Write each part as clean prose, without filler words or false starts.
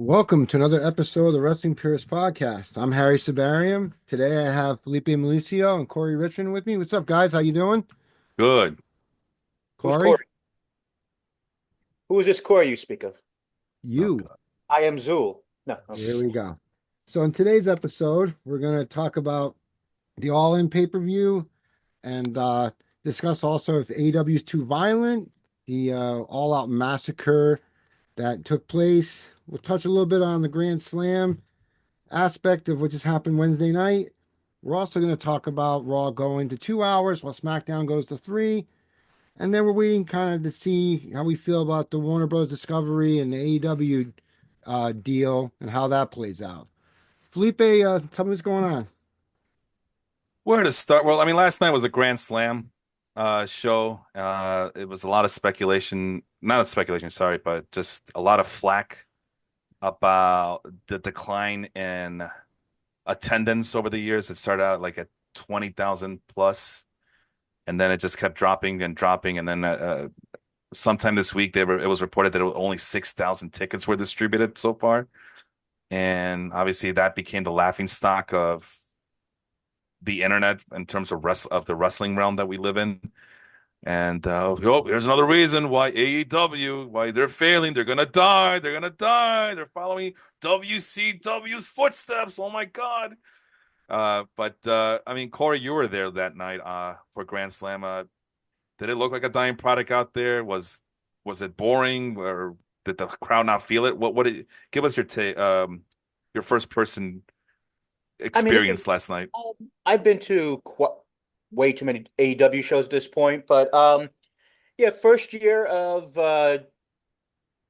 Welcome to another episode of the Wrestling Purest podcast. I'm Harry Sibarium. Today I have Felipe Melecio and Corey Richman with me. What's up, guys? How you doing? Good. Who's Corey, Corey? Who is this Corey you speak of? Oh you. God. I am Zool. No. Here we go. So in today's episode, we're going to talk about the All-In pay-per-view and discuss also if AEW is too violent, the all-out massacre that took place. We'll touch a little bit on the Grand Slam aspect of what just happened Wednesday night. We're also going to talk about Raw going to 2 hours while SmackDown goes to three. And then we're waiting kind of to see how we feel about the Warner Bros. Discovery and the AEW deal and how that plays out. Felipe, tell me what's going on. Where to start? Well, I mean, last night was a Grand Slam show. It was a lot of speculation, not a speculation, sorry, but just a lot of flack about the decline in attendance over the years. It started out like at 20,000 plus, and then it just kept dropping and dropping. And then sometime this week, it was reported that only 6,000 tickets were distributed so far. And obviously, that became the laughing stock of the internet in terms of the wrestling realm that we live in. And here's another reason why AEW, why they're failing. They're gonna die. They're gonna die. They're following WCW's footsteps. Oh my God. But I mean, Corey, you were there that night for Grand Slam. Did it look like a dying product out there? Was it boring, or did the crowd not feel it? Give us your first person I mean, experience last night? I've been to way too many AEW shows at this point, but yeah, first year of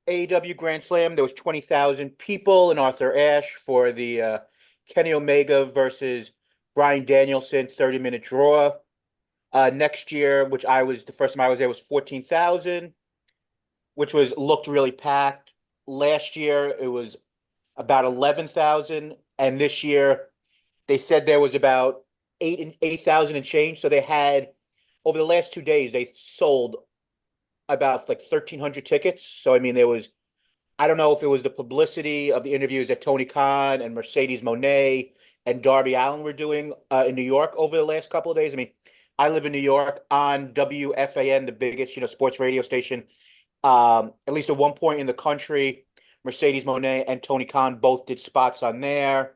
AEW Grand Slam, there was 20,000 people in Arthur Ashe for the Kenny Omega versus Bryan Danielson 30-minute draw. Next year, which I was the first time I was there, was 14,000, which was looked really packed. Last year, it was about 11,000, and this year they said there was about 8,000 and change. So they had over the last 2 days they sold about like 1,300 tickets. So I mean, there was, I don't know if it was the publicity of the interviews that Tony Khan and Mercedes Moné and Darby Allin were doing in New York over the last couple of days. I mean, I live in New York on WFAN, the biggest sports radio station. At least at one point in the country, Mercedes Moné and Tony Khan both did spots on there.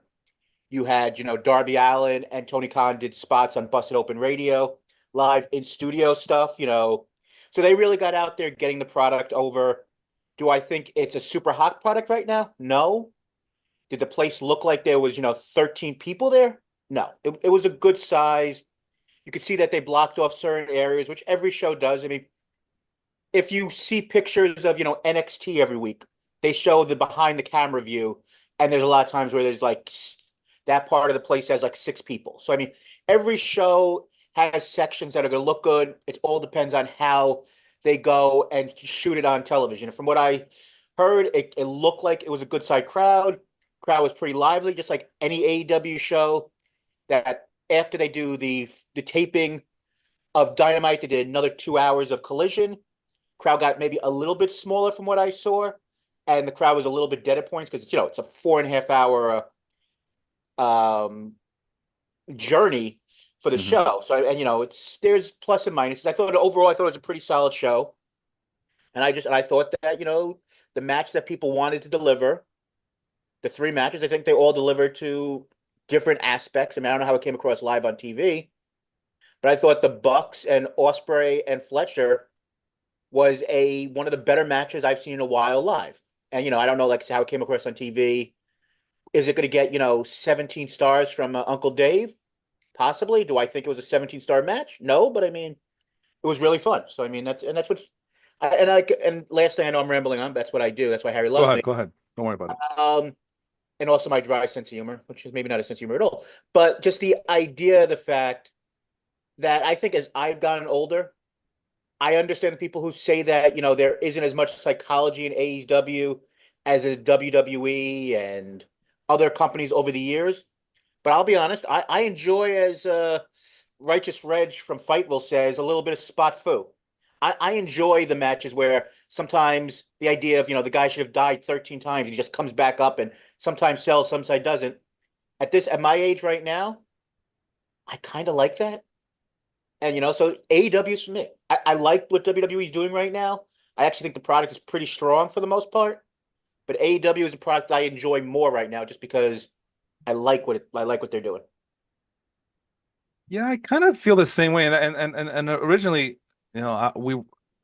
You had, Darby Allin and Tony Khan did spots on Busted Open Radio, live in studio stuff. So they really got out there getting the product over. Do I think it's a super hot product right now? No. Did the place look like there was, 13 people there? No. It was a good size. You could see that they blocked off certain areas, which every show does. I mean, if you see pictures of, NXT every week, they show the behind the camera view, and there's a lot of times where there's like that part of the place has like six people. So I mean, every show has sections that are going to look good. It all depends on how they go and shoot it on television. And from what I heard, it looked like it was a good side crowd. Crowd was pretty lively, just like any AEW show. That after they do the taping of Dynamite, they did another 2 hours of Collision. Crowd got maybe a little bit smaller from what I saw, and the crowd was a little bit dead at points because it's a 4.5 hour journey for the Hmm. show. So and there's plus and minuses. I thought it was a pretty solid show, and I thought that the match that people wanted to deliver, the three matches, I think they all delivered to different aspects. I mean, I don't know how it came across live on TV, but I thought the Bucks and Ospreay and Fletcher was a one of the better matches I've seen in a while live. And I don't know like how it came across on TV. Is it going to get 17 stars from Uncle Dave? Possibly. Do I think it was a 17-star match? No, but I mean, it was really fun. So I mean, that's what. And last thing, I know I'm rambling on. That's what I do. That's why Harry Go loves ahead. me. Go ahead. Don't worry about it. Um, and also my dry sense of humor, which is maybe not a sense of humor at all, but just the idea, the fact that I think as I've gotten older, I understand the people who say that there isn't as much psychology in AEW as in WWE and other companies over the years. But I'll be honest, I enjoy, as Righteous Reg from Fightville says, a little bit of spot foo. I enjoy the matches where sometimes the idea of, the guy should have died 13 times. He just comes back up and sometimes sells, sometimes doesn't. At my age right now, I kind of like that. And, so AEW for me. I like what WWE is doing right now. I actually think the product is pretty strong for the most part. But AEW is a product I enjoy more right now just because I like what they're doing. Yeah, I kind of feel the same way. And originally, I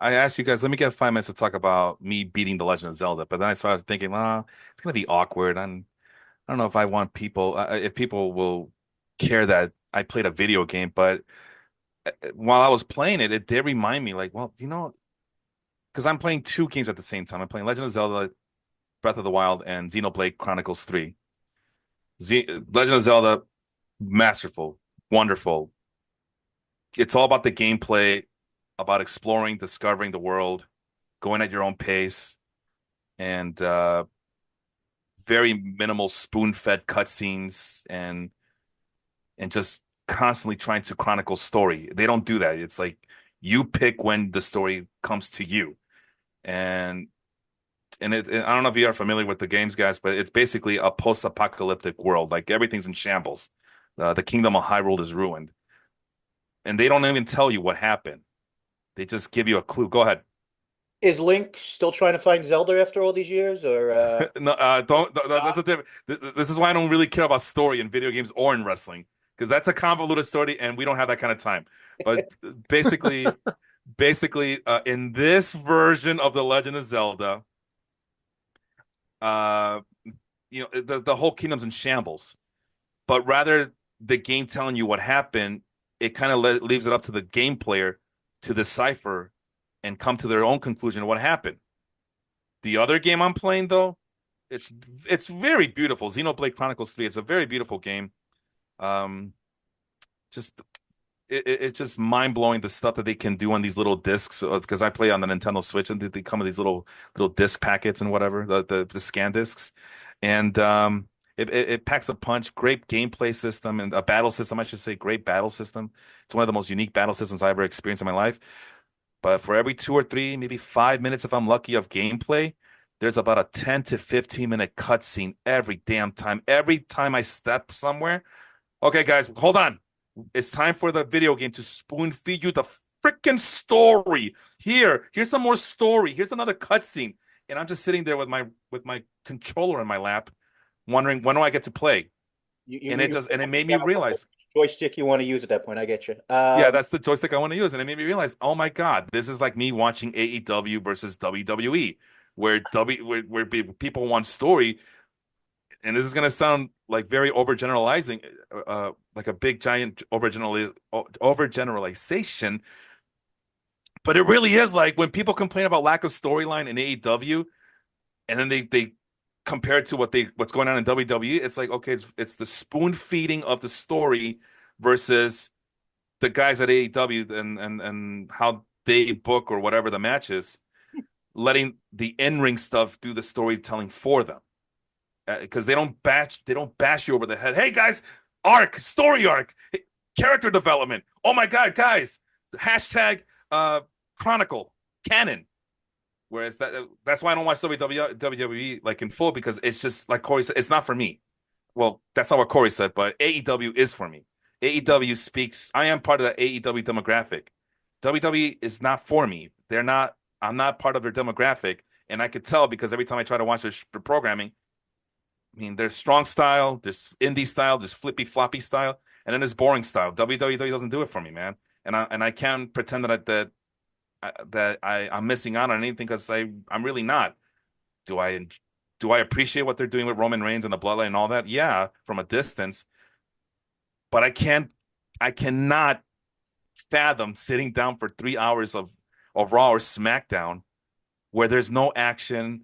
asked you guys, let me get 5 minutes to talk about me beating The Legend of Zelda. But then I started thinking, well, it's gonna be awkward. And I don't know if I want people, if people will care that I played a video game. But while I was playing it, it did remind me, like, well, because I'm playing two games at the same time. I'm playing Legend of Zelda, Breath of the Wild, and Xenoblade Chronicles 3. Legend of Zelda, masterful, wonderful. It's all about the gameplay, about exploring, discovering the world, going at your own pace, and very minimal spoon-fed cutscenes and just constantly trying to chronicle story. They don't do that. It's like you pick when the story comes to you. And I don't know if you are familiar with the games, guys, but it's basically a post-apocalyptic world. Like everything's in shambles. The kingdom of Hyrule is ruined, and they don't even tell you what happened. They just give you a clue. Go ahead. Is Link still trying to find Zelda after all these years, or No, don't. That's a different. This is why I don't really care about story in video games or in wrestling because that's a convoluted story, and we don't have that kind of time. But basically, in this version of the Legend of Zelda, uh, the whole kingdom's in shambles. But rather the game telling you what happened, it kind of leaves it up to the game player to decipher and come to their own conclusion of what happened. The other game I'm playing though, it's very beautiful. Xenoblade Chronicles 3. It's a very beautiful game. Um, just it's just mind blowing the stuff that they can do on these little discs. Because I play on the Nintendo Switch and they come with these little disc packets and whatever the scan discs, and it packs a punch. Great gameplay system and a battle system. I should say, great battle system. It's one of the most unique battle systems I ever experienced in my life. But for every 2 or 3, maybe 5 minutes, if I'm lucky, of gameplay, there's about a 10 to 15 minute cutscene every damn time. Every time I step somewhere. Okay, guys, hold on. It's time for the video game to spoon feed you the freaking story. Here's some more story. Here's another cutscene. And I'm just sitting there with my controller in my lap, wondering when do I get to play? And it made me realize joystick you want to use at that point. I get you. yeah, that's the joystick I want to use. And it made me realize, oh my God, this is like me watching AEW versus WWE, where people want story. And this is going to sound like very overgeneralizing, like a big giant overgeneralization. But it really is like when people complain about lack of storyline in AEW, and then they compare it to what's going on in WWE. It's like, okay, it's the spoon feeding of the story versus the guys at AEW and how they book or whatever the match is, letting the in-ring stuff do the storytelling for them. Because they don't bash you over the head. Hey guys, story arc, character development. Oh my God, guys, hashtag chronicle canon. Whereas that's why I don't watch WWE like in full, because it's just like Corey said, it's not for me. Well, that's not what Corey said, but AEW is for me. AEW speaks. I am part of the AEW demographic. WWE is not for me. I'm not part of their demographic, and I could tell because every time I try to watch their programming, I mean, there's strong style, there's indie style, there's flippy floppy style, and then there's boring style. WWE doesn't do it for me, man. And I can't pretend I'm missing out on anything because I'm really not. Do I appreciate what they're doing with Roman Reigns and the Bloodline and all that? Yeah, from a distance. But I cannot fathom sitting down for 3 hours of Raw or SmackDown where there's no action.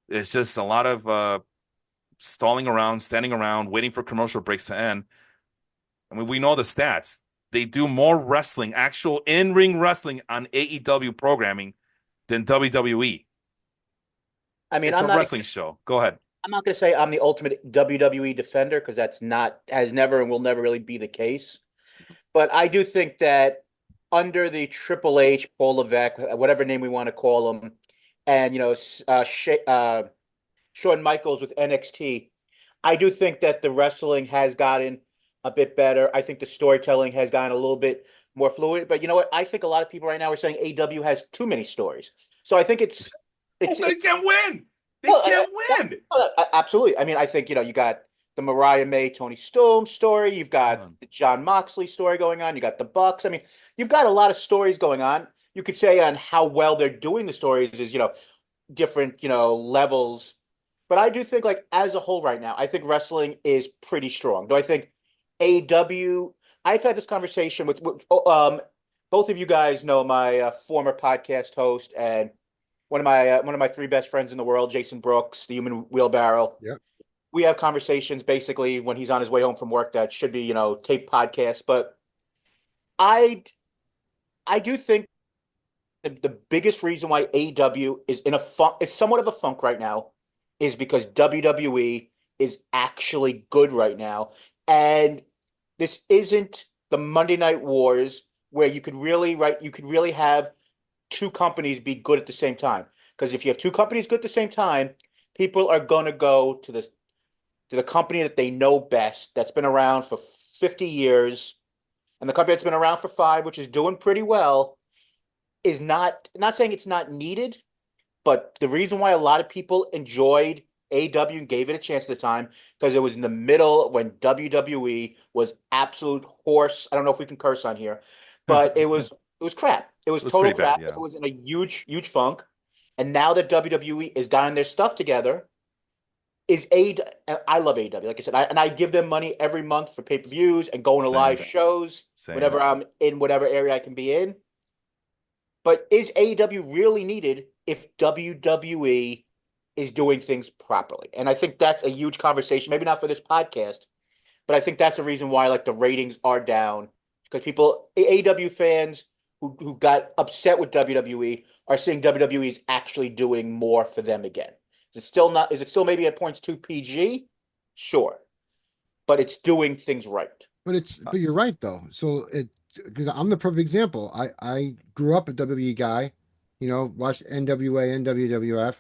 It's just a lot of stalling around, standing around, waiting for commercial breaks to end. I mean, we know the stats. They do more wrestling, actual in-ring wrestling on AEW programming than WWE. I mean, it's a wrestling show. Go ahead. I'm not going to say I'm the ultimate WWE defender because has never and will never really be the case. But I do think that under the Triple H, Paul Levesque, whatever name we want to call him, and Shawn Michaels with NXT, I do think that the wrestling has gotten a bit better. I think the storytelling has gotten a little bit more fluid. But you know what? I think a lot of people right now are saying AEW has too many stories. So I think They can't win. They well, can't win. absolutely. I mean, I think you got the Mariah May, Tony Storm story. You've got the John Moxley story going on. You got the Bucks. I mean, you've got a lot of stories going on. You could say on how well they're doing the stories is different levels. But I do think like as a whole right now, I think wrestling is pretty strong. Do I think AEW? I've had this conversation with both of you guys know my former podcast host and one of my three best friends in the world, Jason Brooks, the Human Wheelbarrow. Yep. We have conversations basically when he's on his way home from work that should be taped podcasts. But I I do think the biggest reason why AEW is in a funk is somewhat of a funk right now is because WWE is actually good right now. And this isn't the Monday Night Wars where you could really have two companies be good at the same time. Because if you have two companies good at the same time, people are gonna go to the company that they know best, that's been around for 50 years, and the company that's been around for five, which is doing pretty well, is not saying it's not needed, but the reason why a lot of people enjoyed AEW and gave it a chance at the time because it was in the middle when WWE was absolute horse. I don't know if we can curse on here, but it was crap. It was total pretty crap. bad, yeah. It was in a huge funk. And now that WWE is gotten their stuff together, I love AEW. Like I said, I give them money every month for pay-per-views and going to live shows Same. whenever I'm in whatever area I can be in. But is AEW really needed if WWE is doing things properly? And I think that's a huge conversation. Maybe not for this podcast, but I think that's the reason why like the ratings are down because AEW fans who got upset with WWE are seeing WWE is actually doing more for them again. Is it still maybe at points too PG? Sure. But it's doing things right. But you're right though. So because I'm the perfect example. I grew up a WWE guy, watched NWA and WWF,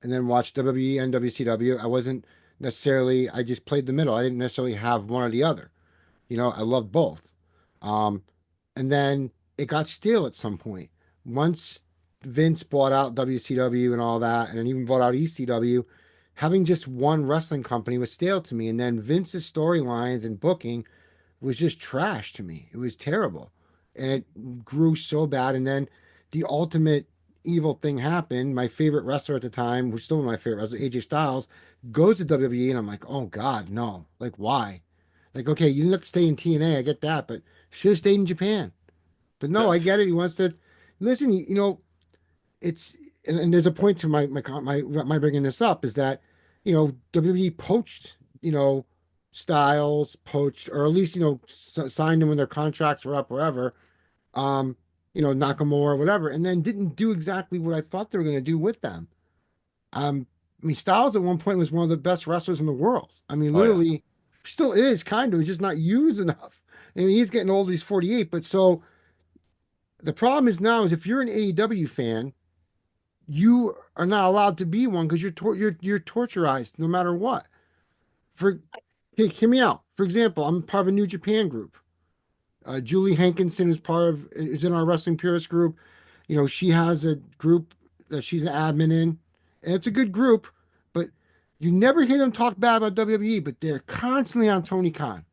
and then watched WWE and WCW. I wasn't necessarily. I just played the middle. I didn't necessarily have one or the other. I loved both. Um, and then it got stale at some point. Once Vince bought out WCW and all that, and then even bought out ECW, having just one wrestling company was stale to me. And then Vince's storylines and booking was just trash to me. It was terrible. And it grew so bad. And then the ultimate evil thing happened. My favorite wrestler at the time, who's still my favorite wrestler, AJ Styles, goes to WWE, and I'm like, oh God, no. Like, why? Like, okay, you didn't have to stay in TNA. I get that, but should have stayed in Japan. But no, I get it. He wants to listen. It's and there's a point to my bringing this up is that WWE poached Styles, poached, or at least signed them when their contracts were up wherever, um, Nakamura, whatever, and then didn't do exactly what I thought they were going to do with them. I mean, Styles at one point was one of the best wrestlers in the world. I mean, Oh, yeah. literally, still is kind of, he's just not used enough. I mean, he's getting old. He's 48, but so the problem is now is if you're an AEW fan, you are not allowed to be one because you're torturized no matter what. For hear me out. For example, I'm part of a New Japan group. Julie Hankinson is in our Wrestling Purist group. She has a group that she's an admin in, and it's a good group. But you never hear them talk bad about WWE, but they're constantly on Tony Khan.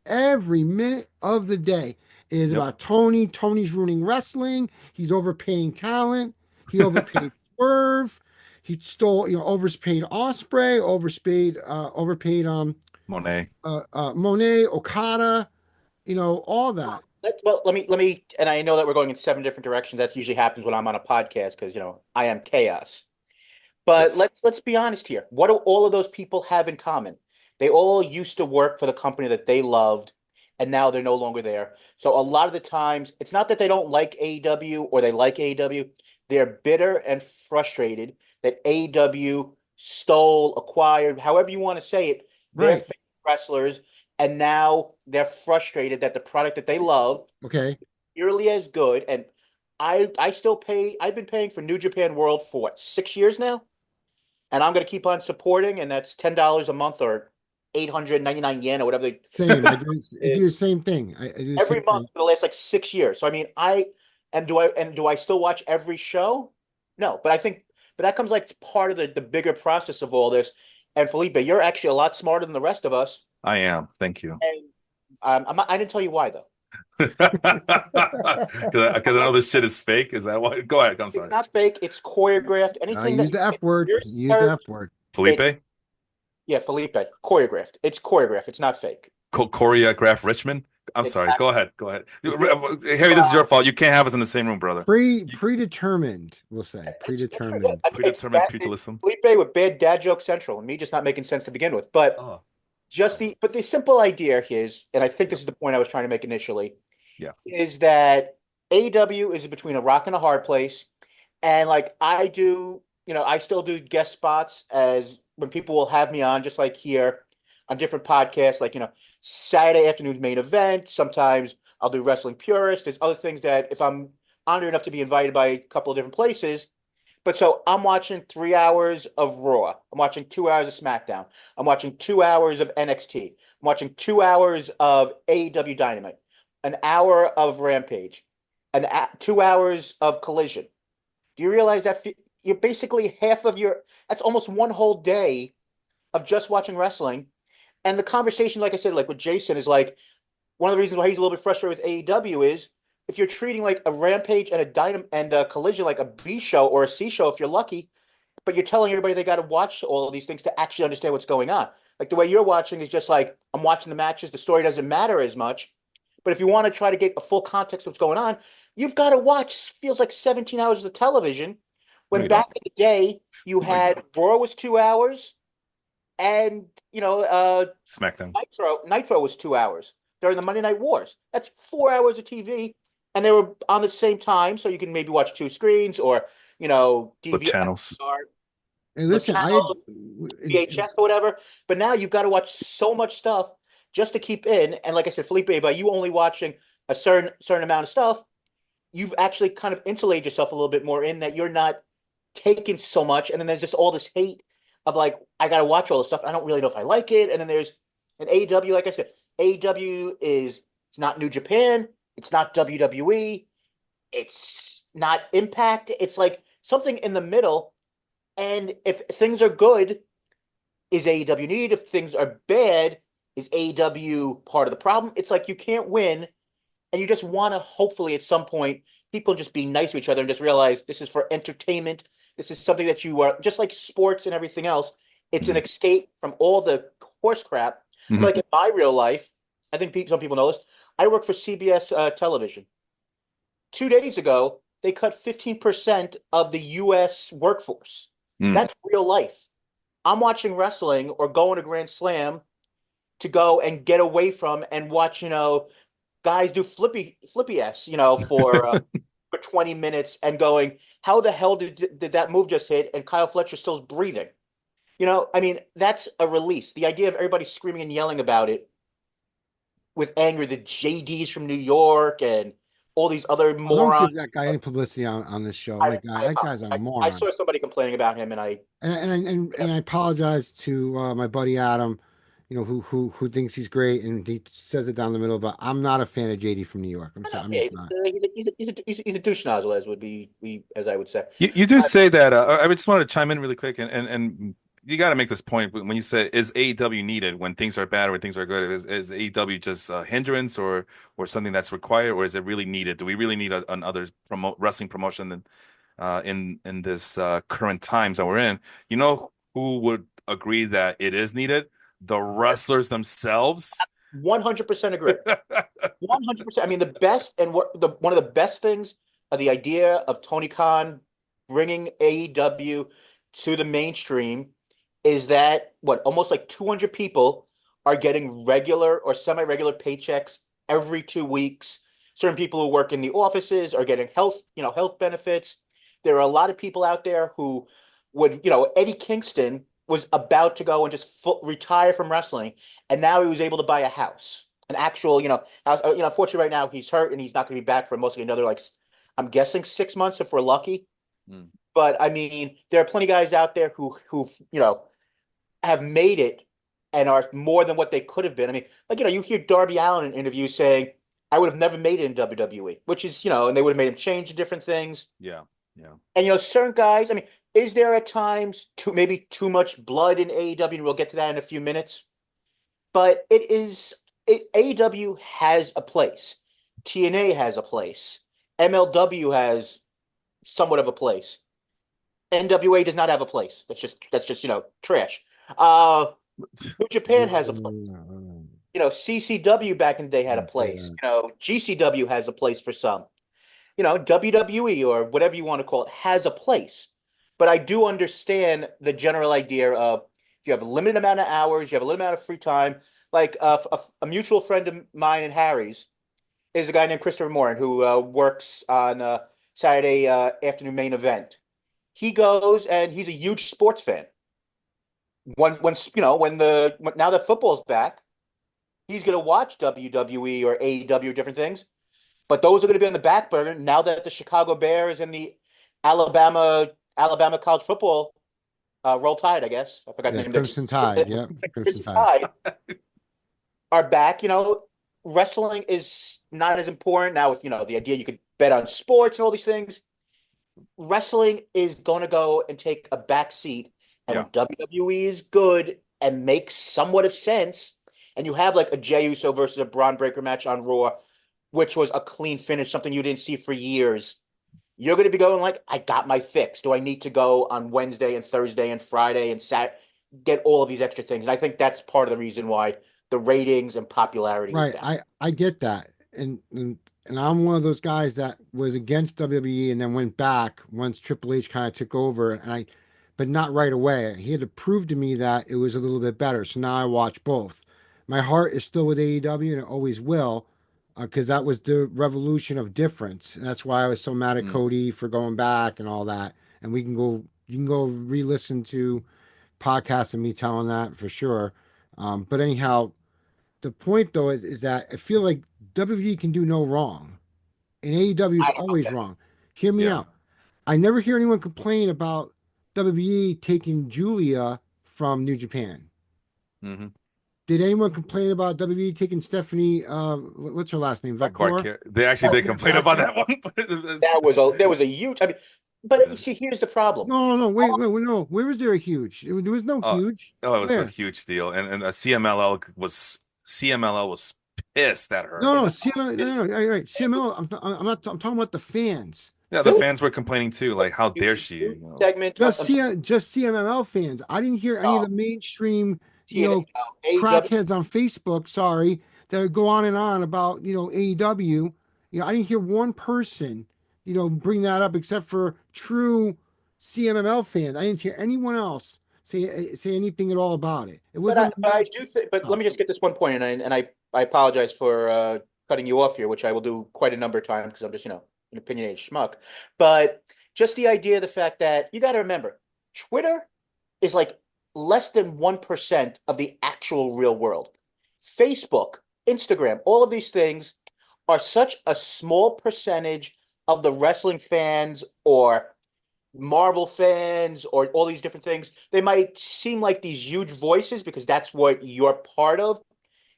Every minute of the day is Yep. about Tony. Tony's ruining wrestling. He's overpaying talent. He overpaid Swerve. He stole, overpaid Osprey, overpaid Monet. Monet, Okada, all that. Well, let me, and I know that we're going in seven different directions. That usually happens when I'm on a podcast because I am chaos. But Yes. let's be honest here. What do all of those people have in common? They all used to work for the company that they loved, and now they're no longer there. So a lot of the times, it's not that they don't like AEW or they like AEW. They're bitter and frustrated that AEW stole, acquired, however you want to say it, their Right. favorite wrestlers, and now they're frustrated that the product that they love Okay. nearly as good. And I still pay. I've been paying for New Japan World for what, 6 years now, and I'm going to keep on supporting. And that's $10 a month or 899 yen or whatever. Same. I do the Is same thing. I do the every same month thing. for the last like 6 years. So I mean, do I still watch every show? No, but I think but that comes like part of the bigger process of all this. And Felipe, you're actually a lot smarter than the rest of us. I am. Thank you. And I didn't tell you why though. Because I know this shit is fake. Is that why? Go ahead. I'm It's sorry. not fake. It's choreographed. Anything that Use the F word. your Use the character, F word. it's Felipe? yeah, Felipe, choreographed. It's choreographed. It's not fake. Choreograph Richman? I'm sorry. Exactly. Go ahead. Go ahead. Harry, this is your fault. You can't have us in the same room, brother. Predetermined, we'll say. It's true. Predetermined. I mean, Predetermined pugilism. Felipe with bad dad joke central and me just not making sense to begin with. But Oh, the simple idea here is, and I think yeah. this is the point I was trying to make initially, Yeah. is that AEW is between a rock and a hard place. And like I do, I still do guest spots as when people will have me on, just like here on different podcasts, like, Saturday afternoon's main event. Sometimes I'll do Wrestling Purist. There's other things that if I'm honored enough to be invited by a couple of different places. But so I'm watching 3 hours of Raw. I'm watching 2 hours of SmackDown. I'm watching 2 hours of NXT. I'm watching 2 hours of AEW Dynamite, an hour of Rampage, 2 hours of Collision. Do you realize that you're basically that's almost one whole day of just watching wrestling? And the conversation, like I said, like with Jason, is like one of the reasons why he's a little bit frustrated with AEW is if you're treating like a Rampage and a Collision like a B show or a C show if you're lucky, but you're telling everybody they got to watch all of these things to actually understand what's going on. Like the way you're watching is just like I'm watching the matches, the story doesn't matter as much. But if you want to try to get a full context of what's going on, you've got to watch feels like 17 hours of television. No, When you back don't. in the day you No, you had don't. Raw was 2 hours and SmackDown. Nitro was 2 hours during the Monday Night Wars. That's 4 hours of TV, and they were on the same time, so you can maybe watch two screens or Flip DVR, channels. And flip listen, I channels, VHS or whatever. But now you've got to watch so much stuff just to keep in. And like I said, Felipe, by you only watching a certain amount of stuff, you've actually kind of insulated yourself a little bit more in that you're not taking so much. And then there's just all this hate of like, I got to watch all this stuff. I don't really know if I like it. And then there's an AEW, like I said, AEW it's not New Japan. It's not WWE. It's not Impact. It's like something in the middle. And if things are good, is AEW needed? If things are bad, is AEW part of the problem? It's like you can't win, and you just want to hopefully at some point people just be nice to each other and just realize this is for entertainment. This is something that you are just like sports and everything else. It's an Mhm. escape from all the horse crap. Mhm. Like in my real life, I think some people know this. I work for CBS television. 2 days ago, they cut 15% of the U.S. workforce. Mm. That's real life. I'm watching wrestling or going to Grand Slam to go and get away from and watch, guys do flippy s, for 20 minutes and going, how the hell did that move just hit? And Kyle Fletcher still breathing. I mean, that's a release. The idea of everybody screaming and yelling about it with anger, the JDs from New York and all these other don't morons. give that guy any publicity on this show. My God, that guy's a I moron. saw somebody complaining about him, and And I apologize to my buddy Adam, who thinks he's great and he says it down the middle. But I'm not a fan of JD from New York. I'm sorry, I'm yeah, just not. he's a douche nozzle, as would be as I would say. You do say that. I just wanted to chime in really quick, and you got to make this point when you say is AEW needed when things are bad or when things are good? Is AEW just a hindrance or something that's required, or is it really needed? Do we really need another wrestling promotion than, in this current times that we're in? You know who would agree that it is needed? The wrestlers themselves. 100% agree. 100%. I mean, the best and one of the best things of the idea of Tony Khan bringing AEW to the mainstream is that almost like 200 people are getting regular or semi-regular paychecks every 2 weeks. Certain people who work in the offices are getting health benefits. There are a lot of people out there who Eddie Kingston was about to go and just retire from wrestling, and now he was able to buy a house. an actual, unfortunately right now he's hurt and he's not going to be back for mostly another, like, I'm guessing 6 months if we're lucky. Mm. But I mean, there are plenty of guys out there who have made it and are more than what they could have been. I mean, like, you hear Darby Allin in interviews saying, I would have never made it in WWE, which is, and they would have made him change different things. Yeah. Yeah. And, certain guys, I mean, is there at times maybe too much blood in AEW? And we'll get to that in a few minutes. But AEW has a place. TNA has a place. MLW has somewhat of a place. NWA does not have a place. That's just trash. New Japan has a place. CCW back in the day had a place. GCW has a place for some. WWE or whatever you want to call it has a place. But I do understand the general idea of if you have a limited amount of hours, you have a limited amount of free time. Like a mutual friend of mine and Harry's is a guy named Christopher Morin who works on Saturday afternoon main event. He goes and he's a huge sports fan. Now that football's back, he's going to watch WWE or AEW or different things. But those are going to be on the back burner now that the Chicago Bears and the Alabama college football Roll Tide, I guess. I forgot the name. Crimson Tide, yeah. Crimson Tide are back. Wrestling is not as important now with, the idea you could bet on sports and all these things. Wrestling is going to go and take a back seat. And when WWE is good and makes somewhat of sense, and you have like a Jey Uso versus a Braun Breaker match on Raw, which was a clean finish, something you didn't see for years, you're going to be going like, I got my fix. Do I need to go on Wednesday and Thursday and Friday and Saturday, get all of these extra things? And I think that's part of the reason why the ratings and popularity is down. I get that. And I'm one of those guys that was against WWE and then went back once Triple H kind of took over, but not right away. He had to prove to me that it was a little bit better. So now I watch both. My heart is still with AEW and it always will, because that was the revolution of difference. And that's why I was so mad at Cody for going back and all that. And you can go re-listen to podcasts of me telling that for sure. But anyhow, the point though is that I feel like WWE can do no wrong, and AEW is always wrong. Hear me out. I never hear anyone complain about WWE taking Julia from New Japan. Mm-hmm. Did anyone complain about WWE taking Stephanie? What's her last name? Vekor? They actually did complain about that one. There was a huge. I mean, but you see, here's the problem. No, wait, no. Where was there a huge? There was no huge. Oh, it was a huge deal, and CMLL was pissed at her. No, CMLL. CMLL. I'm talking about the fans. Yeah, the fans were complaining too. Like, how dare she? Segment. Just CMLL fans. I didn't hear any of the mainstream, crackheads on Facebook. Sorry, that go on and on about AEW. I didn't hear one person, bring that up except for true CMML fans. I didn't hear anyone else say anything at all about it. It wasn't. But I do think. But let me just get this one point, and I apologize for cutting you off here, which I will do quite a number of times because I'm just an opinionated schmuck. But just the idea of the fact that you got to remember, Twitter is like less than 1% of the actual real world. Facebook, Instagram, all of these things are such a small percentage of the wrestling fans or Marvel fans or all these different things. They might seem like these huge voices because that's what you're part of,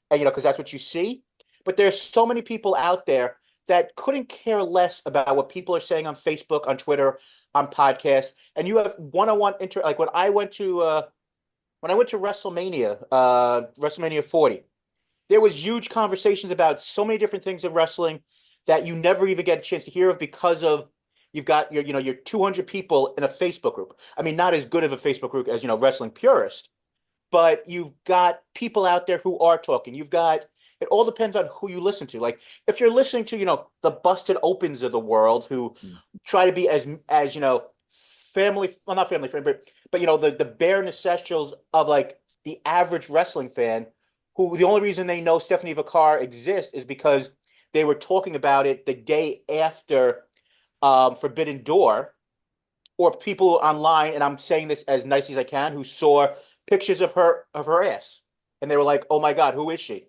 and because that's what you see. But there's so many people out there that couldn't care less about what people are saying on Facebook, on Twitter, on podcasts. And you have one-on-one like when I went to WrestleMania, WrestleMania 40, there was huge conversations about so many different things in wrestling that you never even get a chance to hear of because of you've got your 200 people in a Facebook group. I mean, not as good of a Facebook group as Wrestling Purest, but you've got people out there who are talking. It all depends on who you listen to. Like if you're listening to the Busted Opens of the world who try to be as family, well, not family friendly, but the bare necessities of like the average wrestling fan who the only reason they know Stephanie Vacar exists is because they were talking about it the day after Forbidden Door, or people online, and I'm saying this as nice as I can, who saw pictures of her ass, and they were like, "Oh my God, who is she?"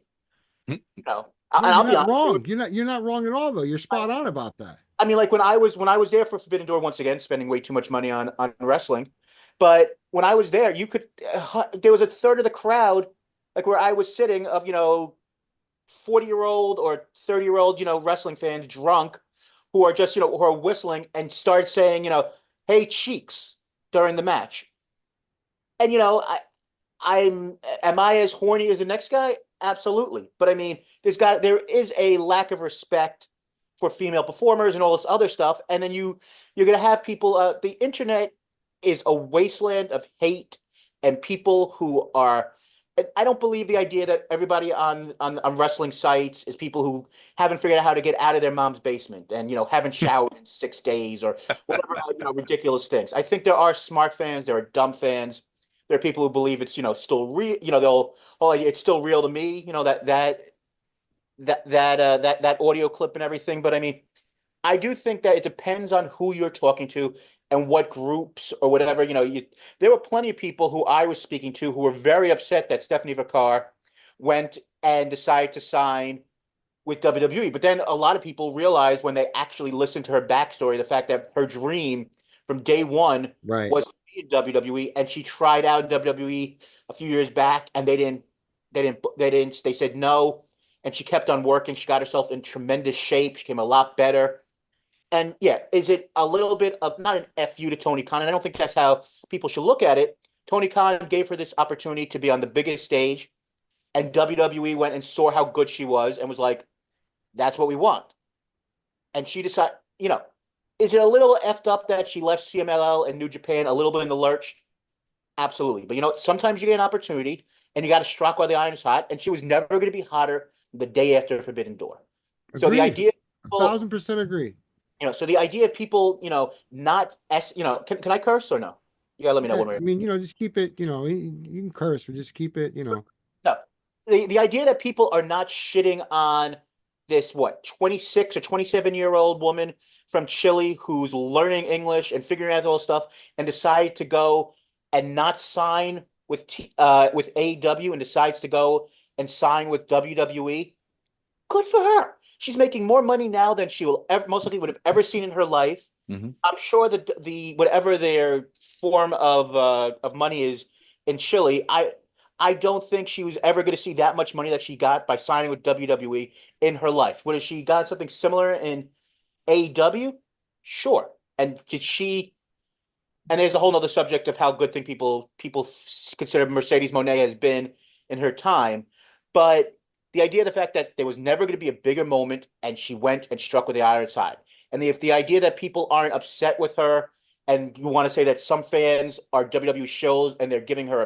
You know, No, and you're I'll be not honest. wrong. You're not wrong at all, though. You're spot on about that. I mean, like when I was there for Forbidden Door once again, spending way too much money on wrestling. But when I was there, you could there was a third of the crowd, like where I was sitting, of 40-year-old or 30-year-old wrestling fans drunk, who are just who are whistling and start saying hey cheeks during the match. And I'm am I as horny as the next guy? Absolutely. But I mean, there is a lack of respect for female performers and all this other stuff. And then you're gonna have people. The internet is a wasteland of hate and people who are. I don't believe the idea that everybody on wrestling sites is people who haven't figured out how to get out of their mom's basement and haven't showered in 6 days or whatever ridiculous things. I think there are smart fans, there are dumb fans, there are people who believe it's still real. It's still real to me. That audio clip and everything. But I mean, I do think that it depends on who you're talking to and what groups or whatever. There were plenty of people who I was speaking to who were very upset that Stephanie Vacar went and decided to sign with WWE. But then a lot of people realized when they actually listened to her backstory, the fact that her dream from day one Right. was to be in WWE, and she tried out in WWE a few years back, and they said no, and she kept on working. She got herself in tremendous shape. She came a lot better. And yeah, is it a little bit of not an FU to Tony Khan? And I don't think that's how people should look at it. Tony Khan gave her this opportunity to be on the biggest stage, and WWE went and saw how good she was and was like, that's what we want. And she decided, is it a little effed up that she left CMLL and New Japan a little bit in the lurch? Absolutely. But sometimes you get an opportunity and you got to strike while the iron is hot. And she was never going to be hotter the day after Forbidden Door. So the Agreed. idea, A people, 1000% agree. so the idea of people, not can I curse or no? You gotta let me know Yeah, one way. I mean, just keep it, you can curse, but just keep it. No, the idea that people are not shitting on this 26 or 27-year-old woman from Chile who's learning English and figuring out all this stuff and decide to go and not sign with AEW and decides to go and sign with WWE. Good for her. She's making more money now than she will ever most likely would have ever seen in her life. Mhm. I'm sure that the whatever their form of money is in Chile, I don't think she was ever going to see that much money that she got by signing with WWE in her life. Would have she got something similar in AEW? Sure. And did she? And there's a whole other subject of how good thing people consider Mercedes Moné has been in her time, but the idea of the fact that there was never going to be a bigger moment, and she went and struck with the iron side, and if the idea that people aren't upset with her, and you want to say that some fans are WWE shows and they're giving her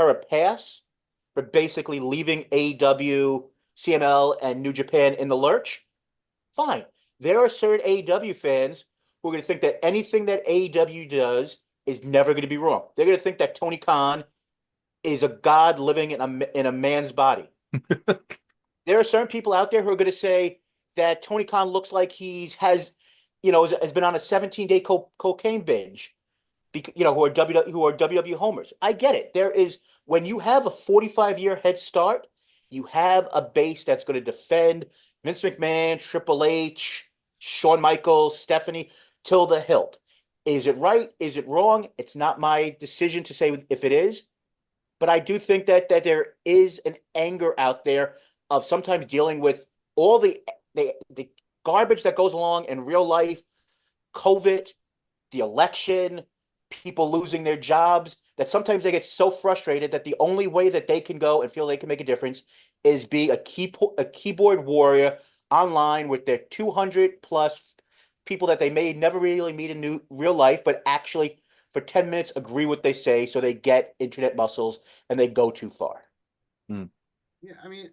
a pass for basically leaving AEW, CML, and New Japan in the lurch, fine. There are certain AEW fans who are going to think that anything that AEW does is never going to be wrong. They're going to think that Tony Khan is a god living in a man's body. There are certain people out there who are going to say that Tony Khan looks like has been on a 17-day cocaine binge. Who are WWE homers. I get it. There is when you have a 45-year head start, you have a base that's going to defend Vince McMahon, Triple H, Shawn Michaels, Stephanie till the hilt. Is it right? Is it wrong? It's not my decision to say if it is, but I do think that there is an anger out there of sometimes dealing with all the garbage that goes along in real life, COVID, the election, people losing their jobs, that sometimes they get so frustrated that the only way that they can go and feel they can make a difference is be a keyboard warrior online with their 200 plus people that they may never really meet in real life, but actually for 10 minutes agree what they say so they get internet muscles and they go too far. Yeah, I mean,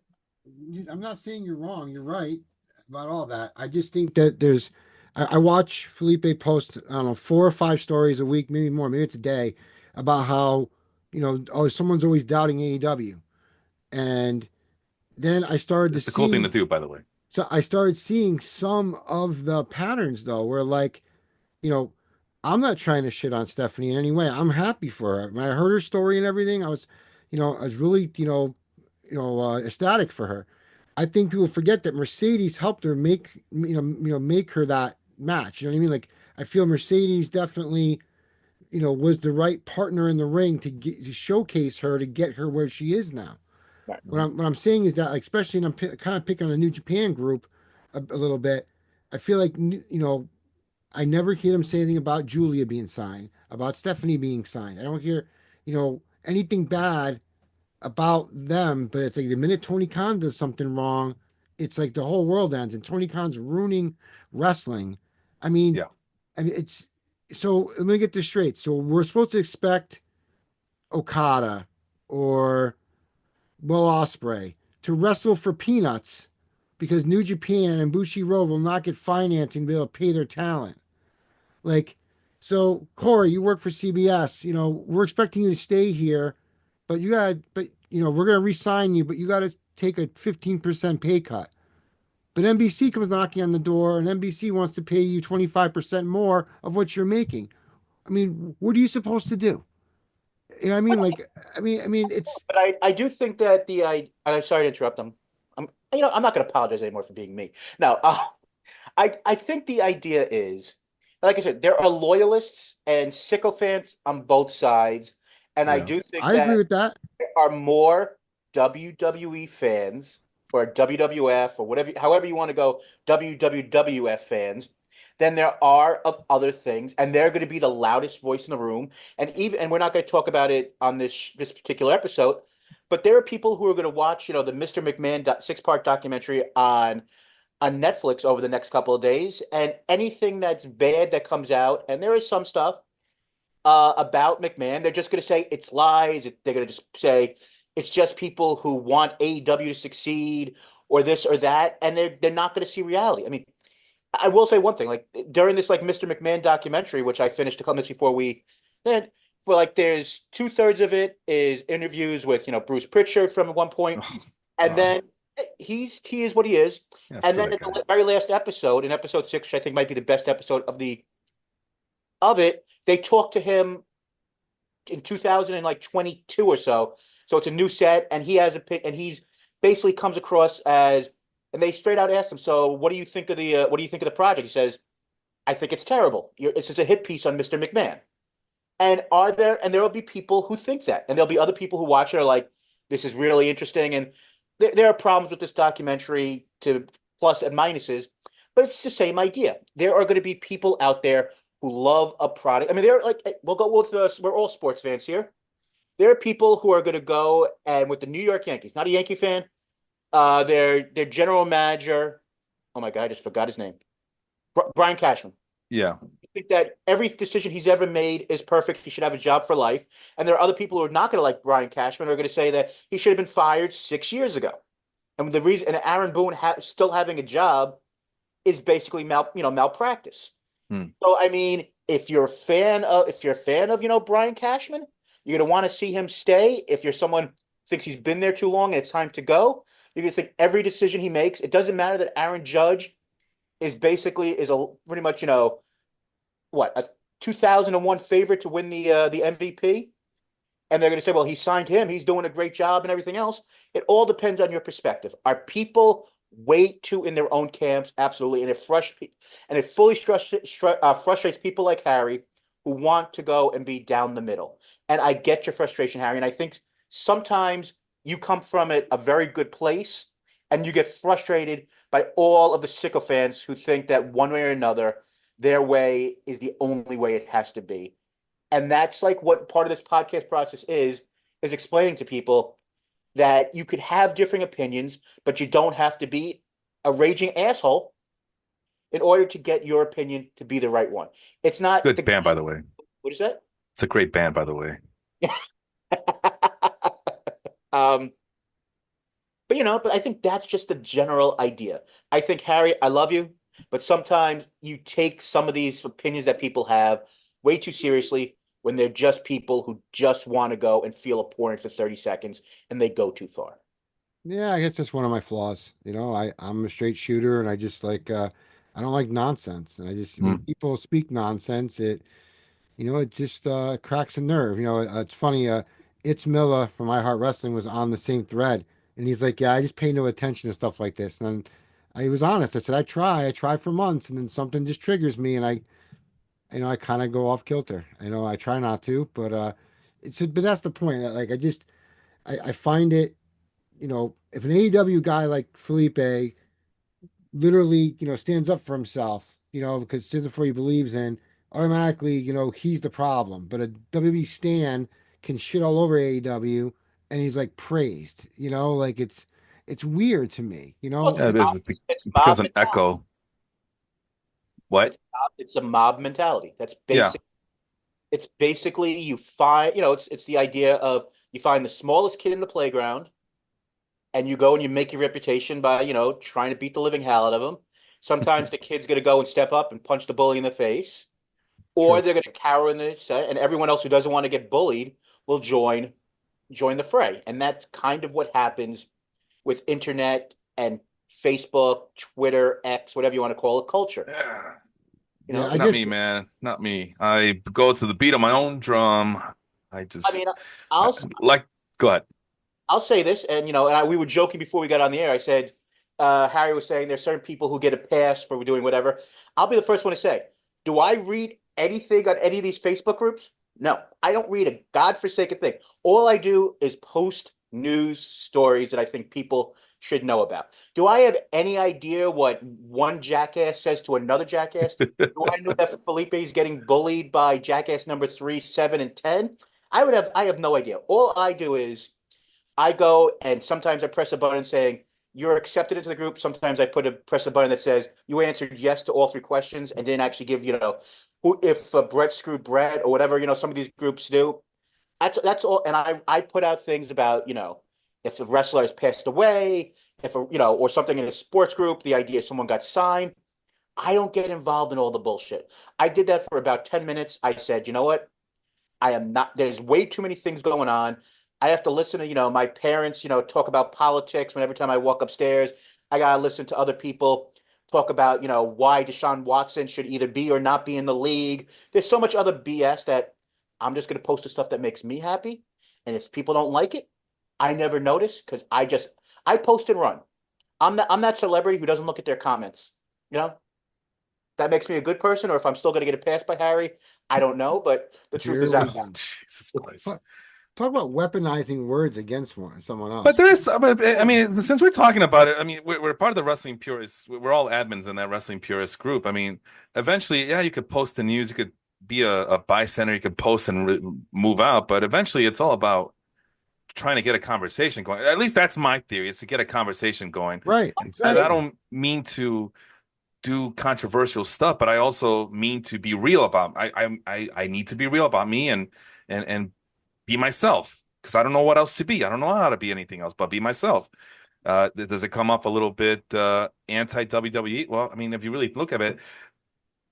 I'm not saying you're wrong. You're right about all that. I just think that I watch Felipe post, I don't know, 4 or 5 stories a week, maybe more, maybe it's a day, about how, oh, someone's always doubting AEW. And then I started to It's the cool thing to see, do, by the way. so I started seeing some of the patterns though, where like, you know, I'm not trying to shit on Stephanie in any way. I'm happy for her. When I heard her story and everything, I was really, ecstatic for her. I think people forget that Mercedes helped her make her that match. You know what I mean? Like I feel Mercedes definitely, was the right partner in the ring to showcase her to get her where she is now. Right. What I'm saying is that, like, especially, and kind of picking on the New Japan group a little bit. I feel like, I never hear them say anything about Julia being signed, about Stephanie being signed. I don't hear, anything bad about them. But it's like the minute Tony Khan does something wrong, it's like the whole world ends, and Tony Khan's ruining wrestling. I mean, Yeah. it's so. Let me get this straight. So we're supposed to expect Okada or Will Ospreay to wrestle for peanuts because New Japan and Bushiroad will not get financing to be able to pay their talent. Like, so Corey, you work for CBS. We're expecting you to stay here, but we're gonna re-sign you, but you got to take a 15% pay cut. But NBC comes knocking on the door, and NBC wants to pay you 25% more of what you're making. I mean, what are you supposed to do? You know what I mean? Like, it's But I do think that I'm sorry to interrupt. I'm not going to apologize anymore for being me. No, I think the idea is, like I said, there are loyalists and sycophants on both sides, and I Yeah. do think I agree that with that. there are more WWE fans or WWF or whatever, however you want to go, WWF fans than there are of other things, and they're going to be the loudest voice in the room. And we're not going to talk about it on this particular episode, but there are people who are going to watch, the Mr. McMahon 6-part documentary on Netflix over the next couple of days, and anything that's bad that comes out, and there is some stuff about McMahon, they're just going to say it's lies. They're going to just say it's just people who want AEW to succeed or this or that, and they're not going to see reality. I mean, I will say one thing, like during this like Mr. McMahon documentary, which I finished a couple minutes before we then, well, like there's 2/3 of it is interviews with Bruce Pritchard from at one point, Oh, and God. then he is what he is, Yeah, and screw then that in guy. the very last episode, in episode 6, which I think might be the best episode of it, they talked to him in 2022 or so. So it's a new set, and he has a pick, and he's basically comes across as, and they straight out asked him, "So what do you think of the project?" He says, "I think it's terrible. It's just a hit piece on Mr. McMahon." And there will be people who think that, and there'll be other people who watch it are like, "This is really interesting." And there are problems with this documentary to plus and minuses, but it's the same idea. There are going to be people out there who love a product. I mean, they're like, we'll go with us. We're all sports fans here. There are people who are going to go and with the New York Yankees, not a Yankee fan. Their general manager. Oh my God, I just forgot his name. Brian Cashman. Yeah. I think that every decision he's ever made is perfect. He should have a job for life. And there are other people who are not going to like Brian Cashman, who are going to say that he should have been fired 6 years ago. And the reason, and Aaron Boone still having a job is basically malpractice. Hmm. So I mean, if you're a fan of Brian Cashman, you're gonna want to see him stay. If you're someone who thinks he's been there too long and it's time to go, you're gonna think every decision he makes. It doesn't matter that Aaron Judge is a pretty much what, a 2001 favorite to win the MVP, and they're going to say, well, he signed him, he's doing a great job and everything else. It all depends on your perspective. Are people way too in their own camps? Absolutely. And it fully frustrates people like Harry who want to go and be down the middle. And I get your frustration, Harry. And I think sometimes you come from a very good place and you get frustrated by all of the sycophants who think that one way or another, their way is the only way it has to be. And that's like what part of this podcast process is explaining to people that you could have differing opinions, but you don't have to be a raging asshole in order to get your opinion to be the right one. It's not Good band, by the way. what is that? It's a great band, by the way. um, but I think that's just the general idea. I think Harry, I love you, but sometimes you take some of these opinions that people have way too seriously when they're just people who just want to go and feel a porn for 30 seconds and they go too far. Yeah, I guess that's one of my flaws. I'm a straight shooter, and I just like I don't like nonsense. And I just when Hmm. people speak nonsense, it just cracks a nerve. It's funny. It's Miller from I Heart Wrestling was on the same thread, And he's like, yeah, I just pay no attention to stuff like this. And then I was honest. I said, I try for months, and then something just triggers me, and I kind of go off kilter. I try not to, but but that's the point. Like, I find it, if an AEW guy like Felipe literally, stands up for himself, because stands up for what he believes in, automatically, he's the problem. But a WWE stan can shit all over AEW and he's like praised, like it's weird to me, Well, Yeah, it's it becomes mob an mentality. echo. What? It's a mob mentality. That's Yeah. basic. It's basically you find, it's the idea of you find the smallest kid in the playground and you go and you make your reputation by, trying to beat the living hell out of them. Sometimes the kid's going to go and step up and punch the bully in the face, or True. they're going to cower in the set, and everyone else who doesn't want to get bullied will join the fray. And that's kind of what happens with internet and Facebook, Twitter, X, whatever you want to call it, culture. You Yeah, know, I Not me, just man. Not me. I go to the beat of my own drum. I I mean, just I, I'll like. Go ahead. I'll say this, and we were joking before we got on the air. I said, Harry was saying there's certain people who get a pass for doing whatever. I'll be the first one to say, do I read anything on any of these Facebook groups? No, I don't read a godforsaken thing. All I do is post news stories that I think people should know about. Do I have any idea what one jackass says to another jackass? Do I know that Felipe is getting bullied by jackass number 3, 7, and 10? I have no idea. All I do is I go and sometimes I press a button saying you're accepted into the group. Sometimes I press a button that says you answered yes to all 3 questions and didn't actually give, who if Brett screwed Brett or whatever, some of these groups do. That's all. And I put out things about, if a wrestler has passed away, if or something in a sports group, the idea someone got signed. I don't get involved in all the bullshit. I did that for about 10 minutes. I said, you know what? I am not, there's way too many things going on. I have to listen to, my parents, talk about politics when every time I walk upstairs. I gotta listen to other people talk about, why Deshaun Watson should either be or not be in the league. There's so much other BS that I'm just gonna post the stuff that makes me happy. And if people don't like it, I never notice because I post and run. I'm that celebrity who doesn't look at their comments. You know, that makes me a good person, or if I'm still gonna get a pass by Harry, I don't know. But the truth here is we that go. Jesus Christ. Talk about weaponizing words against someone But else. there is, I mean, since we're talking about it, I mean, we're part of the wrestling purists. We're all admins in that wrestling purist group. I mean, eventually, yeah, you could post the news, you could be a buy center, you could post and move out, but eventually, it's all about trying to get a conversation going. At least that's my theory, is to get a conversation going. Right, And I exactly. don't mean to do controversial stuff, but I also mean to be real about. I need to be real about me and be myself because I don't know what else to be. I don't know how to be anything else but be myself. Does it come off a little bit anti WWE? Well, I mean, if you really look at it,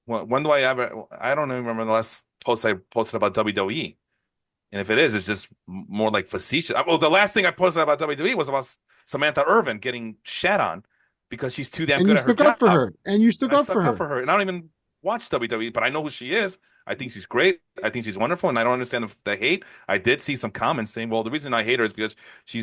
when do I ever? I don't even remember the last post I posted about WWE. And if it is, it's just more like facetious. Well, the last thing I posted about WWE was about Samantha Irvin getting shat on because she's too damn And good you at her stuck up for job. her. And you And stuck I up stuck for up her. for her. And I don't even watch WWE, but I know who she is. I think she's great. I think she's wonderful. And I don't understand the hate. I did see some comments saying, well, the reason I hate her is because she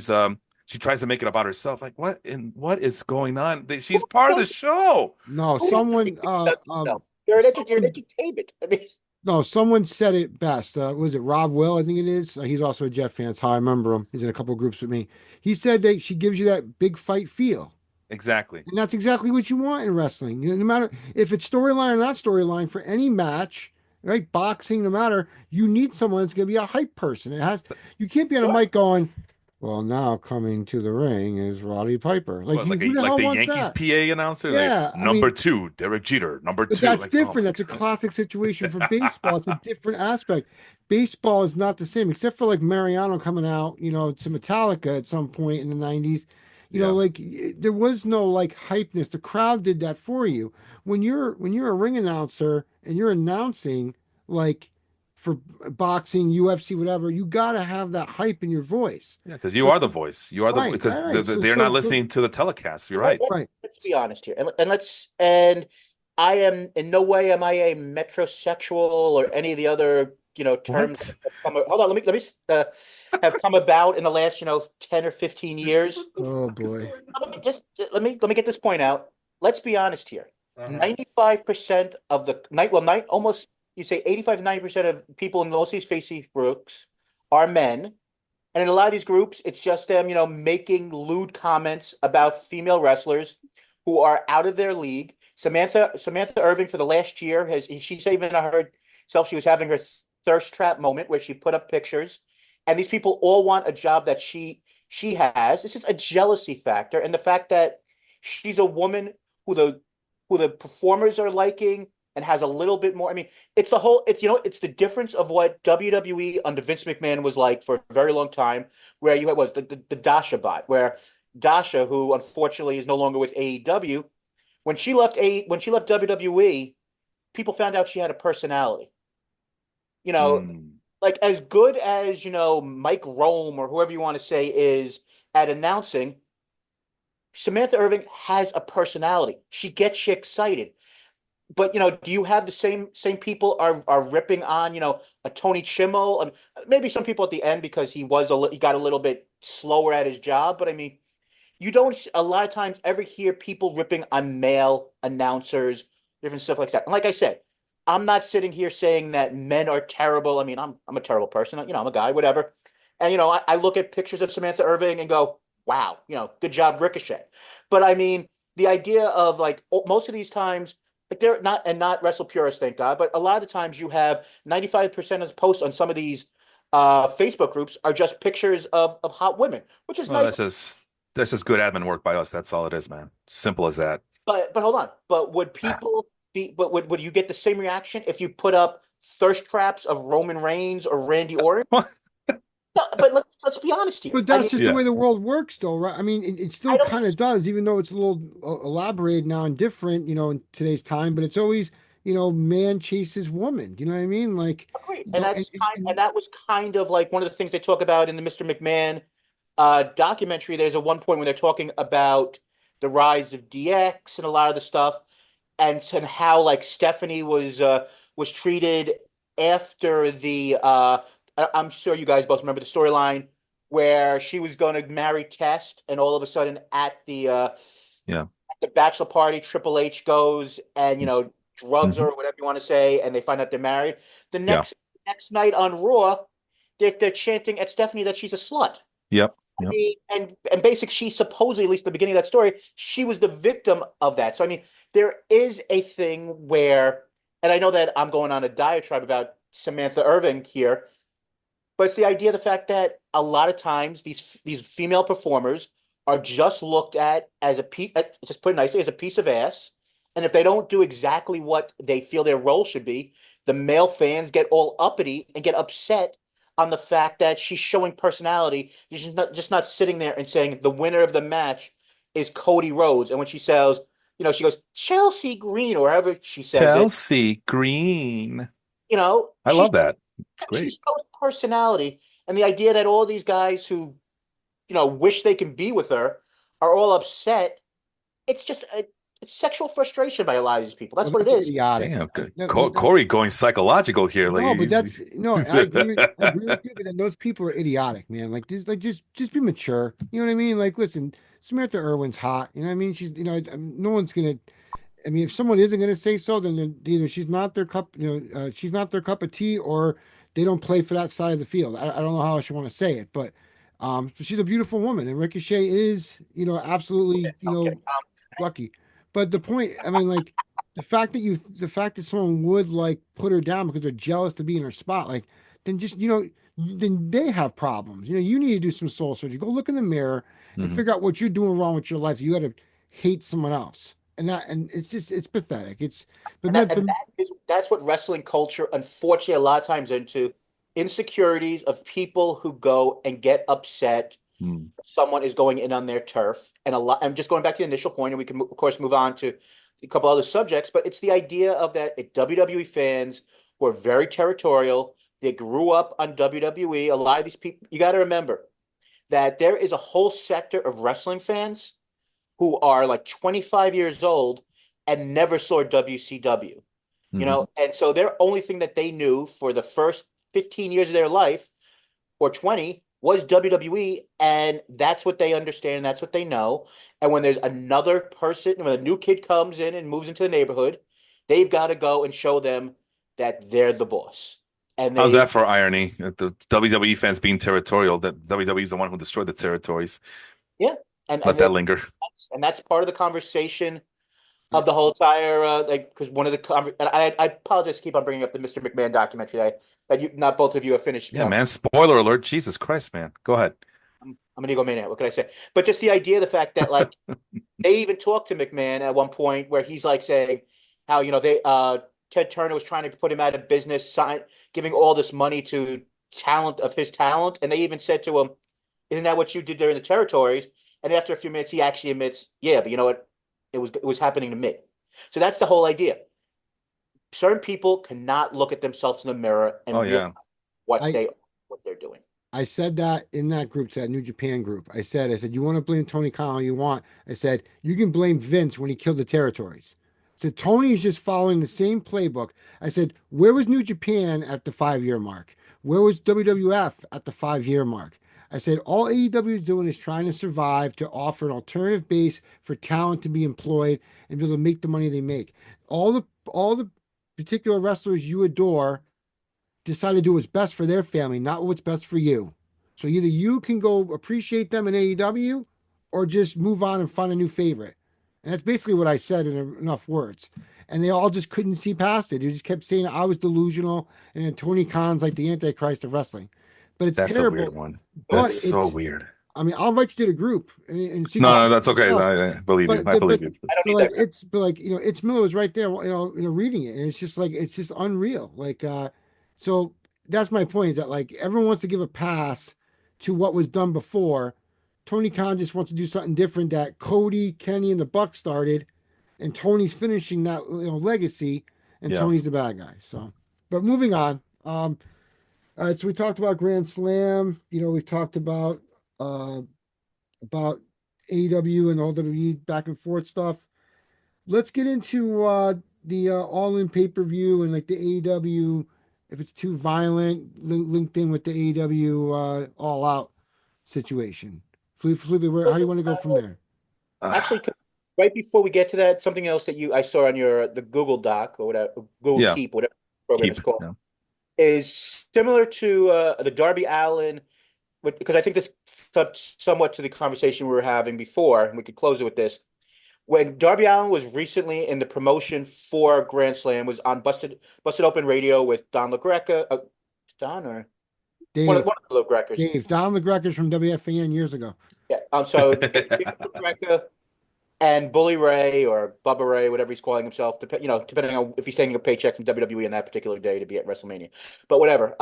tries to make it about herself. Like, what is going on? She's part of the show. No, who's someone no, you're an someone entertainment. I mean, no, someone said it best. Was it Rob Will? I think it is. He's also a Jet fan. That's how I remember him. He's in a couple of groups with me. He said that she gives you that big fight feel. Exactly. And that's exactly what you want in wrestling. No matter if it's storyline or not storyline for any match, right? Boxing, no matter, you need someone that's going to be a hype person. You can't be on a mic going, well, now coming to the ring is Roddy Piper. Like, What, who the like hell the wants Yankees that? PA announcer? Like Yeah. I number mean, two, Derek Jeter. Number but two. that's Like, oh different. my That's a classic situation for baseball. It's a different aspect. Baseball is not the same, except for like Mariano coming out, to Metallica at some point in the 90s. yeah. Like there was no like hypeness. The crowd did that for you. When you're a ring announcer and you're announcing like for boxing, UFC, whatever, you gotta have that hype in your voice. Yeah, because you So are the voice. You are the right, because right, right. So they're not so so listening to the telecast. You're let, right. let, right. let's be honest here, and I am in no way am I a metrosexual or any of the other terms What? that have come, hold on, have come about in the last 10 or 15 years. Oh Fuck is boy. going on? Let me get this point out. Let's be honest here. Uh-huh. 95% of the night, well, night almost you say 85 90% of people in most of these Facebook groups are men. And in a lot of these groups, it's just them, making lewd comments about female wrestlers who are out of their league. Samantha Irving for the last year she said even herself she was having her thirst trap moment where she put up pictures, and these people all want a job that she has. This is a jealousy factor, and the fact that she's a woman who the performers are liking and has a little bit more. I mean, it's the difference of what WWE under Vince McMahon was like for a very long time, where you had was the Dasha bot, where Dasha, who unfortunately is no longer with AEW, when she left WWE, people found out she had a personality. You know, Hmm. like as good as Mike Rome or whoever you want to say is at announcing, Samantha Irving has a personality. She gets you excited. But do you have the same people are ripping on a Tony Chimmel, and maybe some people at the end because he got a little bit slower at his job. But I mean, you don't a lot of times ever hear people ripping on male announcers, different stuff like that. And like I said, I'm not sitting here saying that men are terrible. I mean, I'm a terrible person. I'm a guy, whatever. And I look at pictures of Samantha Irving and go, wow, good job, Ricochet. But I mean, the idea of like most of these times, like they're not Wrestle Purist, thank God, but a lot of the times you have 95% of the posts on some of these Facebook groups are just pictures of hot women, which is Well, nice. that's just good admin work by us. That's all it is, man. Simple as that. But hold on. But would people be? But would you get the same reaction if you put up thirst traps of Roman Reigns or Randy Orton? No, but let's be honest here. But I that's mean, just the Yeah. way the world works, though, right? I mean, it I still don't kind of does, even though it's a little elaborated now and different, in today's time. But it's always, man chases woman. You know what I mean? Like, agree. you And know, and that was kind of like one of the things they talk about in the Mr. McMahon documentary. There's a one point when they're talking about the rise of DX and a lot of the stuff, and how like Stephanie was treated after I'm sure you guys both remember the storyline where she was going to marry Test, and all of a sudden at Yeah. the bachelor party, Triple H goes and drugs her Hmm. or whatever you want to say, and they find out they're married. The Yeah. next night on Raw, they're chanting at Stephanie that she's a slut. Yep. I Yep. mean, and basically, she supposedly, at least at the beginning of that story, she was the victim of that. So I mean, there is a thing where, and I know that I'm going on a diatribe about Samantha Irving here, but it's the idea of the fact that a lot of times these female performers are just looked at as a piece, just put it nicely, as a piece of ass. And if they don't do exactly what they feel their role should be, the male fans get all uppity and get upset on the fact that she's showing personality. She's just not sitting there and saying the winner of the match is Cody Rhodes. And when she says, she goes Chelsea Green or however she says it, Chelsea Green. you know, I she's love that. It's she great. shows personality, and the idea that all these guys who wish they can be with her are all upset. It's just it's sexual frustration by a lot of these people. That's well, what it that's is. idiotic. Damn, good. That's Corey going psychological here. Like no, but he's that's no. I agree with you. But then those people are idiotic, man. Just be mature. You know what I mean? Like, listen, Samantha Irwin's hot. You know what I mean? She's, no one's gonna. I mean, if someone isn't going to say so, then either she's not their cup, she's not their cup of tea, or they don't play for that side of the field. I don't know how else you want to say it, but she's a beautiful woman, and Ricochet is, absolutely, I'm kidding. lucky. But the point, I mean, like the fact that someone would like put her down because they're jealous to be in her spot, like then just, then they have problems. You need to do some soul surgery. Go look in the mirror and Mhm. figure out what you're doing wrong with your life. You got to hate someone else. And it's pathetic. And that's what wrestling culture, unfortunately, a lot of times into insecurities of people who go and get upset. Mm. Someone is going in on their turf, and a lot. I'm just going back to the initial point, and we can of course move on to a couple other subjects. But it's the idea of that WWE fans who are very territorial. They grew up on WWE. A lot of these people, you got to remember that there is a whole sector of wrestling fans who are like 25 years old and never saw WCW. Mhm. And so their only thing that they knew for the first 15 years of their life or 20 was WWE, and that's what they understand, that's what they know. And when there's another person, when a new kid comes in and moves into the neighborhood, they've got to go and show them that they're the boss. And How's they that for irony? The WWE fans being territorial, that WWE is the one who destroyed the territories. yeah, and Let that linger. that's part of the conversation of the whole entire like because one of the and I apologize to keep on bringing up the Mr. McMahon documentary that you not both of you have finished. Yeah, man. Spoiler alert. Jesus Christ, man. Go ahead. I'm an egomaniac. What can I say? But just the idea, the fact that like they even talked to McMahon at one point where he's like saying how they Ted Turner was trying to put him out of business, giving all this money to talent of his talent, and they even said to him, "Isn't that what you did during the territories?" And after a few minutes, he actually admits, "Yeah, but you know what? It was happening to me." So that's the whole idea. Certain people cannot look at themselves in the mirror and realize what they're doing. I said that in that group, that New Japan group. I said, you want to blame Tony Khan all you want. I said, you can blame Vince when he killed the territories. I said, Tony is just following the same playbook. I said, where was New Japan at the 5-year mark? Where was WWF at the 5-year mark? I said, all AEW is doing is trying to survive to offer an alternative base for talent to be employed and be able to make the money they make. All the particular wrestlers you adore decide to do what's best for their family, not what's best for you. So either you can go appreciate them in AEW or just move on and find a new favorite. And that's basically what I said in enough words. And they all just couldn't see past it. They just kept saying I was delusional and then Tony Khan's like the Antichrist of wrestling. But it's That's terrible. a weird one. But That's so weird. I mean, I'll invite you to the group and see. No, that's okay. I believe you. I believe you. I don't need that. It's Miller was right there, reading it, and it's just unreal. So that's my point is that like everyone wants to give a pass to what was done before. Tony Khan just wants to do something different that Cody, Kenny, and the Bucks started, and Tony's finishing that legacy, and Tony's the bad guy. So, but moving on. All right, so we talked about Grand Slam. We talked about AEW and all WWE back and forth stuff. Let's get into the All-In pay-per-view and like the AEW, if it's too violent, linked in with the AEW All Out situation. Felipe, how do you want to go from there? Actually, right before we get to that, something else that I saw on the Google Doc or whatever, Google Keep, whatever program it's called, is similar to the Darby Allin, because I think this touched somewhat to the conversation we were having before, and we could close it with this. When Darby Allin was recently in the promotion for Grand Slam, was on Busted Open Radio with Don LaGreca, Don or Dave, one of the LaGrecas. Dave, Don LaGreca's from WFAN years ago. Yeah, so LaGreca and Bully Ray or Bubba Ray, whatever he's calling himself, depending on if he's taking a paycheck from WWE on that particular day to be at WrestleMania, but whatever.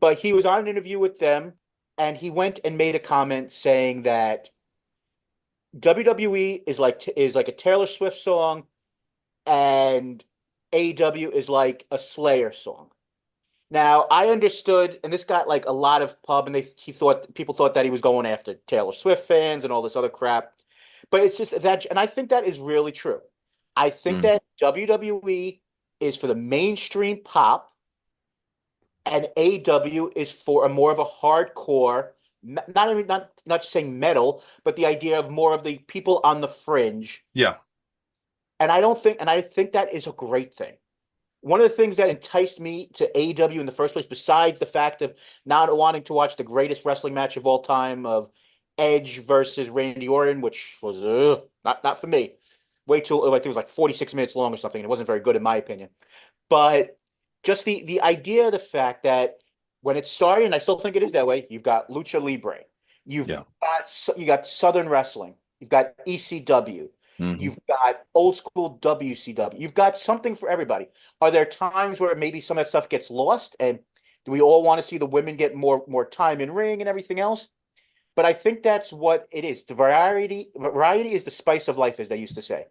But he was on an interview with them, and he went and made a comment saying that WWE is like a Taylor Swift song, and AEW is like a Slayer song. Now, I understood, and this got like a lot of pub, and people thought that he was going after Taylor Swift fans and all this other crap. But it's just that, and I think that is really true. I think that WWE is for the mainstream pop, and AEW is for a more of a hardcore, not just saying metal, but the idea of more of the people on the fringe. Yeah. And I think that is a great thing. One of the things that enticed me to AEW in the first place, besides the fact of not wanting to watch the greatest wrestling match of all time of Edge versus Randy Orton, which was not for me, way too, like it was like 46 minutes long or something, and it wasn't very good in my opinion. But just the idea, the fact that when it started, and I still think it is that way, you've got Lucha Libre, you got Southern Wrestling, you've got ECW. You've got old school WCW. You've got something for everybody. Are there times where maybe some of that stuff gets lost? And do we all want to see the women get more time in ring and everything else? But I think that's what it is. The variety is the spice of life, as they used to say.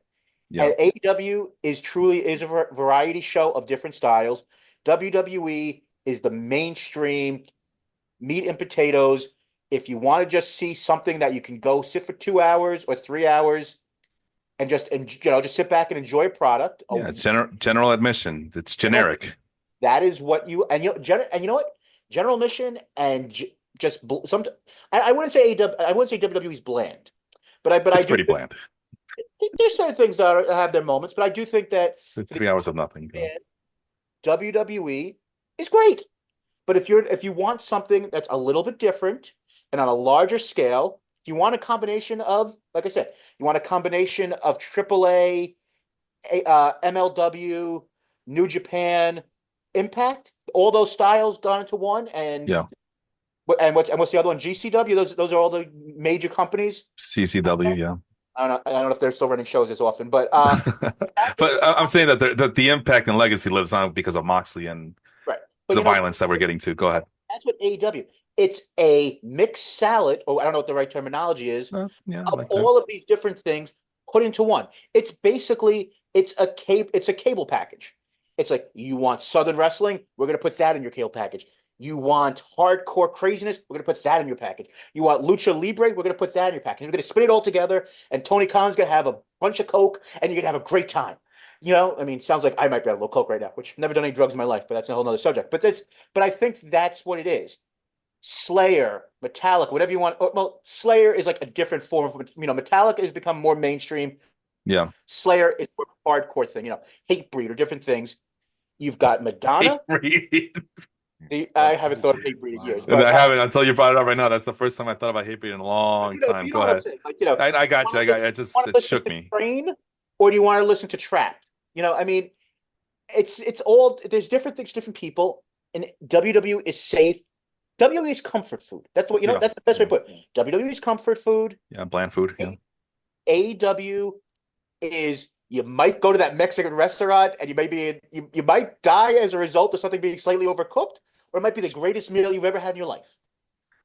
Yeah. And AEW truly is a variety show of different styles. WWE is the mainstream meat and potatoes. If you want to just see something that you can go sit for 2 hours or 3 hours and just sit back and enjoy a product. Yeah, it's general admission. It's generic. That is what you and you know what? General Mission and just some. I wouldn't say AW, I wouldn't say WWE's bland, but I It's do pretty think bland. there's certain things that have their moments. But I do think that for the 3 hours of nothing. fan, WWE is great. But if you want something that's a little bit different and on a larger scale, you want a combination of, like I said, you want a combination of AAA, MLW, New Japan, Impact, all those styles gone into one, Yeah. what's the other one? GCW. Those are all the major companies. CCW, yeah. I don't know if they're still running shows as often, but But I'm saying that the impact and legacy lives on because of Moxley and right. But the violence that we're getting to. Go ahead. that's what AEW. It's a mixed salad, or I don't know what the right terminology is, Yeah, I of like that. all of these different things put into one. It's basically it's a cable package. It's like you want Southern wrestling, we're gonna put that in your cable package. You want hardcore craziness, we're gonna put that in your package. You want lucha libre, we're gonna put that in your package. We're gonna spin it all together, and Tony Khan's gonna have a bunch of coke, and you're gonna have a great time. I mean, sounds like I might be a little coke right now, which I've never done any drugs in my life, but that's a whole nother subject. But I think that's what it is. Slayer, Metallica, whatever you want. Well, Slayer is like a different form of, Metallica has become more mainstream. Yeah. Slayer is more hardcore thing, Hatebreed or different things. You've got Madonna. I haven't thought of Hatebreed in years, but I haven't until you brought it up right now. That's the first time I thought about Hatebreed in a long time. you Go know what I'm ahead. saying. I got you. Want to It listen shook to me. Train, or do you want to listen to Trapped? I mean, it's all there's different things, different people, and WWE is safe. WWE is comfort food. That's what Yeah. That's the best way to put it. WWE is comfort food. Yeah, bland food. Yeah. AEW is you might go to that Mexican restaurant and you might die as a result of something being slightly overcooked, or it might be the greatest meal you've ever had in your life.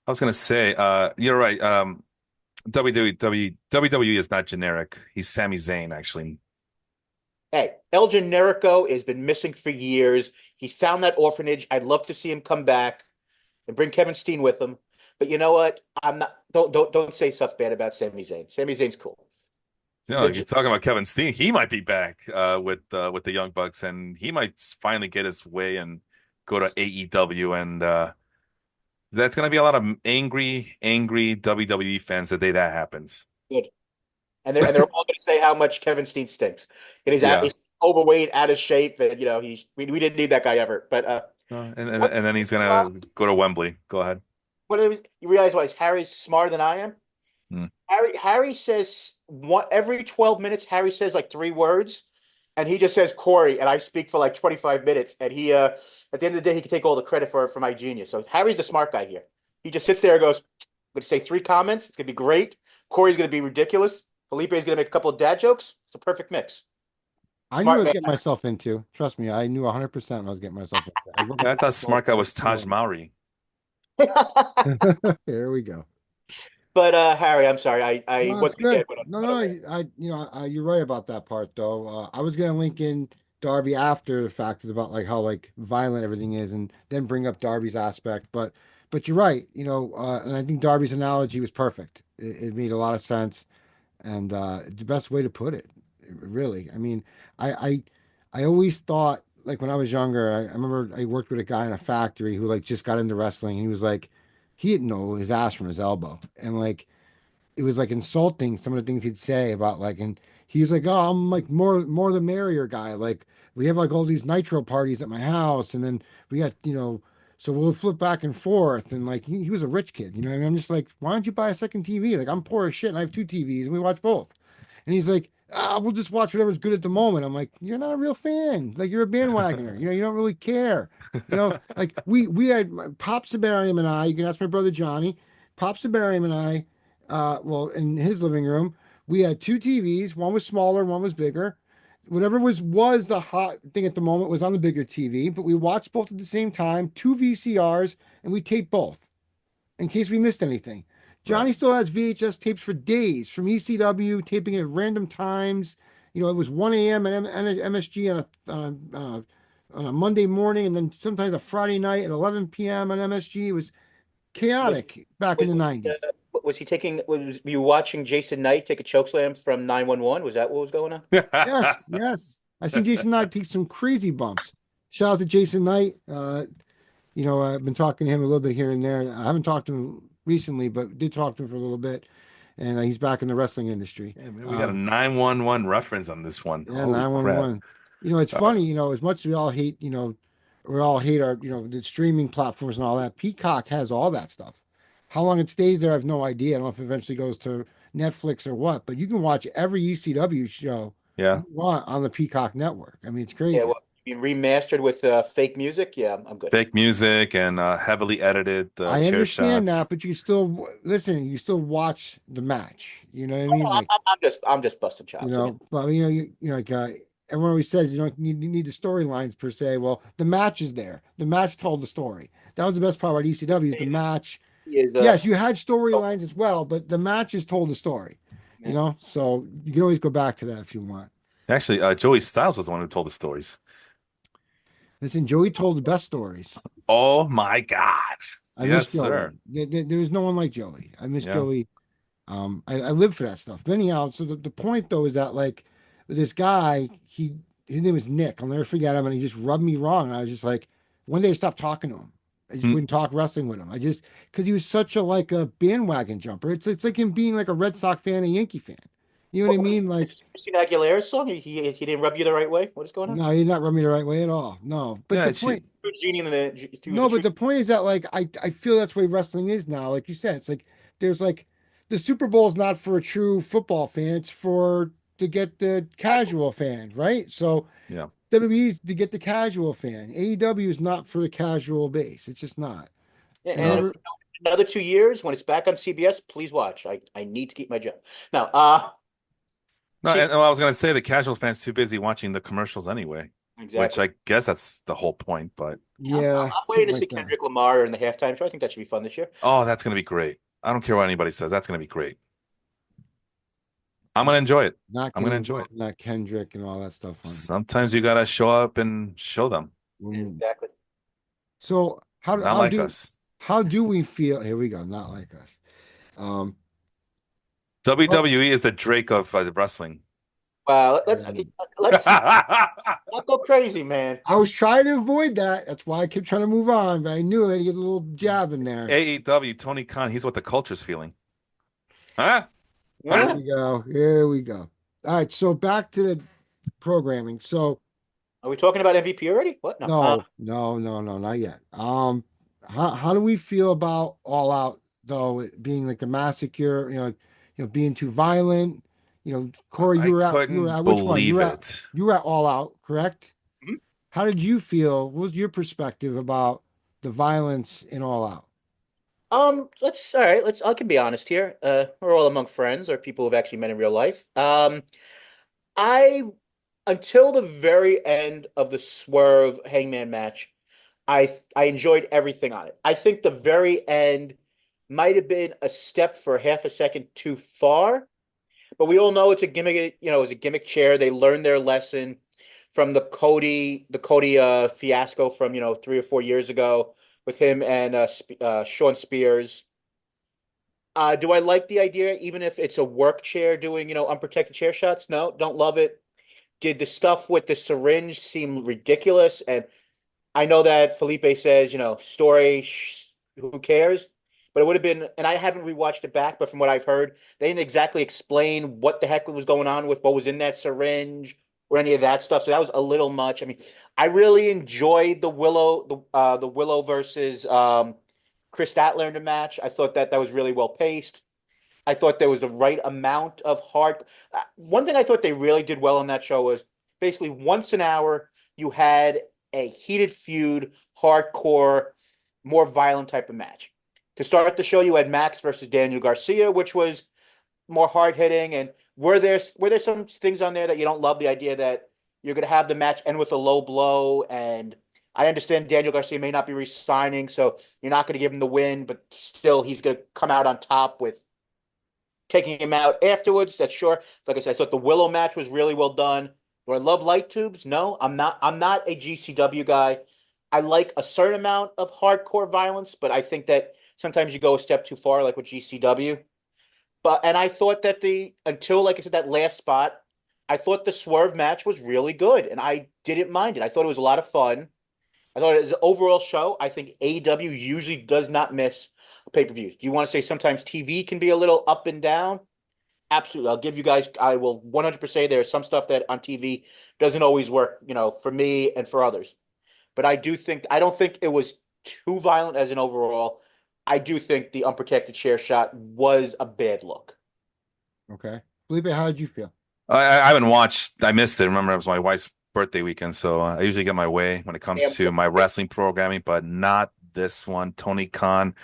I was gonna say, you're right. WWE is not generic. He's Sami Zayn, actually. Hey, El Generico has been missing for years. He's found that orphanage. I'd love to see him come back and bring Kevin Steen with him. But you know what? I'm not. Don't say stuff bad about Sami Zayn. Sami Zayn's cool. You're talking about Kevin Steen. He might be back with the Young Bucks, and he might finally get his way and go to AEW, and that's gonna be a lot of angry WWE fans the day that happens. Good. And they're all going to say how much Kevin Steen stinks, and he's overweight, out of shape, and we didn't need that guy ever. But and then he's gonna go to Wembley. Go ahead. You realize why Harry's smarter than I am? Hmm. Harry says every 12 minutes. Harry says like 3 words, and he just says Corey, and I speak for like 25 minutes, and he at the end of the day he can take all the credit for my genius. So Harry's the smart guy here. He just sits there and goes, "I'm going to say 3 comments. It's going to be great. Corey's going to be ridiculous. Felipe is going to make a couple of dad jokes. It's a perfect mix." I knew what I was getting myself into. Trust me, I knew 100% what I was getting myself into. I thought smart guy was Taj Mowry. There we go. But Harry, I'm sorry. I No, once it's good. again You're right about that part though. I was gonna link in Darby after the fact about like how like violent everything is, and then bring up Darby's aspect. But you're right. And I think Darby's analogy was perfect. It made a lot of sense, and it's the best way to put it. Really, I mean, I I, I always thought like when I was younger, I remember I worked with a guy in a factory who like just got into wrestling, and he was like, he didn't know his ass from his elbow, and like it was like insulting some of the things he'd say about like, and he was like, oh, I'm like more the merrier guy. Like we have like all these nitro parties at my house, and then we got so we'll flip back and forth, and like he was a rich kid, and I'm just like, why don't you buy a second TV? Like I'm poor as shit, and I have 2 TVs, and we watch both. And he's like, we'll just watch whatever's good at the moment. I'm like, you're not a real fan. Like you're a bandwagoner. You don't really care. Like we had Pop Sibarium and I. You can ask my brother Johnny. Pop Sibarium and I. Well, in his living room, we had 2 TVs. One was smaller, one was bigger. Whatever was the hot thing at the moment was on the bigger TV. But we watched both at the same time. 2 VCRs, and we taped both in case we missed anything. Johnny still has VHS tapes for days from ECW, taping it at random times. It was 1 a.m. at MSG on a Monday morning, and then sometimes a Friday night at 11 p.m. on MSG. It was chaotic back in the 90s. Was he taking? Was you watching Jason Knight take a chokeslam from 911? Was that what was going on? Yes. I seen Jason Knight take some crazy bumps. shout out to Jason Knight. I've been talking to him a little bit here and there. I haven't talked to him recently, but did talk to him for a little bit, and he's back in the wrestling industry. Yeah, man, we got a 911 reference on this one. Yeah, Holy crap. 911. It's Uh, funny, as much as we all hate, we all hate our, the streaming platforms and all that. Peacock has all that stuff. How long it stays there, I have no idea. I don't know if it eventually goes to Netflix or what, but you can watch every ECW show yeah. you want on the Peacock network. I mean, it's Yeah, crazy. well, you mean remastered with fake music? Yeah, I'm good. Fake music and heavily edited I chair understand that, shots. but you still listen, you still watch the match. You know what I Oh, mean? no, Like, I'm just busting chops. I mean, but like everyone always says you don't need the storylines per se. Well, the match is there. The match told the story. That was the best part about ECW is the match. he is Yes, you had oh, storylines as well, but the matches told the story. yeah. So you can always go back to that if you want. Actually, Joey Styles was the one who told the stories. Listen, Joey told the best stories. Oh my God. I miss Yes, Joey. sir. There was no one like Joey. I miss Yeah. Joey. I live for that stuff. But anyhow, so the point though is that like this guy, his name was Nick. I'll never forget him, and he just rubbed me wrong. And I was just like, one day I stopped talking to him. I just Hmm. wouldn't talk wrestling with him. I just because he was such a like a bandwagon jumper. It's like him being like a Red Sox fan, a Yankee fan. You know what I What, mean? Like, Christina Aguilera's song? He didn't rub you the right way? What is going on? no, he did not rub me the right way at all. No, but Yeah, the point. True genie in the he was a No, but true. the point is that like I feel that's the way wrestling is now. Like you said, it's like there's like the Super Bowl is not for a true football fan, it's for to get the casual fan, right? So yeah. WWE is to get the casual fan. AEW is not for the casual base. It's just not. Yeah, And No. and never another 2 years when it's back on CBS, please watch. I need to keep my job. Now, No, see and I was gonna say the casual fan's too busy watching the commercials anyway, which exactly. I guess that's the whole point, but yeah, I'm waiting something to see like that. Kendrick Lamar in the halftime show. I think that should be fun this year. oh, that's gonna be great. I don't care what anybody says, that's gonna be great. I'm gonna enjoy it. Not I'm getting gonna enjoy involved it. in that Kendrick and all that stuff on. Sometimes you gotta show up and show them. Mm. Exactly. So Not like us. how do we feel? Here we go, not like us. Um well, WWE is the Drake of wrestling. Well, um, let's not go crazy, man. I was trying to avoid that. That's why I kept trying to move on, but I knew I had to get a little jab in there. AEW, Tony Khan, he's what the culture's feeling. Huh? Here Yeah. we go. Here we go. All right, so back to the programming. So Are we talking about MVP already? What? No. no, not yet. How do we feel about All Out though, it being like the massacre? Being too violent. Corey, I you were couldn't at which one? believe it. You were at All Out, correct? Mhm. How did you feel? What was your perspective about the violence in All Out? Let's all right. I can be honest here. We're all among friends or people who've actually met in real life. I until the very end of the Swerve Hangman match, I enjoyed everything on it. I think the very end might have been a step for half a second too far, but we all know it's a gimmick. It's a gimmick chair. They learned their lesson from the Cody fiasco from 3 or 4 years ago with him and Sean Spears. Do I like the idea, even if it's a work chair doing unprotected chair shots? No, don't love it. Did the stuff with the syringe seem ridiculous? And I know that Felipe says, story, who cares? But it would have been, and I haven't rewatched it back, but from what I've heard, they didn't exactly explain what the heck was going on with what was in that syringe or any of that stuff. So that was a little much. I mean, I really enjoyed the Willow versus Chris Statlander match. I thought that was really well paced. I thought there was the right amount of hard. One thing I thought they really did well on that show was basically once an hour you had a heated feud, hardcore, more violent type of match. To start the show, you had Max versus Daniel Garcia, which was more hard hitting. And were there some things on there that you don't love? The idea that you're going to have the match end with a low blow, and I understand Daniel Garcia may not be re-signing, so you're not going to give him the win, but still he's going to come out on top with taking him out afterwards. That's sure. Like I said, I thought the Willow match was really well done. Do I love light tubes? No, I'm not. I'm not a GCW guy. I like a certain amount of hardcore violence, but I think that sometimes you go a step too far, like with GCW. And I thought that until like I said that last spot, I thought the Swerve match was really good, and I didn't mind it. I thought it was a lot of fun. I thought it was an overall show. I think AEW usually does not miss pay-per-views. Do you want to say sometimes TV can be a little up and down? Absolutely. I'll give you guys, I will 100% say there's some stuff that on TV doesn't always work, for me and for others. But I don't think it was too violent as an overall. I do think the unprotected chair shot was a bad look. Okay. Felipe, how did you feel? I haven't watched. I missed it. Remember, it was my wife's birthday weekend, so I usually get my way when it comes to my wrestling programming, but not this one. Tony Khan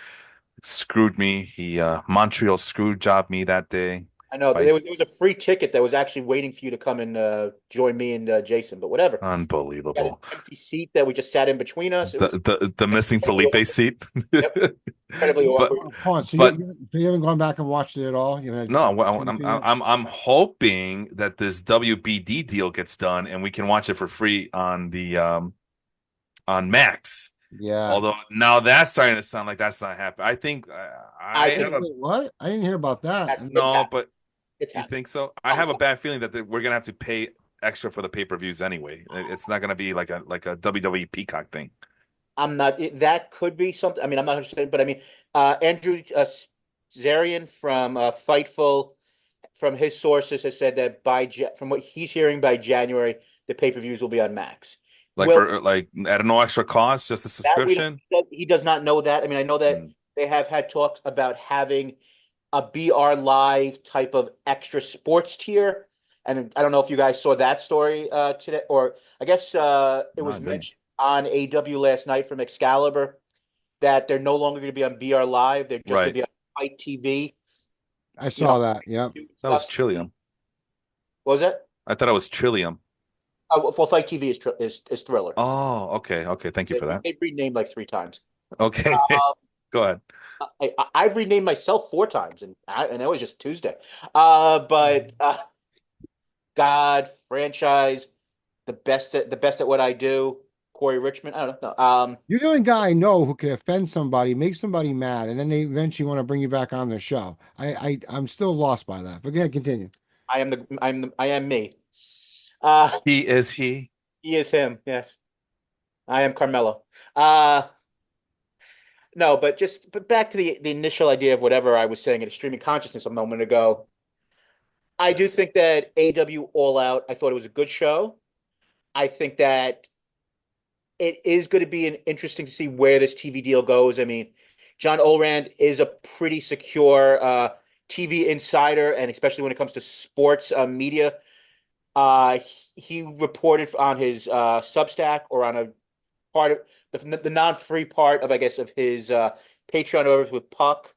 screwed me. He Montreal screw jobbed me that day. I know By there was a free ticket that was actually waiting for you to come and join me and Jason, but whatever. We got an unbelievable. empty seat that we just sat in between us. It was The missing Felipe seat. yep, incredibly But awkward. Hold on, so but you haven't gone back and watched it at all? You haven't no, tuned to it? I'm hoping that this WBD deal gets done and we can watch it for free on the on Max. Yeah. Although now that's starting to sound like that's not happening. I think I think Wait, what? I didn't hear about that. It's no, happening. but It's you happening. think so? I have a bad feeling that we're gonna have to pay extra for the pay-per-views anyway. It's not gonna be like a WWE Peacock thing. I'm not. That could be something. I mean, I'm not interested, but I mean, Andrew Zarian from Fightful, from his sources, has said that from what he's hearing by January, the pay-per-views will be on Max. Like Will for like at no extra cost, just a that subscription. he does not know that. I mean, I know that Mm. they have had talks about having a BR Live type of extra sports tier. And I don't know if you guys saw that story today, or I guess it No, was I didn't. mentioned on AW last night from Excalibur that they're no longer going to be on BR Live. They're just going to Right. be on Fight TV. I saw that. Yep. That was Trillium. What was that? I thought it was Trillium. Well, Fight TV is Thriller. Oh, okay. Okay. Thank you for that. They've renamed like 3 times. Okay. Um, Go ahead. I've renamed myself 4 times, and that was just Tuesday. But God, franchise, the best at what I do. Corey Richman. I don't know. You're the only guy I know who can offend somebody, make somebody mad, and then they eventually want to bring you back on the show. I'm still lost by that. But go ahead, continue. I am me. He is he. He is him. Yes, I am Carmelo. Uh, no, but back to the initial idea of whatever I was saying at Streaming Consciousness a moment ago. I do Yes. think that AW All Out. I thought it was a good show. I think that it is going to be interesting to see where this TV deal goes. I mean, John Olrand is a pretty secure TV insider, and especially when it comes to sports media. He reported on his Substack, or on a part of the non-free part of, I guess, of his Patreon over with Puck,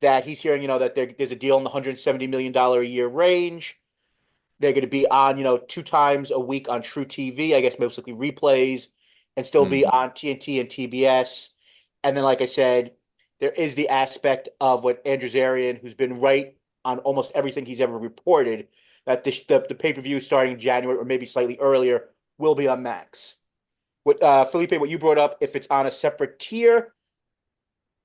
that he's hearing, that there's a deal in the $170 million a year range. They're going to be on, 2 times a week on True TV, I guess mostly replays, and still be on TNT and TBS. And then, like I said, there is the aspect of what Andrew Zarian, who's been right on almost everything he's ever reported, that the pay-per-view starting in January or maybe slightly earlier will be on Max. What Felipe, what you brought up, if it's on a separate tier,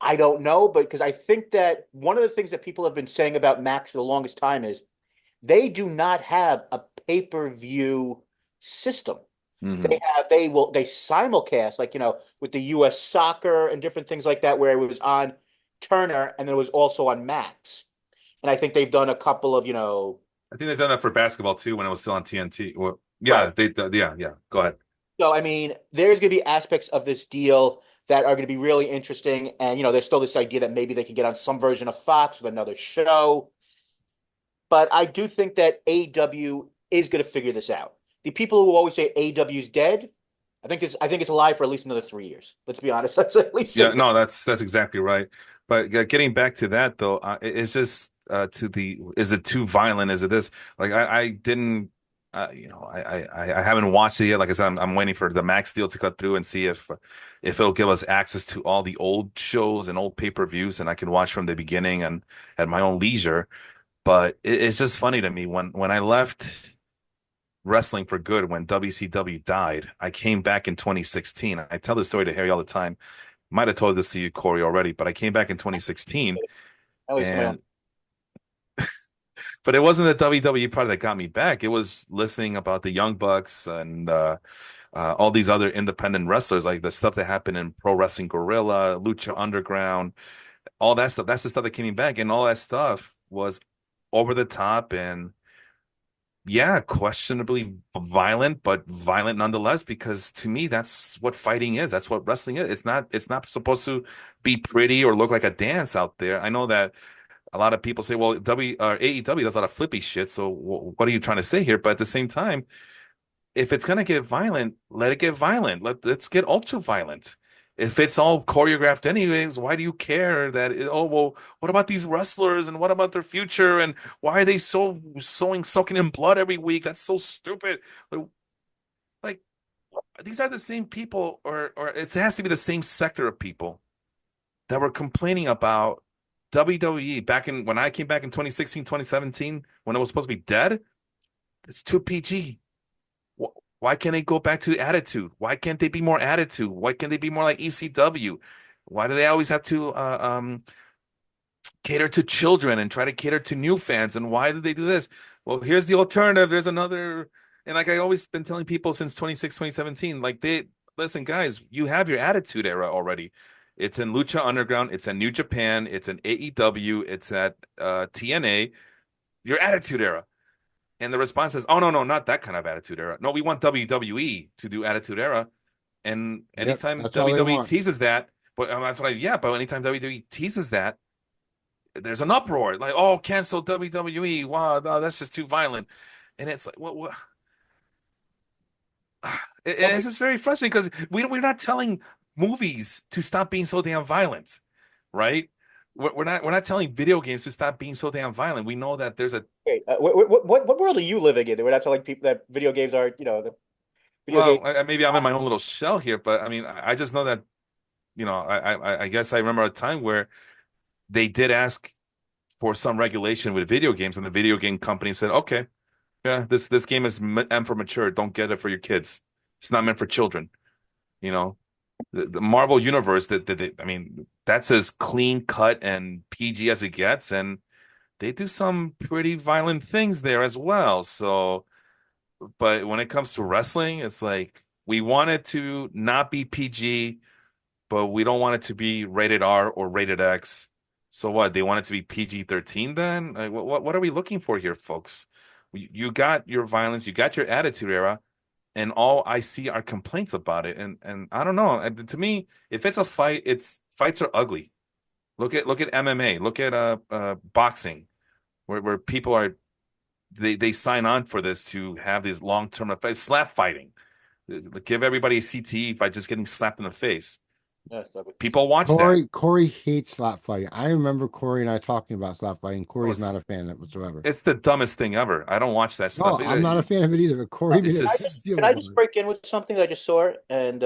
I don't know, but because I think that one of the things that people have been saying about Max for the longest time is they do not have a pay-per-view system. Mhm. They simulcast, like, with the US soccer and different things like that, where it was on Turner and then it was also on Max. And I think they've done a couple of, I think they've done that for basketball too when it was still on TNT. Well, yeah, Right. yeah. Go ahead. So, I mean, there's going to be aspects of this deal that are going to be really interesting. And, there's still this idea that maybe they can get on some version of Fox with another show. But I do think that AEW is going to figure this out. The people who always say AEW is dead, I think it's alive for at least another 3 years. Let's be honest. That's at least Yeah, no, that's exactly right. But getting back to that though, it's just is it too violent? Is it this? Like I didn't, I haven't watched it yet. Like I said, I'm waiting for the Max deal to cut through and see if it'll give us access to all the old shows and old pay-per-views, and I can watch from the beginning and at my own leisure. But it's just funny to me when I left wrestling for good when WCW died. I came back in 2016. I tell this story to Harry all the time. Might have told this to you, Corey, already, but I came back in 2016 always somebody and But it wasn't the WWE part that got me back. It was listening about the Young Bucks and all these other independent wrestlers, like the stuff that happened in Pro Wrestling Guerrilla, Lucha Underground, all that stuff. That's the stuff that came me back, and all that stuff was over the top and yeah, questionably violent, but violent nonetheless. Because to me, that's what fighting is. That's what wrestling is. It's not supposed to be pretty or look like a dance out there. I know that a lot of people say, well, AEW does a lot of flippy shit. So what are you trying to say here? But at the same time, if it's gonna get violent, let it get violent. Let's get ultra violent. If it's all choreographed anyways, why do you care that oh well, what about these wrestlers and what about their future and why are they so soaking in blood every week? That's so stupid. Like, like, these are the same people or it has to be the same sector of people that were complaining about WWE back in when I came back in 2016, 2017, when it was supposed to be dead. It's too PG. Why can't they go back to attitude? Why can't they be more attitude? Why can't they be more like ECW? Why do they always have to cater to children and try to cater to new fans? And why do they do this? Well, here's the alternative. There's another, and like I always been telling people since 2017, like they listen, guys, you have your attitude era already. It's in Lucha Underground, it's in New Japan, it's in AEW, it's at TNA, your attitude era. And the response is, "Oh no, not that kind of Attitude Era. No, we want WWE to do Attitude Era." And Yep, anytime that's all they WWE want. teases that, but that's what I yeah. But anytime WWE teases that, there's an uproar like, "Oh, cancel WWE! Wow, no, that's just too violent." And it's like, what? And it's just very frustrating because we're not telling movies to stop being so damn violent, right? We're not telling video games to stop being so damn violent. We know that there's a Okay, what world are you living in? We're not telling people that video games are, the video game. well, maybe I'm in my own little shell here, but I mean, I just know that I guess I remember a time where they did ask for some regulation with video games, and the video game company said, "Okay, yeah, this game is meant for mature. Don't get it for your kids. It's not meant for children." You know, the Marvel universe I mean, that's as clean cut and PG as it gets, and they do some pretty violent things there as well. So, but when it comes to wrestling, it's like we want it to not be PG, but we don't want it to be rated R or rated X. So what? They want it to be PG-13 then? Like, what are we looking for here, folks? You got your violence, you got your attitude era, and all I see are complaints about it. And I don't know. To me, if it's a fight, it's fights are ugly. Look at MMA, look at boxing, where people are they sign on for this to have these long-term effects. Slap fighting. Give everybody a CTE by just getting slapped in the face. Yes, People watch that. Corey hates slap fighting. I remember Corey and I talking about slap fighting. Oh, Corey's not a fan of it whatsoever. it's the dumbest thing ever. I don't watch that No, stuff. I'm not a fan of it either, but Corey It's made a Can I big just just deal can I about just it. break in with something that I just saw? And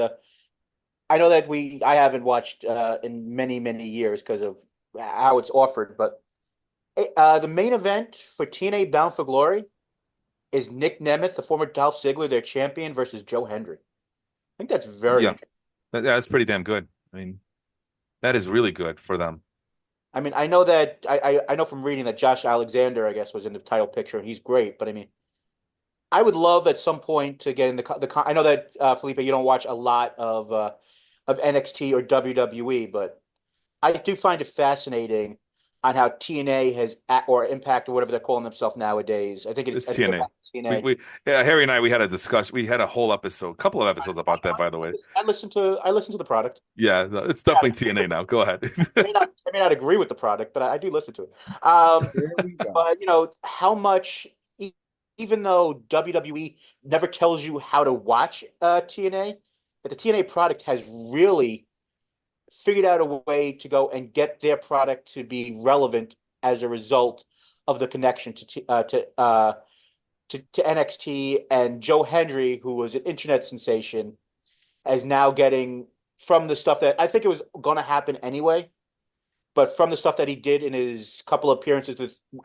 I know that I haven't watched in many years because of how it's offered, but the main event for TNA Bound for Glory is Nick Nemeth, the former Dolph Ziggler, their champion, versus Joe Hendry. I think that's very yeah. interesting. That's pretty damn good. I mean, that is really good for them. I mean, I know that I know from reading that Josh Alexander, I guess, was in the title picture, and he's great. But I mean, I would love at some point to get in I know that Felipe, you don't watch a lot of NXT or WWE, but I do find it fascinating on how TNA has or Impact or whatever they're calling themselves nowadays. It's I think TNA. it's TNA. Yeah, Harry and I, we had a discussion. We had a whole episode, couple of episodes about that, by the way. I listen to the product. Yeah, no, it's definitely TNA now. Go ahead. I may not agree with the product, but I do listen to it. There we go. But how much, even though WWE never tells you how to watch TNA, but the TNA product has really figured out a way to go and get their product to be relevant as a result of the connection to NXT. And Joe Hendry, who was an internet sensation, is now getting from the stuff that I think it was going to happen anyway, but from the stuff that he did in his couple of appearances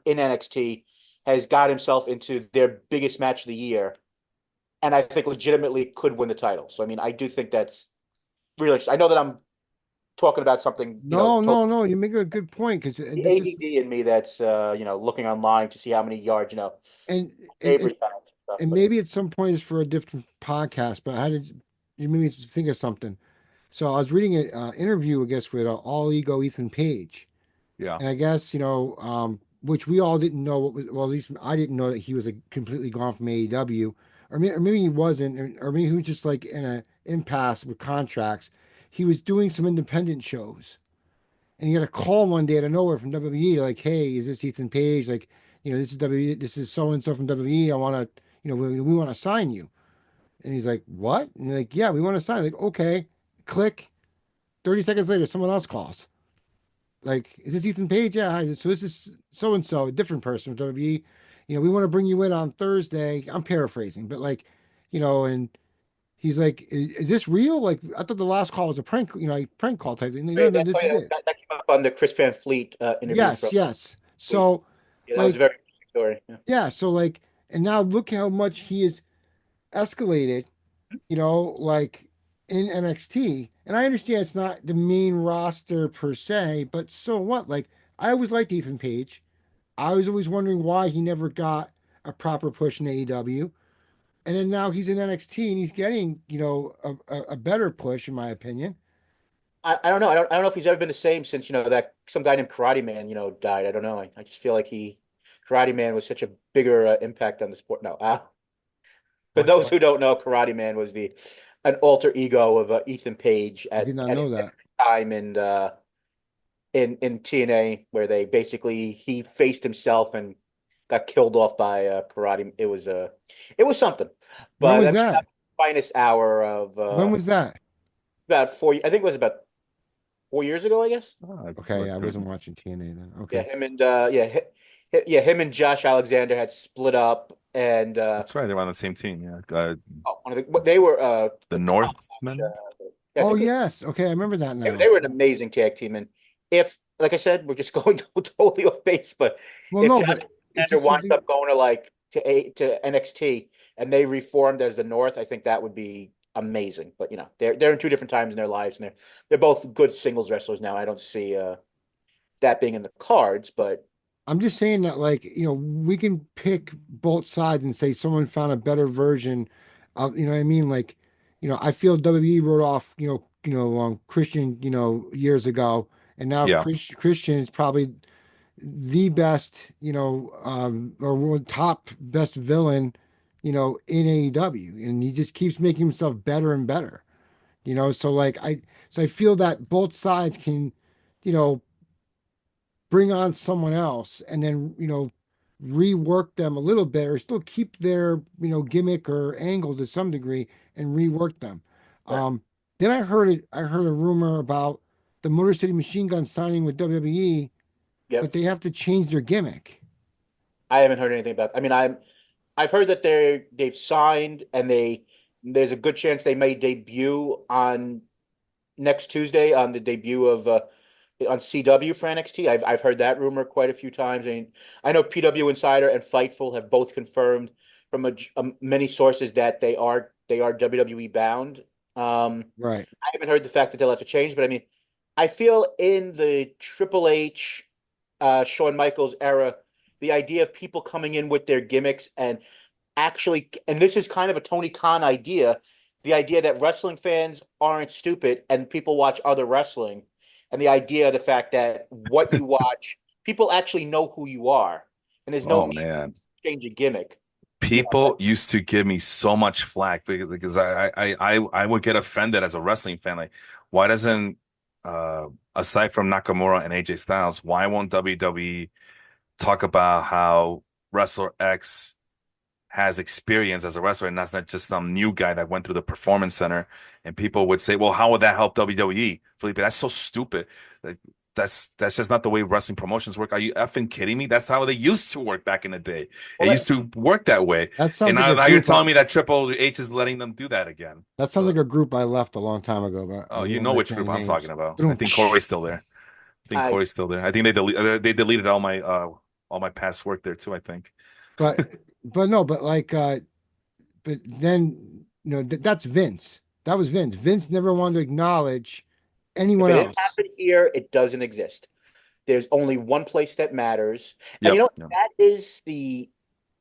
in NXT, has got himself into their biggest match of the year, and I think legitimately could win the title. So I mean, I do think that's really interesting. I know that I'm talking about something, No. You make a good point because the this is ADD in me that's looking online to see how many yards, and and and neighbors have and stuff. and But maybe at some point it's for a different podcast, but you made me think of something. So I was reading an interview, I guess, with All Ego Ethan Page, Yeah. and I guess which we all didn't know what was. Well, at least I didn't know that he was completely gone from AEW, or maybe he wasn't, or maybe he was just like in an impasse with contracts. He was doing some independent shows, and he got a call one day out of nowhere from WWE, like, "Hey, is this Ethan Page? Like, this is WWE, this is so and so from WWE. I want to, we want to sign you." And he's like, "What?" And they're like, "Yeah, we want to sign." Like, okay, click. 30 seconds later, someone else calls. Like, is this Ethan Page? Yeah. Hi. So this is so and so, a different person from WWE. We want to bring you in on Thursday. I'm paraphrasing, but like, and he's like, is this real? Like, I thought the last call was a prank, prank call type thing. No, no, this is it. that came up on the Chris Van Fleet interview Yes, from yes. week. So, Yeah, that was a like, very interesting story. Yeah. yeah. So, like, and now look how much he has escalated, like in NXT. And I understand it's not the main roster per se, but so what? Like, I always liked Ethan Page. I was always wondering why he never got a proper push in AEW. And then now he's in NXT and he's getting, a better push, in my opinion. I don't know. I don't know if he's ever been the same since, that some guy named Karate Man, died. I don't know. I just feel like Karate Man was such a bigger impact on the sport. No, for What? those who don't know, Karate Man was an alter ego of Ethan Page I did not at know a that. time in TNA where he faced himself and got killed off by Karate. It was something, When but was I mean, that? finest hour of When was that? about 4. I think it was about 4 years ago, I guess. Oh, Okay, I wasn't watching TNA then. Yeah, Okay. him and Josh Alexander had split up, and that's right. They're on the same team. Yeah. they were The the top notch. Northmen. Yeah, I Oh think yes. Okay, I remember that they now. were an amazing tag team. And if, like I said, we're just going totally off base, but Well, if no, Josh but it's Alexander just winds something. up going to NXT and they reformed as the North, I think that would be amazing. But they're in two different times in their lives, and they're both good singles wrestlers now. I don't see that being in the cards, but I'm just saying that, like, we can pick both sides and say someone found a better version of, what I mean? Like, I feel WWE wrote off, Christian, years ago, and now Yeah. Christian is probably the best, or top best villain, in AEW, and he just keeps making himself better and better, So like so I feel that both sides can, you know, bring on someone else and then, rework them a little bit or still keep their, gimmick or angle to some degree and rework them. right. Um, then I heard a rumor about the Motor City Machine Gun signing with WWE, but Yep. they have to change their gimmick. I haven't heard anything about. I mean, I've heard that they've signed and there's a good chance they may debut on next Tuesday on the debut of on CW for NXT. I've heard that rumor quite a few times. I mean, I know PW Insider and Fightful have both confirmed from many sources that they are WWE bound. Right. I haven't heard the fact that they'll have to change, but I mean, I feel in the Triple H, Shawn Michaels era, the idea of people coming in with their gimmicks and actually, and this is kind of a Tony Khan idea, the idea that wrestling fans aren't stupid and people watch other wrestling, and the idea of the fact that what you watch, people actually know who you are, and there's no Oh need man. to change a gimmick. People used to give me so much flack because I would get offended as a wrestling fan. Like, why doesn't aside from Nakamura and AJ Styles, why won't WWE talk about how wrestler X has experience as a wrestler and that's not just some new guy that went through the performance center? And people would say, well, how would that help WWE? Felipe, that's so stupid. Like, that's just not the way wrestling promotions work. Are you effing kidding me? That's how they used to work back in the day. It Well, used to work that way. That And sounds like a now you're group. telling me that Triple H is letting them do that again. That sounds So, like a group I left a long time ago, but oh, we you won't know which mention group any I'm talking names. about. I think Corey's still there. I think I Corey's still there. I think they deleted all my past work there too, I think. But no, but like but then that's Vince. That was Vince. Vince never wanted to acknowledge anyone it didn't else. happen here, it doesn't exist. There's only one place that matters. And Yep. Yep. that is the,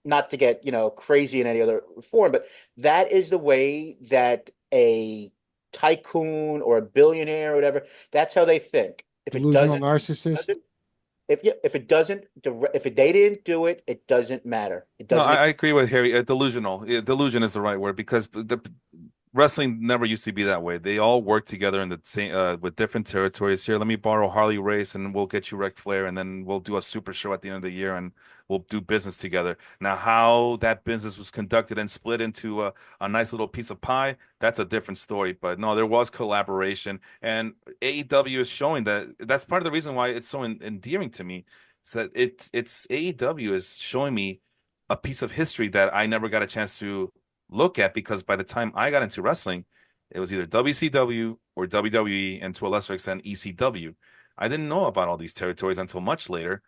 not to get, crazy in any other form, but that is the way that a tycoon or a billionaire or whatever, that's how they think. If it Delusional doesn't, narcissist. doesn't if it doesn't, if they didn't do it, it doesn't matter. It No, doesn't. I agree with Harry. Delusional. Delusion is the right word because wrestling never used to be that way. They all work together in the same with different territories. Here, let me borrow Harley Race, and we'll get you Ric Flair, and then we'll do a super show at the end of the year, and we'll do business together. Now, how that business was conducted and split into a nice little piece of pie, that's a different story. But no, there was collaboration, and AEW is showing that. That's part of the reason why it's so endearing to me. Is that it's AEW is showing me a piece of history that I never got a chance to look at because by the time I got into wrestling, it was either WCW or WWE and to a lesser extent ECW. I didn't know about all these territories until much later.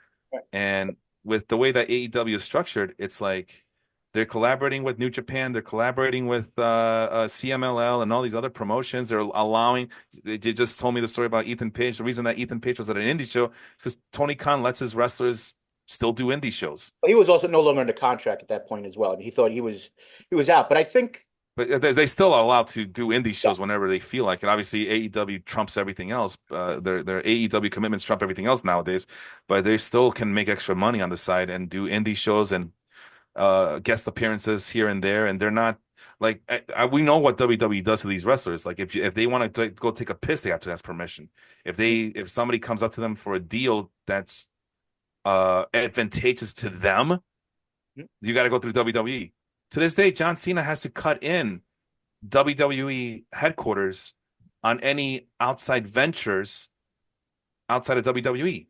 And with the way that AEW is structured, it's like they're collaborating with New Japan, they're collaborating with CMLL and all these other promotions. They're allowing. They just told me the story about Ethan Page. The reason that Ethan Page was at an indie show is because Tony Khan lets his wrestlers still do indie shows. He was also no longer under contract at that point as well. I mean, he thought he was out. But I think, But they still are allowed to do indie yeah, shows whenever they feel like it. Obviously, AEW trumps everything else. Their AEW commitments trump everything else nowadays. But they still can make extra money on the side and do indie shows and guest appearances here and there. And they're not like we know what WWE does to these wrestlers. Like if they want to go take a piss, they have to ask permission. If somebody comes up to them for a deal that's advantageous to them, you got to go through WWE. To this day, John Cena has to cut in WWE headquarters on any outside ventures outside of WWE.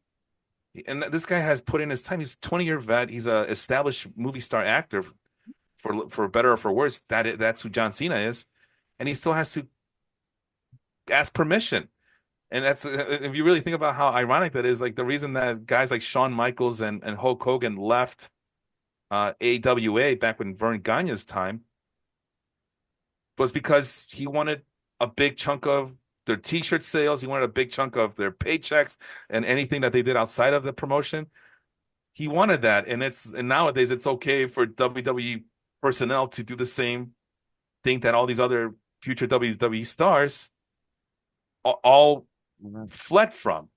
And this guy has put in his time. He's a 20-year vet. He's a established movie star actor for better or for worse. That's who John Cena is. And he still has to ask permission. And that's if you really think about how ironic that is, like the reason that guys like Shawn Michaels and Hulk Hogan left AWA back when Vern Gagne's time was because he wanted a big chunk of their t-shirt sales. He wanted a big chunk of their paychecks and anything that they did outside of the promotion. He wanted that. And nowadays it's okay for WWE personnel to do the same thing that all these other future WWE stars all fled from,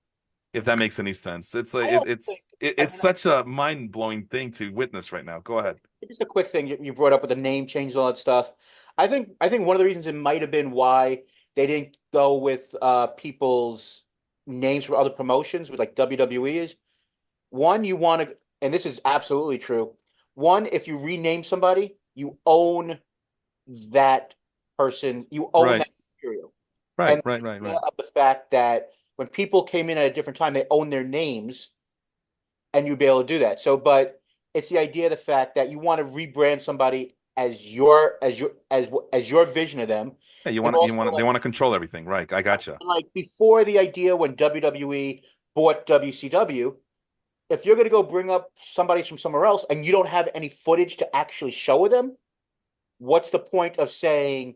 if that makes any sense. It's like I don't think. I it's mean, such a mind-blowing thing to witness right now. Go ahead. just a quick thing you brought up with the name change and all that stuff. I think one of the reasons it might have been why they didn't go with people's names for other promotions with like WWE is one, you want to, and this is absolutely true. One, if you rename somebody, you own that person, you own Right. that material. Right, And right, right, right. of the fact that when people came in at a different time, they own their names and you'd be able to do that. So, but it's the idea of the fact that you want to rebrand somebody as your vision of them, Yeah, and also they want to control everything. Right. I gotcha. like before the idea when WWE bought WCW, if you're going to go bring up somebody from somewhere else and you don't have any footage to actually show them, what's the point of saying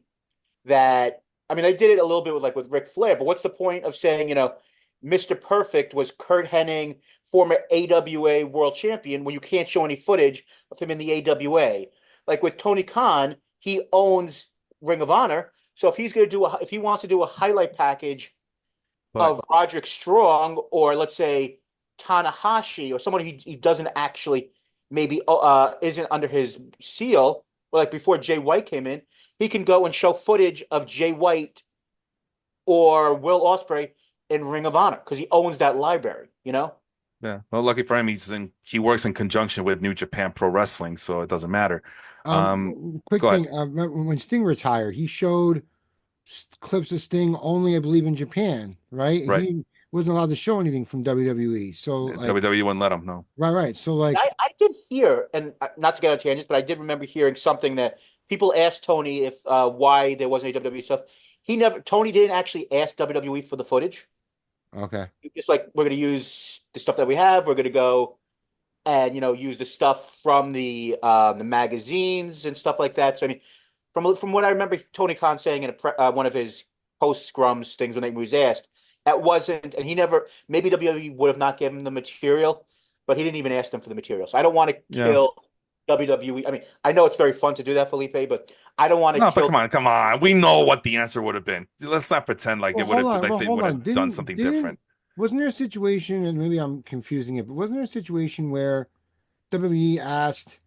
that? I mean, they did it a little bit with Ric Flair, but what's the point of saying, Mr. Perfect was Kurt Hennig, former AWA world champion, when you can't show any footage of him in the AWA? Like with Tony Khan, he owns Ring of Honor. So if he wants to do a highlight package But of Roderick Strong or let's say Tanahashi or someone he doesn't actually maybe isn't under his seal, like before Jay White came in, he can go and show footage of Jay White or Will Ospreay in Ring of Honor because he owns that library, yeah, well, lucky for him, he works in conjunction with New Japan Pro Wrestling, so it doesn't matter. Quick Go ahead. thing. When Sting retired, he showed clips of Sting only, I believe, in Japan, right? Right. He wasn't allowed to show anything from WWE. So, like, WWE wouldn't let him know. right. So, I did hear, and not to get on tangents, but I did remember hearing something that people asked Tony if why there wasn't any WWE stuff. Tony didn't actually ask WWE for the footage. okay. Just like we're going to use the stuff that we have, we're going to go and use the stuff from the magazines and stuff like that. So I mean, from what I remember, Tony Khan saying in one of his post scrums things when he was asked, That wasn't, and he never. Maybe WWE would have not given him the material, but he didn't even ask them for the material. So I don't want to Yeah. kill WWE. I mean, I know it's very fun to do that, Felipe, but I don't want to No, but kill. come on. We know what the answer would have been. Let's not pretend like Well, it would hold have on. like Well, they hold would on. have done something different. Wasn't there a situation, and maybe I'm confusing it, but wasn't there a situation where WWE asked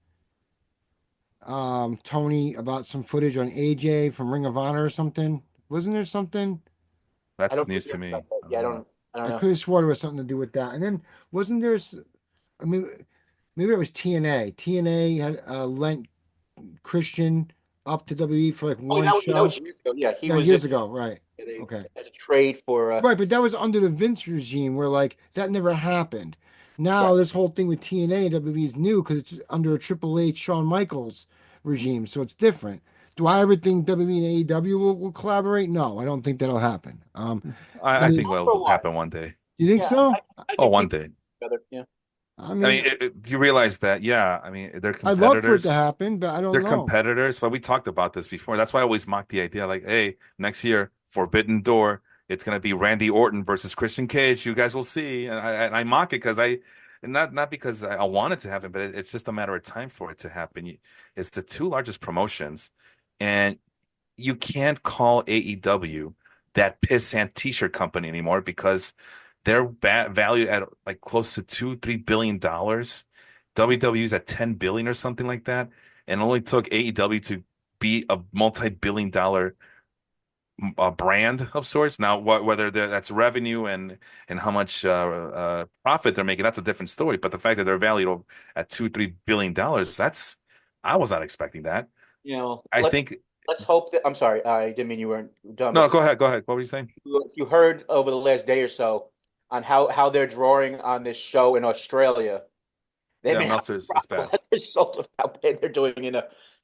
Tony about some footage on AJ from Ring of Honor or something? Wasn't there something? I That's don't news think to you're about me. that. I Yeah, I don't know. don't. I don't I know. could have swore there was something to do with that. And then wasn't there? I mean, maybe it was TNA. TNA had lent Christian up to WWE for like Oh, one that was show. years ago. Yeah, he Yeah, was in years ago, right? they, Okay. as a trade for. Right, but that was under the Vince regime where like that never happened. Now Right. this whole thing with TNA and WWE is new because it's under a Triple H Shawn Michaels regime, so it's different. Do I ever think WWE and AEW will collaborate? No, I don't think that'll happen. I I mean, think Not for a will while. happen one day. you think Yeah, so? I Oh, think one people day. together. Yeah. I I mean, mean, do you realize that? Yeah, I mean, they're I'd love for it to competitors. happen, but I don't They're know. competitors, but we talked about this before. That's why I always mock the idea, like, hey, next year, Forbidden Door, it's gonna be Randy Orton versus Christian Cage. You guys will see, and I mock it because and not because I want it to happen, but it's just a matter of time for it to happen. It's the two largest promotions, and you can't call AEW that pissant t-shirt company anymore because they're valued at like close to $2-3 billion. WWE's at 10 billion or something like that, and it only took AEW to be a multi-billion-dollar brand of sorts. Now, whether that's revenue and how much profit they're making, that's a different story. But the fact that they're valued at $2-3 billion, that's I was not expecting that. You know, I think let's hope that. I'm sorry, I didn't mean you weren't done, no, but go ahead, go ahead. What were you saying? you heard over the last day or so on how they're drawing on this show in Australia. They Yeah, may have Meltzer's it's a bad. result of how bad they're doing in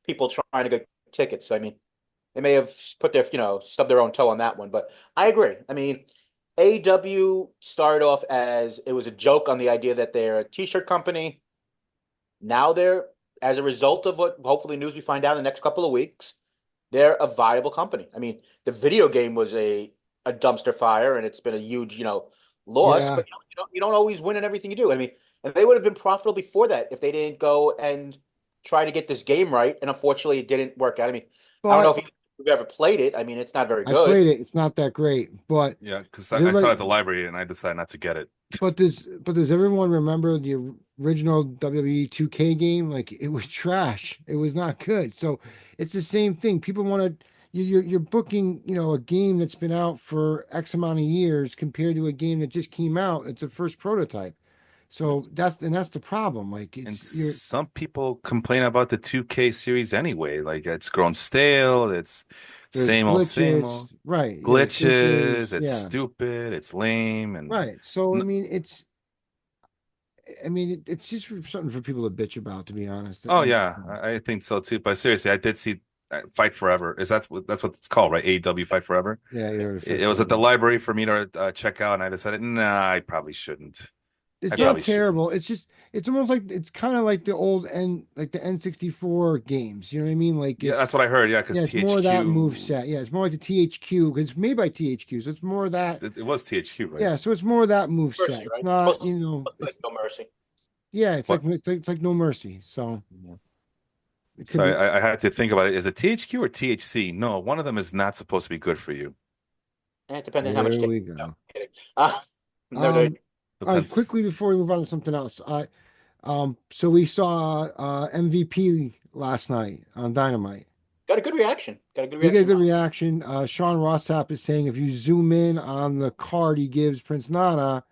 people trying to get tickets. I mean, they may have put their, stubbed their own toe on that one, but I agree. I mean, AW started off as it was a joke on the idea that they're a t-shirt company. Now they're, as a result of what hopefully news we find out in the next couple of weeks, they're a viable company. I mean, the video game was a dumpster fire, and it's been a huge, loss. Yeah, But you don't always win in everything you do. I mean, and they would have been profitable before that if they didn't go and try to get this game right. And unfortunately, it didn't work out. I mean, I don't know but if you've ever played it. I mean, it's not very I good. played it. It's not that great, but Yeah, because does I saw it at everybody? the library and I decided not to get it. But does everyone remember the original WWE 2K game? Like it was trash. It was not good. So it's the same thing. People want to you're booking, a game that's been out for X amount of years compared to a game that just came out. It's a first prototype. So that's the problem. Like And it's you're some people complain about the 2K series anyway. Like it's grown stale, it's there's same glitches, old right? Yeah, there's glitches, glitches. it's Yeah. stupid, it's lame, and Right. So n- it's just something for people to bitch about, to be honest. oh yeah, I think so too. But seriously, I did see Fight Forever. That's what it's called, right? AEW Fight Forever. Yeah, you heard it It was at the forever. library for me to check out, and I decided, nah, I probably shouldn't. I It's not probably terrible. shouldn't. It's almost like it's kind of like the old like the N64 games. You know what I mean? Like Yeah, that's what I heard. Yeah, because yeah, it's more of that move THQ, set. Yeah, it's more like the THQ because it's made by THQ, so it's more of that. it was THQ, right? Yeah, so it's more of that move set. Mercy, It's right? not, Like it's no mercy. yeah, What? it's like No Mercy. So it could So be. I had to think about it. Is it THQ or THC? No, one of them is not supposed to be good for you. And it depends on how much. There we No, go. kidding. No, no, Um, all right, Depends. quickly before we move on to something else. So we saw MVP last night on Dynamite. got a good reaction. Got a good He got a reaction. good reaction. Sean Rossap is saying if you zoom in on the card he gives Prince Nana,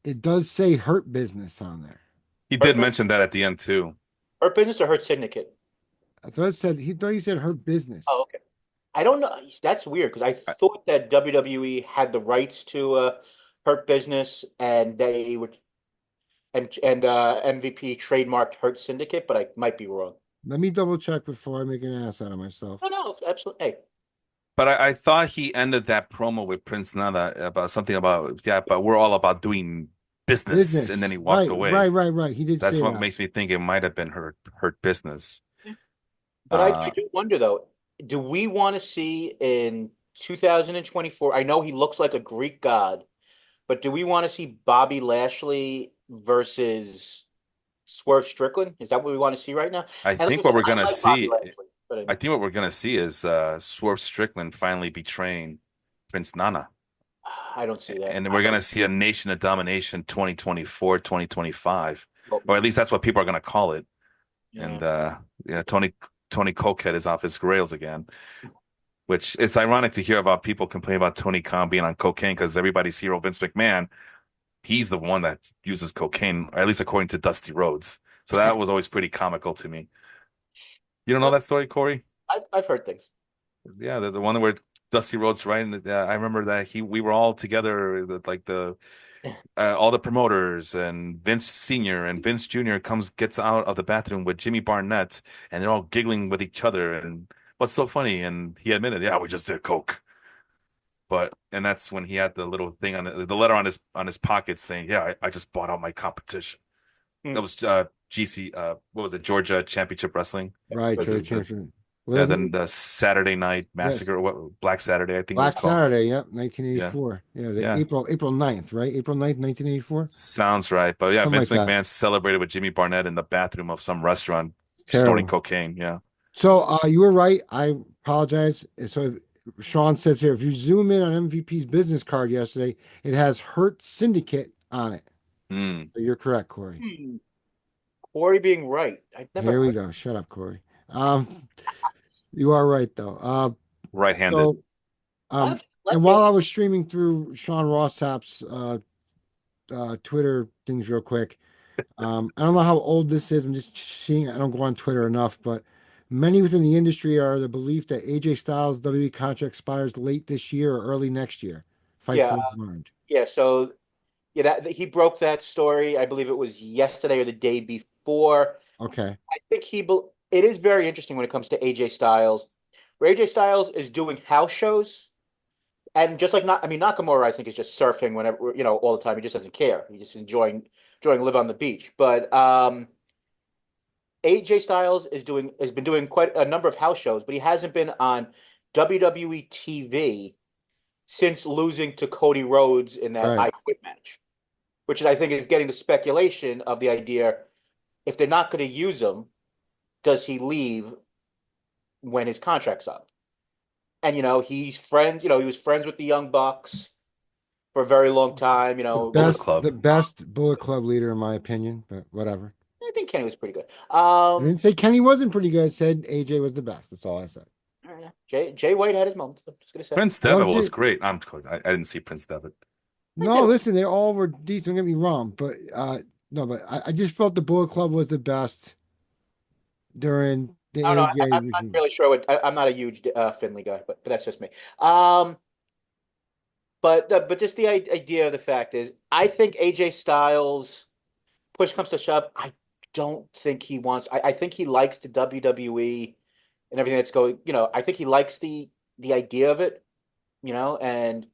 it does say Hurt Business on there. He Hurt, did mention that at the end too. hurt business or hurt syndicate? I thought he thought he said Hurt Oh, Business. okay. I don't know. That's weird because I I, thought that WWE had the rights to hurt business and they would and MVP trademarked hurt syndicate, but I might be wrong. Let me double check before I make an ass out of myself. No, no, absolutely. Hey, but I thought he ended that promo with Prince Nana about something about yeah, but we're all about doing business, and then Business. he walked Right, away. right. He did So that's say what that. makes me think it might have been hurt business. but I Uh, do wonder though, do we want to see in 2024. I know he looks like a Greek god, but do we want to see Bobby Lashley versus Swerve Strickland? Is that what we want to see right now? I And like I think what said, we're I gonna like Bobby see, Lashley, but I think what we're gonna see is Swerve Strickland finally betraying Prince Nana. I don't see that. And I we're going don't. to see a Nation of Domination 2024, 2025, Hope or at not. least that's what people are going to call it. Yeah. And yeah, Tony Cokehead is off his rails again, which it's ironic to hear about people complaining about Tony Khan being on cocaine because everybody's hero Vince McMahon, he's the one that uses cocaine, or at least according to Dusty Rhodes. So that was always pretty comical to me. You don't know that story, Corey? I've heard things. Yeah, the one where Dusty Rhodes, right? I remember that we were all together, like the all the promoters and Vince Sr. and Vince Jr. gets out of the bathroom with Jimmy Barnett, and they're all giggling with each other. And what's so funny? And he admitted, yeah, we just did coke. And that's when he had the little thing on the letter on his pocket saying, yeah, I just bought out my competition. Hmm. That was GC, what was it, Georgia Championship Wrestling? Right, Or Church. yeah, then the Saturday Night Massacre, Yes. what Black Saturday, I think it was Black called. Saturday, yep, Yeah, 1984. Yeah, the yeah. April 9th, right? April 9th, 1984. Sounds right. But yeah, Something Vince like that. McMahon celebrated with Jimmy Barnett in the bathroom of some restaurant snorting Terrible. cocaine. Yeah. So you were right. I apologize. So Sean says here, if you zoom in on MVP's business card yesterday, it has Hurt Syndicate on it. Hmm. So you're correct, Corey. Corey being right. I've never Here we heard. go. Shut up, Corey. You are right though. Right-handed. So um, Let's and be while I was streaming through Sean Rossap's Twitter things real quick, I don't know how old this is. I'm just seeing. I don't go on Twitter enough, but many within the industry are the belief that AJ Styles' WWE contract expires late this year or early next year. yeah, Fightful has learned. yeah. So yeah, that he broke that story. I believe it was yesterday or the day before. Okay. I think it is very interesting when it comes to AJ Styles. Where AJ Styles is doing house shows, and just like not, I mean Nakamura, I think is just surfing whenever all the time. He just doesn't care. He's just enjoying live on the beach. But AJ Styles has been doing quite a number of house shows, but he hasn't been on WWE TV since losing to Cody Rhodes in that Right. I Quit match, which I think is getting the speculation of the idea if they're not going to use him, does he leave when his contract's up? And he's friends. He was friends with the Young Bucks for a very long time. The Bullet best, Club. the best Bullet Club leader, in my opinion, but whatever. I think Kenny was pretty good. I didn't say Kenny wasn't pretty good. I said AJ was the best. That's all I said. Jay White had his moments. I'm just gonna say. Prince I Devitt loved was it. great. I didn't see Prince Devitt. No, listen, they all were decent. Don't get me wrong, but no, but I just felt the Bullet Club was the best during the I don't know. AJ I'm not regime. really sure. I'm not a huge Finley guy, but that's just me. Um, but just the idea of the fact is, I think AJ Styles, push comes to shove, I don't think he wants. I think he likes the WWE and everything that's going. I think he likes the idea of it. And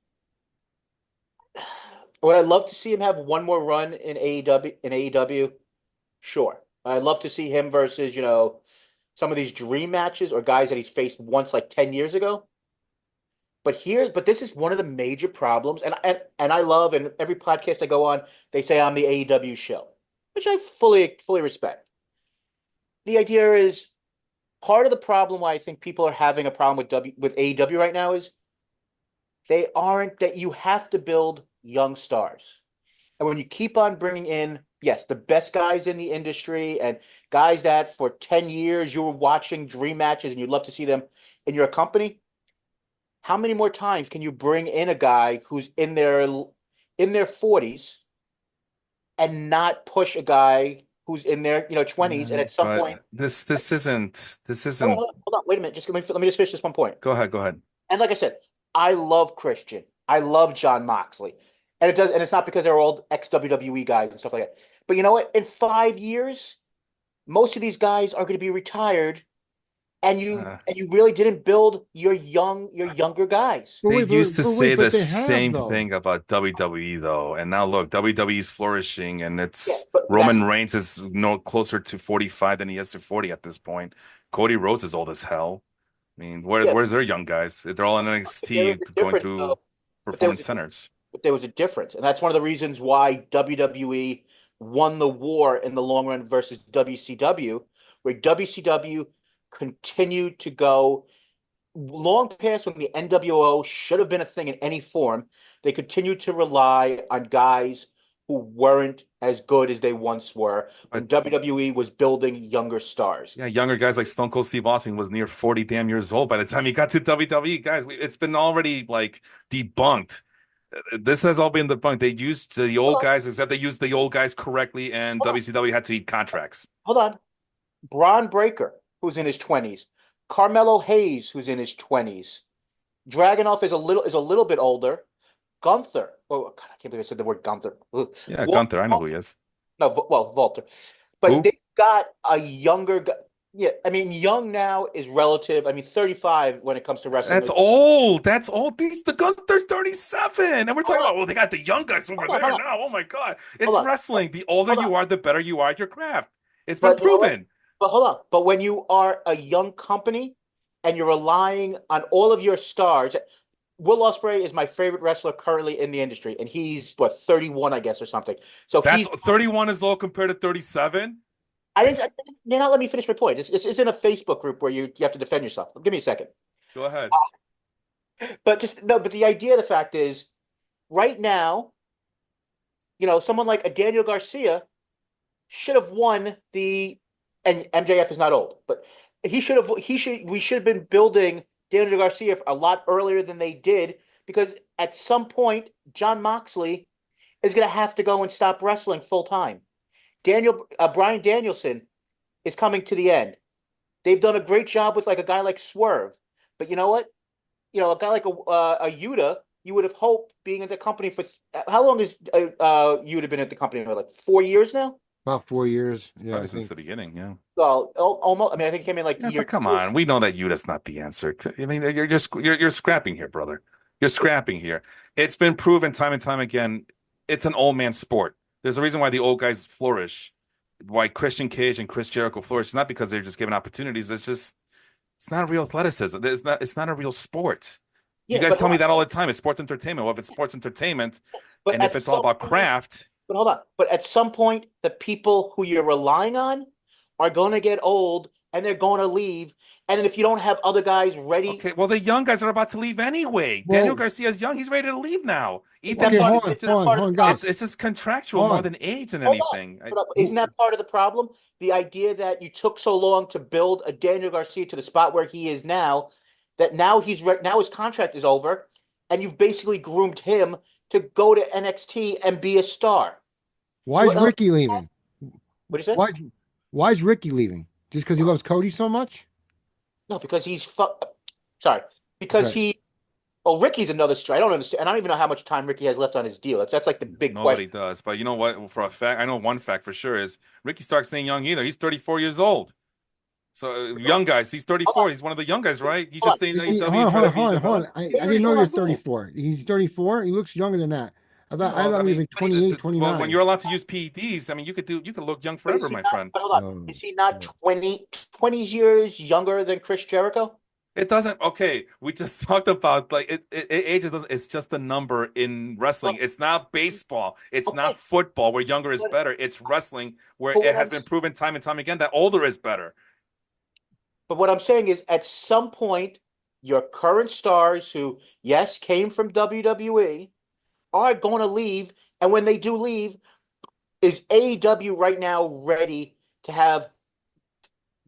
would I love to see him have one more run in AEW? Sure. I'd love to see him versus some of these dream matches or guys that he's faced once like 10 years ago. But this is one of the major problems, and I love, and every podcast I go on, they say I'm the AEW show, which I fully respect. The idea is part of the problem why I think people are having a problem with AEW right now is they aren't that you have to build young stars. And when you keep on bringing in, yes, the best guys in the industry and guys that for 10 years you were watching dream matches and you'd love to see them in your company, how many more times can you bring in a guy who's in their 40s and not push a guy who's in their 20s and at some But point hold on, wait a minute, just let me just finish this one point. Go ahead. And like I said, I love Christian. I love John Moxley. And it's not because they're old ex-WWE guys and stuff like that. But you know what? In 5 years, most of these guys are going to be retired, and you really didn't build your younger guys. But They wait, used to say the but they have same though. thing about WWE though, and now look, WWE's flourishing, and Yeah, it's but Roman Reigns is no closer to 45 than he is to 40 at this point. Cody Rhodes is old as hell. I mean, Yeah, where's their young guys? They're all in but there was NXT a going difference though. through But there was performance centers. there was a difference, and that's one of the reasons why WWE won the war in the long run versus WCW, where WCW continued to go long past when the NWO should have been a thing in any form. They continued to rely on guys who weren't as good as they once were when But WWE was building younger stars. yeah, younger guys like Stone Cold Steve Austin was near 40 damn years old by the time he got to WWE. Guys, it's been already like debunked. This has all been debunked. They used the Hold old on, guys, except they used the old guys correctly, and hold on, WCW had to eat contracts. hold on. Braun Breaker, who's in his 20s, Carmelo Hayes, who's in his 20s. Dragunov is a little bit older. Gunther. Oh God, I can't believe I said the word Gunther. Ugh. Yeah, Wal- Gunther, I know who he is. no, well, Walter. But Who? they've got a younger guy. Yeah, I mean, young now is relative. I mean, 35 when it comes to wrestling. That's old. That's old. The Gunther's 37. And we're Hold talking on, about, well, they got the young guys over hold on, there hold on, now. Oh my God. It's hold on, wrestling. The older hold on. you are, the better you are at your craft. It's been But you know what? proven. But hold on. But when you are a young company and you're relying on all of your stars, Will Ospreay is my favorite wrestler currently in the industry, and he's what 31, I guess, or something. So That's he's 31 is low compared to 37. They're not let me finish my point. This isn't a Facebook group where you have to defend yourself. Give me a second. Go ahead. But just no, but the idea, the fact is, right now, someone like a Daniel Garcia should have won and MJF is not old, but we should have been building Daniel Garcia a lot earlier than they did because at some point, John Moxley is going to have to go and stop wrestling full time. Brian Danielson is coming to the end. They've done a great job with like a guy like Swerve, but you know what? A guy like a Yuta, you would have hoped being at the company for how long has Yuta been at the company for? Like 4 years now? About 4 years. Yeah, Probably I since think. the beginning, yeah. Well, almost. I mean, I think he came in like Yeah, year but come two. on. We know that you that's not the answer. I mean, you're just you're scrapping here, brother. You're scrapping here. It's been proven time and time again. It's an old man sport. There's a reason why the old guys flourish. Why Christian Cage and Chris Jericho flourish. It's not because they're just given opportunities. It's not real athleticism. It's not a real sport. You Yeah, guys but tell hold me on. that all the time. It's sports entertainment. Well, if it's sports entertainment But and if at it's all some about point, craft, but hold on. But at some point, the people who you're relying on are going to get old and they're going to leave. And then if you don't have other guys ready, okay, well, the young guys are about to leave anyway. Daniel Well, Garcia's young. He's ready to leave now. isn't that Ethan okay, part? Page, hold on, it's Isn't that hold just on, part of hold the on, problem? guys. it's just contractual Hold more on. than age and Hold on. anything. Isn't that part of the problem? The idea that you took so long to build a Daniel Garcia to the spot where he is now, that now his contract is over, and you've basically groomed him to go to NXT and be a star. Why is What Ricky leaving? do you say? Why why is Ricky leaving? Just because he loves Cody so much? No, because sorry, because Okay. he. Oh, Ricky's another story. I don't understand. I don't even know how much time Ricky has left on his deal. That's like the big Nobody question. does. But you know what? For a fact, I know one fact for sure is Ricky Starks ain't young either. He's 34 years old. So young guys, he's Hold on, 34. He's one of the young guys, right? He's hold on. just in Is he, AEW hold and on, trying hold to on, be hold on, hold on. developed. He's I didn't know 34 he was years old. 34. He's 34. He looks younger than that. I Well, thought I he was mean, like 28, well, when 29. you're allowed to use PEDs, I mean, you could look young But is forever, he my not? friend. But hold on. Oh, Is he not oh. 20 years younger than Chris Jericho? It doesn't. Okay, we just talked about like age is it's just a number in wrestling. Well, It's not baseball. It's not okay, football where younger is but better. It's wrestling where but it what has I'm been proven time and time again that older is better. but what I'm saying is, at some point, your current stars who, yes, came from WWE are going to leave, and when they do leave, is AEW right now ready to have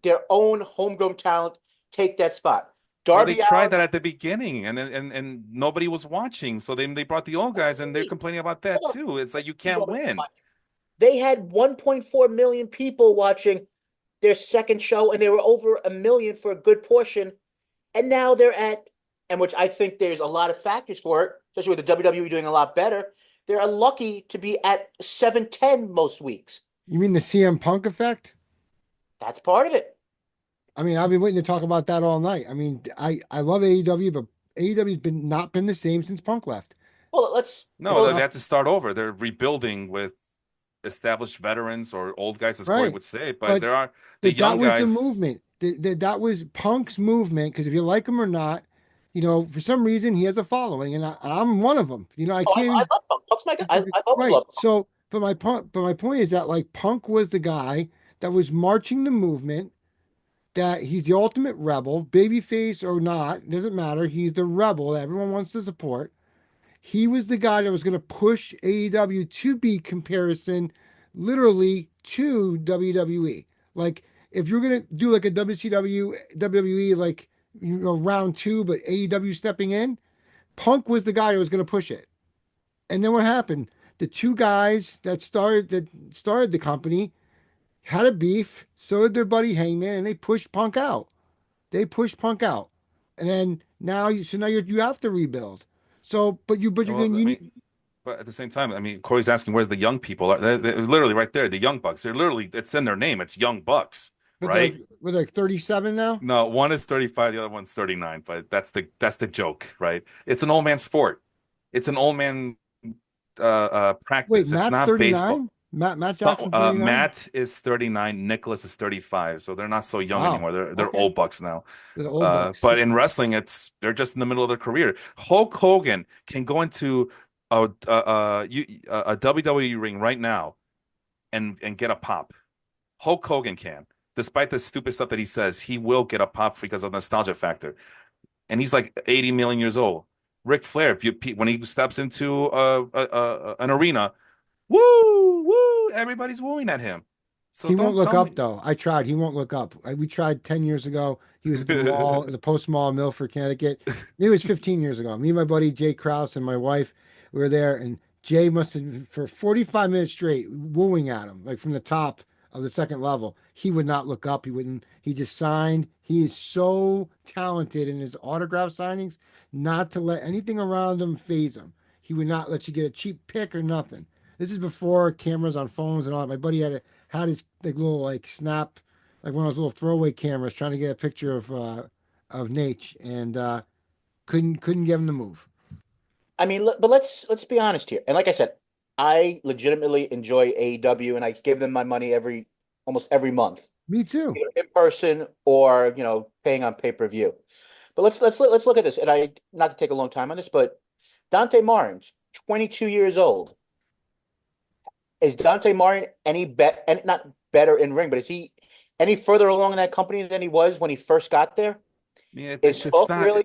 their own homegrown talent take that spot? Well, they Darby tried Allin. that at the beginning, and nobody was watching, so they brought the old guys, and they're complaining about that Hold too. It's like you on. can't win. They had 1.4 million people watching their second show, and they were over a million for a good portion. And now they're at, and which I think there's a lot of factors for it, especially with the WWE doing a lot better. They're lucky to be at 710 most weeks. You mean the CM Punk effect? That's part of it. I mean, I've been waiting to talk about that all night. I mean, I love AEW, but AEW's been not been the same since Punk left. Well, let's No, It's well, they not have to start over. They're rebuilding with established veterans or old guys, as Corey right. would say. But But there are the but that young was the guys. movement. That was Punk's movement. Because if you like him or not, for some reason he has a following, and I'm one of them. I Oh, I can't. love Punk. Punk's my guy. I've always Right. loved Punk. So, but my point is that like Punk was the guy that was marching the movement. That he's the ultimate rebel, babyface or not, doesn't matter. He's the rebel that everyone wants to support. He was the guy that was going to push AEW to be comparison literally to WWE. Like if you're going to do like a WCW, WWE, like, round two, but AEW stepping in, Punk was the guy that was going to push it. And then what happened? The two guys that started the company had a beef. So did their buddy Hangman, and they pushed Punk out. They pushed Punk out, and then now you have to rebuild. So, but you're Well, going I you mean, but at the same time, I mean, Corey's asking where the young people are. They're literally right there, the Young Bucks. They're literally, it's in their name. It's Young Bucks, but they're right? like, we're like 37 now. No, one is 35, the other one's 39, but that's the joke, right? It's an old man sport. It's an old man Wait, practice. It's Matt's not baseball. 39. Matt So, Jackson's 39. Matt is 39, Nicholas is 35, so they're not so young Wow. anymore. They're Okay. old bucks now. They're the old Bucks. But in wrestling, they're just in the middle of their career. Hulk Hogan can go into a WWE ring right now and get a pop. Hulk Hogan can, despite the stupid stuff that he says, he will get a pop because of nostalgia factor. And he's like 80 million years old. Ric Flair, when he steps into an arena, woo, woo, everybody's wooing at him. So He won't don't look tell up me. though. I tried. He won't look up. We tried 10 years ago. He was at the mall, the post mall in Milford, Connecticut. Maybe it was 15 years ago. Me and my buddy Jay Krause and my wife, we were there, and Jay must have for 45 minutes straight wooing at him, like from the top of the second level. He would not look up. He wouldn't. He just signed. He is so talented in his autograph signings, not to let anything around him phase him. He would not let you get a cheap pick or nothing. This is before cameras on phones and all that. My buddy had his like little like snap, like one of those little throwaway cameras, trying to get a picture of Nate, and couldn't get him to move. I mean, but let's be honest here. And like I said, I legitimately enjoy AEW, and I give them my money almost every month, Me too. either in person or paying on pay-per-view. But let's look at this. And I not to take a long time on this, but Dante Martin's 22 years old. Is Dante Martin and not better in ring, but is he any further along in that company than he was when he first got there? Yeah, Is it's Hook not, really?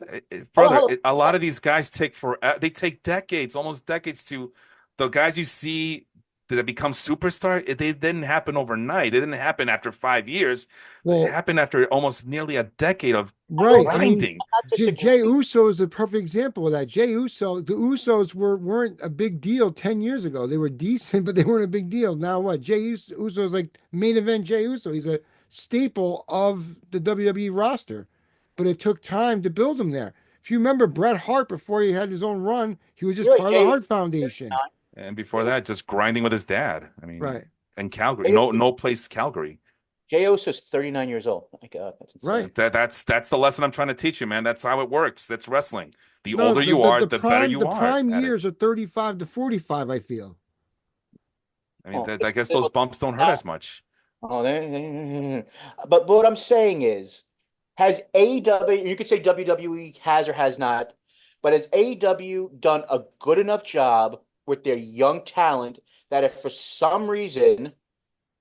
brother. Hold on. A lot of these guys they take decades, almost decades to the guys you see that become superstar. They didn't happen overnight. It didn't happen after 5 years. It Well, happened after almost nearly a decade of right. I mean, grinding. Not Jay disagree. Uso is a perfect example of that. The Usos weren't a big deal 10 years ago. They were decent, but they weren't a big deal. Now what? Uso is like main event Jay Uso. He's a staple of the WWE roster, but it took time to build him there. If you remember Bret Hart before he had his own run, he was just You're right, part of the Jay. Hart Foundation. And before that, just grinding with his dad. I mean, Right. in Calgary, Jay, no place, Calgary. Jay Uso's 39 years old. Oh my God, that's insane. Right. That's the lesson I'm trying to teach you, man. That's how it works. That's wrestling. The No, older you are, the the better prime you the are prime at it. years are 35 to 45, I feel. I mean, Oh, I guess those bumps don't hurt as much. oh, but what I'm saying is, has AEW, you could say WWE has or has not, but has AEW done a good enough job with their young talent that if for some reason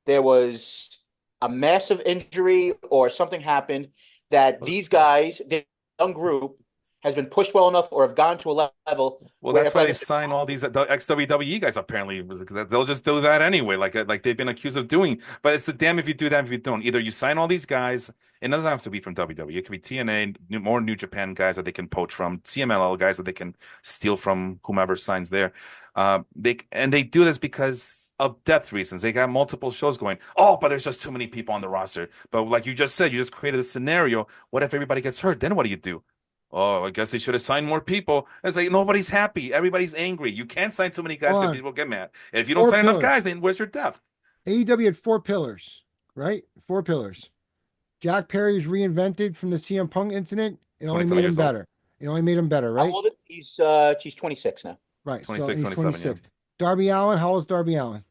there was a massive injury or something happened, that these guys, the young group, has been pushed well enough or have gone to a level Well, where that's if why like they sign all these ex-WWE guys. Apparently, they'll just do that anyway, like they've been accused of doing. But it's the damn if you do that if you don't. Either you sign all these guys. It doesn't have to be from WWE. It could be TNA, more New Japan guys that they can poach from, CMLL guys that they can steal from whomever signs there. They do this because of depth reasons. They got multiple shows going. Oh, but there's just too many people on the roster. But like you just said, you just created a scenario. What if everybody gets hurt? Then what do you do? Oh, I guess they should have signed more people. It's like nobody's happy. Everybody's angry. You can't sign too many guys Hold because on. people get mad. And if you don't Four sign enough guys, pillars. then where's your depth? AEW had four pillars, right? Four pillars. Jack Perry's reinvented from the CM Punk incident. It only 27 made him years old. better. It only made him better, how right? old he's 26 now. Right. So 26, he's 27, 26. Darby Allin, how old is Darby Allin?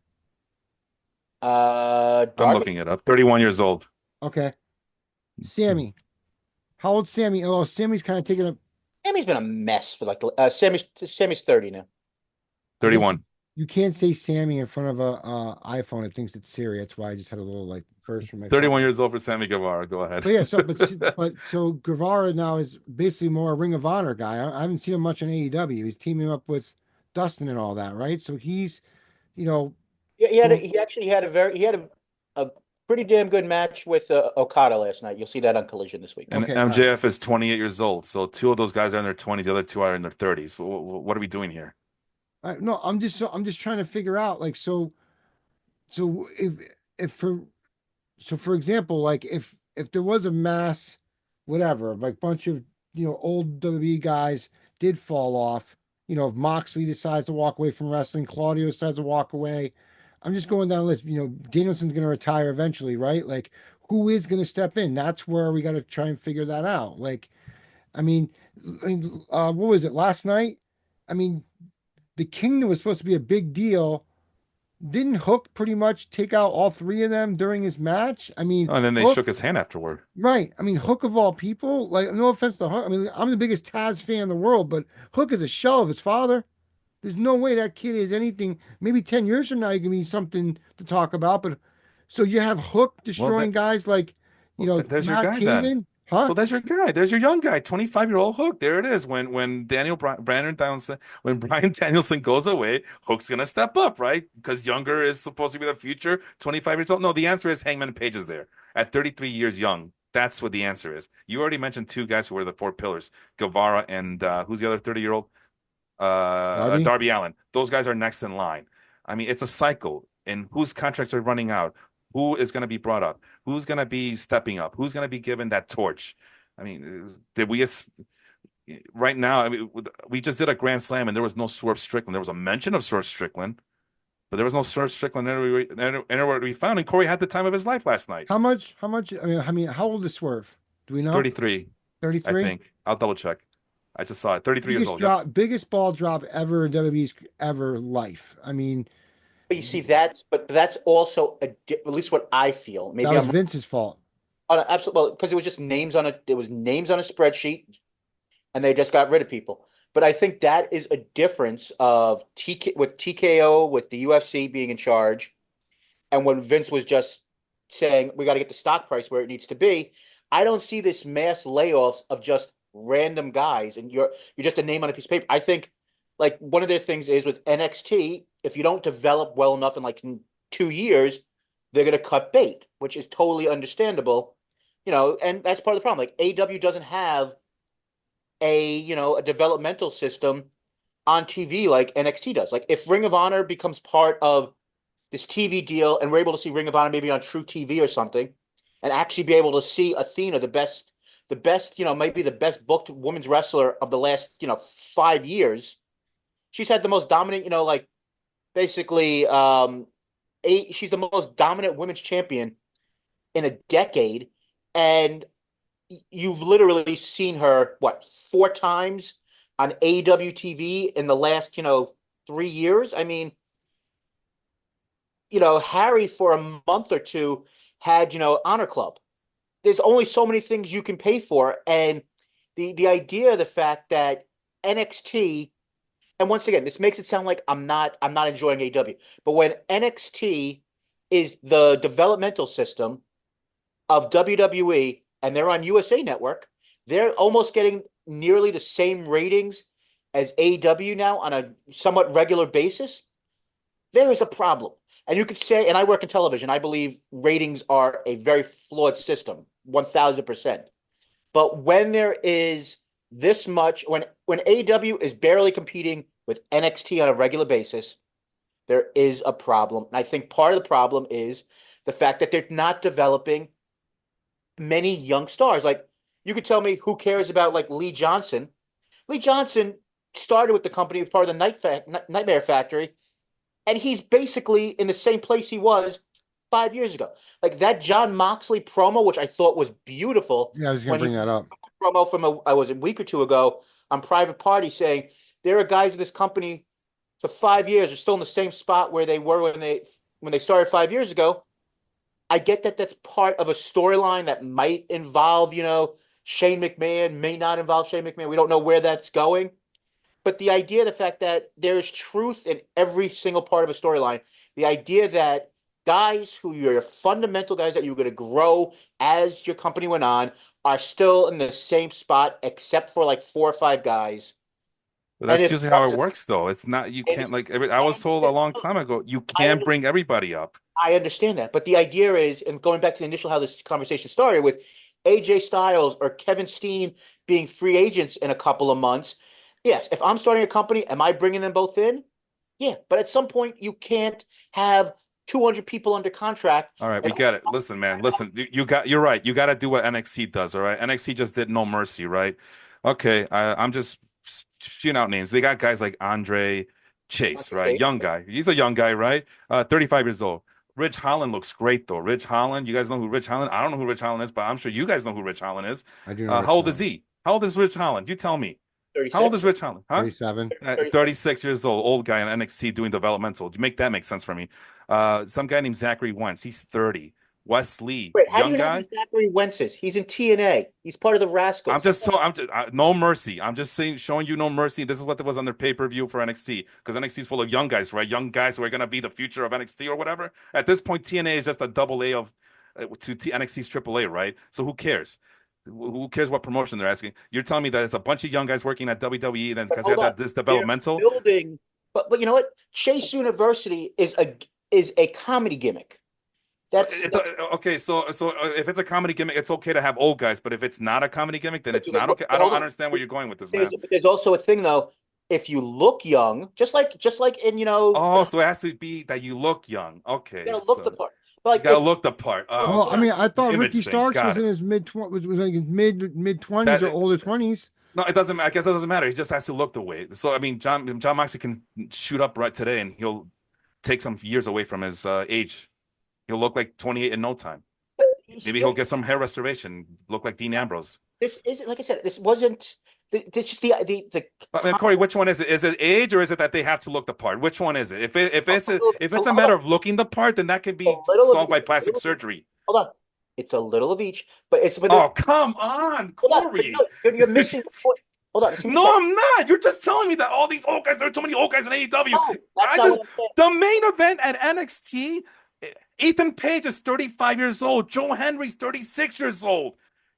I'm Darby, looking it up. 31 years old. Okay. Sammy. How old's Sammy? Oh, Sammy's kind of taking a. Sammy's been a mess for like Sammy's 30 now. I guess 31. you can't say Sammy in front of a iPhone. It thinks it's Siri. That's why I just had a little like burst from my 31 phone. years old for Sammy Guevara. Go ahead. But yeah, so Guevara now is basically more a Ring of Honor guy. I haven't seen him much in AEW. He's teaming up with Dustin and all that, right? So he's, you know, Yeah, going, he actually had a pretty damn good match with Okada last night. You'll see that on Collision this week. And okay, all right. MJF is 28 years old. So two of those guys are in their 20s. The other two are in their 30s. So what are we doing here? No, I'm just trying to figure out like so if for so for example, like if there was a mass whatever, like bunch of old WWE guys did fall off, if Moxley decides to walk away from wrestling, Claudio decides to walk away. I'm just going down the list. Danielson's gonna retire eventually, right? Like who is gonna step in? That's where we gotta try and figure that out. Like, I mean, what was it last night? I mean, the Kingdom was supposed to be a big deal. Didn't Hook pretty much take out all three of them during his match? I mean, Oh, and then they Hook, shook his hand afterward. right. I mean, Hook of all people, like, no offense to Hook. I mean, I'm the biggest Taz fan in the world, but Hook is a shell of his father. There's no way that kid is anything. Maybe 10 years from now, he can be something to talk about. But so you have Hook Well, destroying guys like, there's your Matt guy then. Taven, huh? Well, there's your guy. There's your young guy, 25-year-old Hook. There it is. When Brandon Danielson, when Brian Danielson goes away, Hook's gonna step up, right? Because younger is supposed to be the future. 25 years old. No, the answer is Hangman Page is there at 33 years young. That's what the answer is. You already mentioned two guys who were the four pillars, Guevara and who's the other 30-year-old? Darby? Darby Allin. Those guys are next in line. I mean, it's a cycle, and whose contracts are running out? Who is going to be brought up? Who's going to be stepping up? Who's going to be given that torch? I mean, did we right now? I mean, we just did a Grand Slam, and there was no Swerve Strickland. There was a mention of Swerve Strickland, but there was no Swerve Strickland anywhere to be found. And Corey had the time of his life last night. How much? How much? I mean, how old is Swerve? Do we know? 33, I 33? think. I'll double check. I just saw it. 33 years Biggest old. Yep. drop, biggest ball drop ever in WWE's ever life. I mean, But you see, that's also at least what I feel. that Maybe was I'm Vince's fault. on absolute well because it was just names on a spreadsheet, and they just got rid of people. But I think that is a difference of TKO with the UFC being in charge, and when Vince was just saying we got to get the stock price where it needs to be. I don't see this mass layoffs of just random guys, and you're just a name on a piece of paper. I think like one of their things is with NXT, if you don't develop well enough in like 2 years, they're going to cut bait, which is totally understandable, and that's part of the problem. Like AW doesn't have a developmental system on TV like NXT does. Like if Ring of Honor becomes part of this TV deal and we're able to see Ring of Honor maybe on True TV or something, and actually be able to see Athena, the best, maybe the best booked women's wrestler of the last, 5 years. She's had the most dominant, like basically she's the most dominant women's champion in a decade. And you've literally seen her, what, 4 times on AEW TV in the last, 3 years? I mean, Harry for a month or two had, Honor Club. There's only so many things you can pay for. And the idea, the fact that NXT, and once again, this makes it sound like I'm not enjoying AEW, but when NXT is the developmental system of WWE and they're on USA Network, they're almost getting nearly the same ratings as AEW now on a somewhat regular basis. There is a problem. And you could say, and I work in television, I believe ratings are a very flawed system, 1000%. But when there is this much, when AEW is barely competing with NXT on a regular basis, there is a problem. And I think part of the problem is the fact that they're not developing many young stars. Like you could tell me who cares about like Lee Johnson. Lee Johnson started with the company as part of the Nightmare Factory, and he's basically in the same place he was 5 years ago. Like that John Moxley promo, which I thought was beautiful. Yeah, I was going when to he bring that up. promo from a week or two ago on Private Party saying there are guys in this company for 5 years are still in the same spot where they were when they started 5 years ago. I get that that's part of a storyline that might involve, Shane McMahon, may not involve Shane McMahon. We don't know where that's going. But the idea, the fact that there is truth in every single part of a storyline, the idea that guys who you're fundamental guys that you're going to grow as your company went on are still in the same spot, except for like 4 or 5 guys. But And that's if usually how it works, though. It's not, you can't, like, I was told a long time ago, you can't bring everybody up. I understand that, but the idea is, and going back to the initial how this conversation started with AJ Styles or Kevin Steen being free agents in a couple of months. Yes, if I'm starting a company, am I bringing them both in? Yeah, but at some point you can't have 200 people under contract. All right, we get it. Listen, man, listen, you're right. You got to do what NXT does, all right? NXT just did No Mercy, right? Okay, I'm just shooting out names. They got guys like Andre Chase, right? Young guy. He's a young guy, right? 35 years old. Rich Holland looks great, though. Rich Holland, you guys know who Rich Holland? I don't know who Rich Holland is, but I'm sure you guys know who Rich Holland is. I do know. How old is he? How old is Rich Holland? You tell me. 36? How old is Rich Holland? Huh? 37. 36 years old, old guy in NXT doing developmental. You make that make sense for me. Some guy named Zachary Wentz. He's 30. Wes Lee, Wait, how young do you guy. know who Zachary Wentz is? He's in TNA. He's part of the Rascals. I'm just No Mercy. I'm just saying, showing you No Mercy. This is what was on their pay-per-view for NXT, because NXT is full of young guys, right? Young guys who are gonna be the future of NXT or whatever. At this point, TNA is just a double A of to NXT's triple A, right? So who cares? Who cares what promotion they're asking? You're telling me that it's a bunch of young guys working at WWE, then because they have this developmental building. But you know what? Chase University is a comedy gimmick. That's okay. So if it's a comedy gimmick, it's okay to have old guys. But if it's not a comedy gimmick, then it's not okay. I don't understand where you're going with this, man. There's also a thing though. If you look young, just like in Oh, so it has to be that you look young. Okay, you gotta look the part. Like, you gotta look the part. Well, Okay. I mean, I thought Image Ricky thing. Starks Got was in it. his was like his mid 20s or older 20s. No, it doesn't. I guess it doesn't matter. He just has to look the way. So I mean, John Moxley can shoot up right today, and he'll take some years away from his age. He'll look like 28 in no time. Maybe he'll get some hair restoration, look like Dean Ambrose. This isn't, like I said, this wasn't. This just the. I mean, Corey, which one is it? Is it age or is it that they have to look the part? Which one is it? If it's a matter of looking the part, then that can be solved by plastic surgery. Hold on, it's a little of each, but it's. Oh, come on, Corey! You're missing. Hold on. No, I'm not. You're just telling me that all these old guys. There are too many old guys in AEW. The main event at NXT. Ethan Page is 35 years old. Joe Henry's 36 years old.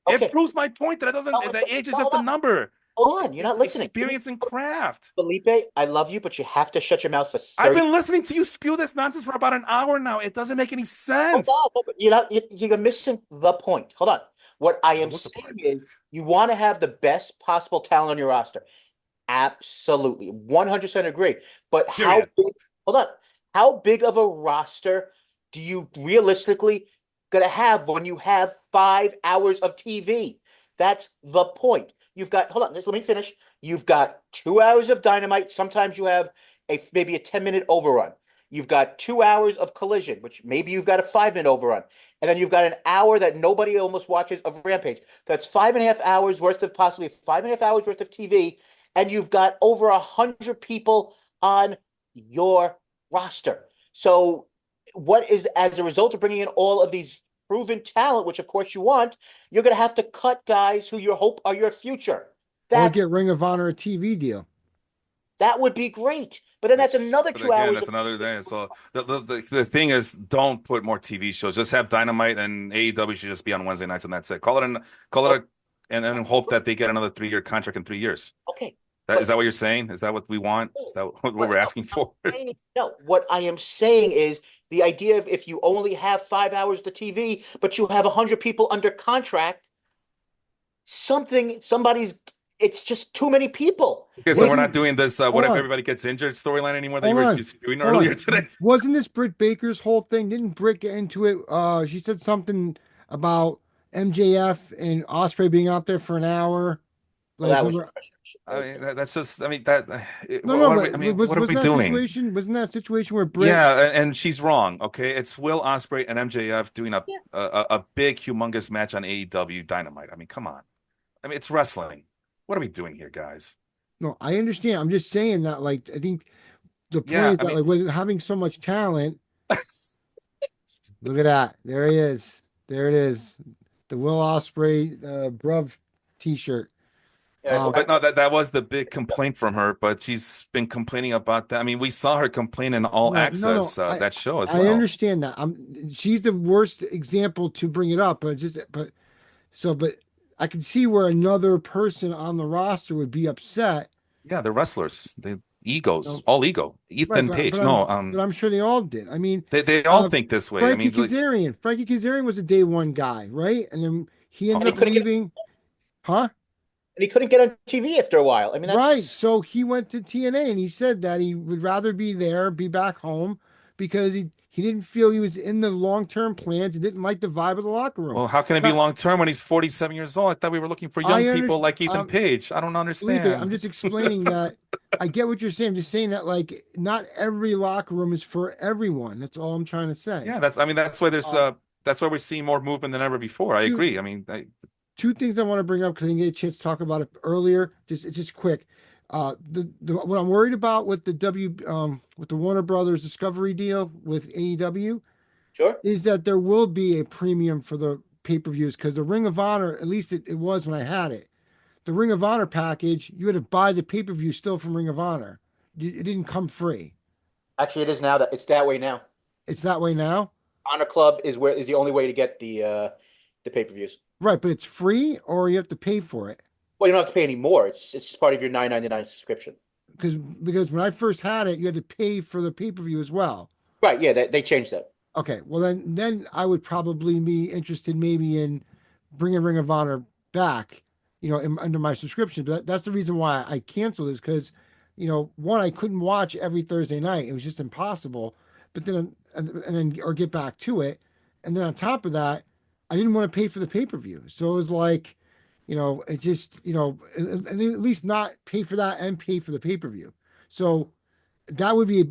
Okay. It proves my point that that age is just a number. Hold on, you're not listening. Experience and craft. Felipe, I love you, but you have to shut your mouth for 30 I've been listening to you spew this nonsense for about an hour now. It doesn't make any sense. You're missing the point. Hold on. What I am saying is you want to have the best possible talent on your roster. Absolutely. 100% agree. But how big of a roster do you realistically gonna have when you have 5 hours of TV? That's the point. You've got, hold on, let me finish. You've got 2 hours of Dynamite. Sometimes you have maybe a 10-minute overrun. You've got 2 hours of Collision, which maybe you've got a 5-minute overrun. And then you've got an hour that nobody almost watches of Rampage. That's 5.5 hours worth of, possibly 5.5 hours worth of TV. And you've got over 100 people on your roster. So what is, as a result of bringing in all of these proven talent, which of course you want, you're going to have to cut guys who you hope are your future. Or get Ring of Honor a TV deal. That would be great. But then that's another 2 hours. That's another thing. So the thing is, don't put more TV shows. Just have Dynamite, and AEW should just be on Wednesday nights, and that's it. And then hope that they get another 3-year contract in 3 years. Okay. Is that what you're saying? Is that what we want? Is that what we're asking for? No, what I am saying is the idea of if you only have 5 hours of TV, but you have 100 people under contract, it's just too many people. Okay, so we're not doing this. What if everybody gets injured storyline anymore that you were doing earlier today? Wasn't this Britt Baker's whole thing? Didn't Britt get into it? She said something about MJF and Ospreay being out there for an hour. Like, that was I mean, that's just. I mean, that. What are we doing? Wasn't that a situation where Britt? Yeah, and she's wrong. Okay, it's Will Ospreay and MJF doing a big, humongous match on AEW Dynamite. I mean, come on. I mean, it's wrestling. What are we doing here, guys? No, I understand. I'm just saying that, like, I think the point is that, like, with having so much talent, Look at that. There he is. There it is. The Will Ospreay Bruv t-shirt. Yeah, But no, that was the big complaint from her. But she's been complaining about that. I mean, we saw her complain in All No. Access that show as I well. understand that. She's the worst example to bring it up, but I can see where another person on the roster would be upset. Yeah, the wrestlers, the You egos, know, all ego. right, Ethan but Page, but no, I'm sure they all did. I mean, they all uh, think this way. I mean, like, Frankie Kazarian was a day one guy, right? And then he oh, ended and he up couldn't get leaving, huh? and he couldn't get on TV after a while. I mean, Right. that's So he went to TNA and he said that he would rather be there, be back home, because he didn't feel he was in the long term plans. He didn't like the vibe of the locker room. well, how can it be Now, long term when he's 47 years old? I thought we were looking for young I people understand. like Ethan Page. I don't Felipe, I'm understand. just explaining that I get what you're saying. I'm just saying that like not every locker room is for everyone. That's all I'm trying to say. Yeah, I mean, Um, that's why we're seeing more movement than ever before. I two agree. I mean, two things I want to bring up because I didn't get a chance to talk about it earlier. It's just quick. The what I'm worried about with the with the Warner Brothers Discovery deal with AEW sure. is that there will be a premium for the pay-per-views because the Ring of Honor, at least it was when I had it, the Ring of Honor package, you had to buy the pay-per-view still from Ring of Honor. It didn't come free. Actually, it is now that it's that way now. It's that way now. Honor Club is the only way to get the pay-per-views. Right, but it's free or you have to pay for it. Well, you don't have to pay any more. It's just part of your 9.99 subscription. Because when I first had it, you had to pay for the pay-per-view as well. Right, yeah, they changed that. Okay, well then I would probably be interested maybe in bringing Ring of Honor back, under my subscription. But that's the reason why I canceled is because, one, I couldn't watch every Thursday night. It was just impossible. But then and then or get back to it, and then on top of that, I didn't want to pay for the pay-per-view. So it was like, it just, at least not pay for that and pay for the pay-per-view. So that would be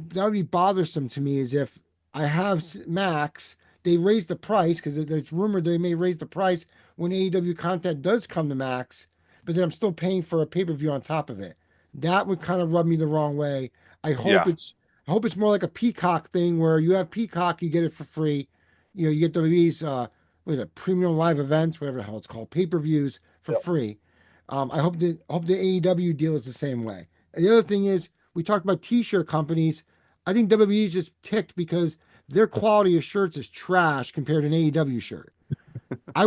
bothersome to me is if I have Max, they raise the price because there's rumored they may raise the price when AEW content does come to Max, but then I'm still paying for a pay-per-view on top of it. That would kind of rub me the wrong way. I hope yeah, it's I hope it's more like a Peacock thing where you have Peacock, you get it for free. You get these what is it, premium live events, whatever the hell it's called, pay-per-views for Yeah. free. I hope the AEW deal is the same way. And the other thing is we talked about t-shirt companies. I think WWE is just ticked because their quality of shirts is trash compared to an AEW shirt. I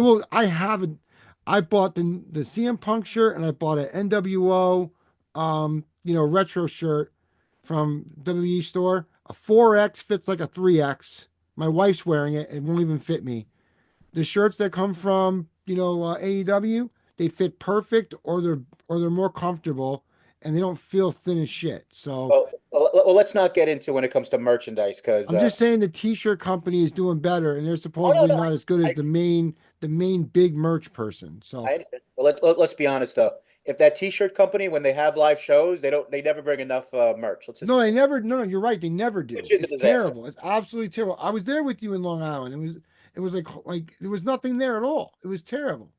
bought the CM Punk shirt and I bought an NWO retro shirt from WWE store. A 4X fits like a 3X. My wife's wearing it. It won't even fit me. The shirts that come from, AEW, they fit perfect or they're more comfortable and they don't feel thin as shit. So Well, let's not get into when it comes to merchandise because I'm just saying the t-shirt company is doing better and they're oh no, supposedly no, not as good as I, the main big merch person. So I understand. Well, let's be honest though. If that T-shirt company, when they have live shows, they never bring enough merch. Let's just no, they never. No, you're right. They never do. which is a It's disaster. terrible. It's absolutely terrible. I was there with you in Long Island. It was like there was nothing there at all. It was terrible.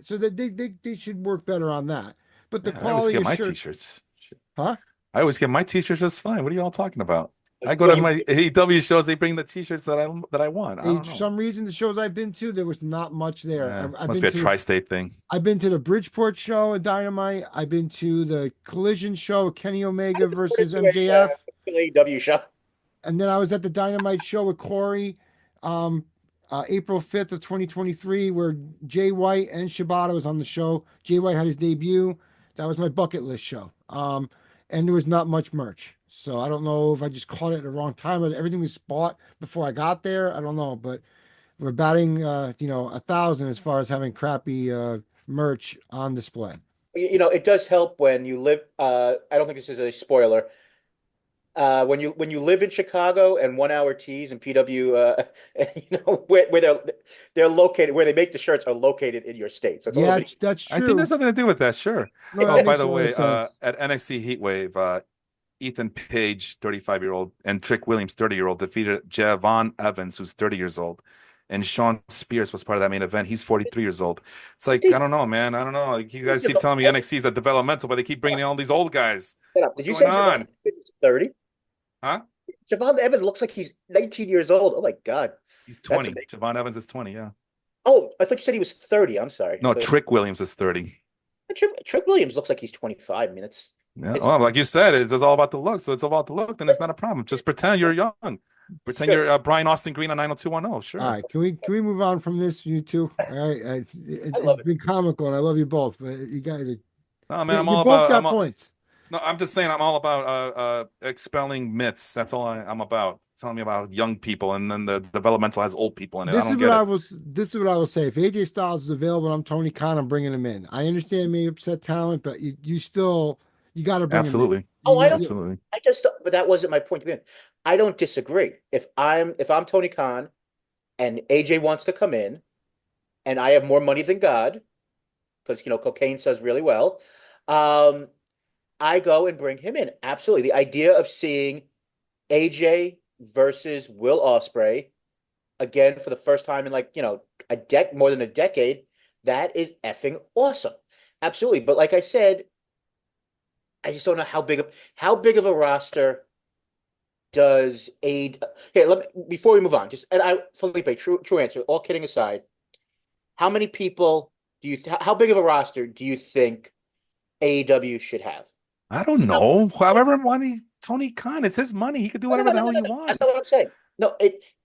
So that they should work better on that. But the yeah. I always quality get of my shirts, t-shirts. Shit. huh? I always get my t-shirts just fine. What are you all talking about? I go Well, to my AEW shows. They bring the t-shirts that I want. I For don't know. some reason, the shows I've been to, there was not much there. I've Must been be a to tri-state thing. I've been to the Bridgeport show at Dynamite. I've been to the Collision show, Kenny I Omega just went versus to MJF. a AEW show. And then I was at the Dynamite show with Corey, um, April 5th of 2023, where Jay White and Shibata was on the show. Jay White had his debut. That was my bucket list show. And there was not much merch. So I don't know if I just caught it at the wrong time or everything was bought before I got there. I don't know, but we're batting, 1,000 as far as having crappy merch on display. It does help when you live. I don't think this is a spoiler. When you live in Chicago and 1 Hour Tees and PW, where they're located, where they make the shirts are located in your state. So it's a little Yeah, bit. that's I think true. there's something to do with that. Sure. No, Oh, that by makes the a lot of way, sense. at NXT Heatwave, Ethan Page, 35-year-old, and Trick Williams, 30-year-old, defeated Javon Evans, who's 30 years old. And Sean Spears was part of that main event. He's 43 years old. It's like, I don't know, man. I don't know. Like, you guys keep telling me NXT is a developmental, but they keep bringing in all these old guys. Did What's you going say Javon on? is 30? Huh? Javon Evans looks like he's 19 years old. Oh my God. He's That's 20. amazing. Javon Evans is 20, yeah. Oh, I thought you said he was 30. I'm sorry. No, Trick Williams is 30. Trick Williams looks like he's 25. I mean, Yeah, it's well, like you said, it's all about the look. So it's all about the look, then it's not a problem. Just pretend you're young. Pretend true. you're Brian Austin Green on 90210. All Sure. right, can we move on from this, you two? All right, I it's love it. been comical, and I love you both, but you guys, No, man, I'm you all both about got points. no, I'm just saying I'm all about expelling myths. That's all I'm about. Telling me about young people and then the developmental has old people in it. I This don't is what get I it. was. This is what I will say. If AJ Styles is available, and I'm Tony Khan. I'm bringing him in. I understand maybe upset talent, but you still you got to bring him in. Absolutely. Oh, I don't. Absolutely. I just. But that wasn't my point to be in. I don't disagree. If I'm Tony Khan and AJ wants to come in, and I have more money than God, because cocaine says really well, um, I go and bring him in. Absolutely. The idea of seeing AJ versus Will Ospreay again for the first time in more than a decade, that is effing awesome. Absolutely. But like I said, I just don't know how big of a roster does a here, let me before we move on, Felipe, true answer. All kidding aside, how many people how big of a roster do you think AEW should have? I don't know. However, money Tony Khan, it's his money. He could do No, no, whatever no, the no, hell no, he no. That's not what wants. I'm saying. No,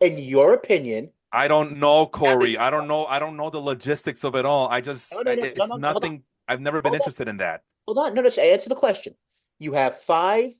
in your opinion, I don't know, have it. Corey. I don't know. I don't know the logistics of it all. No, no, no, no, It's no, no. Hold on, nothing. I've never been hold on, interested in that. hold on. No, no. Answer the question. You have 5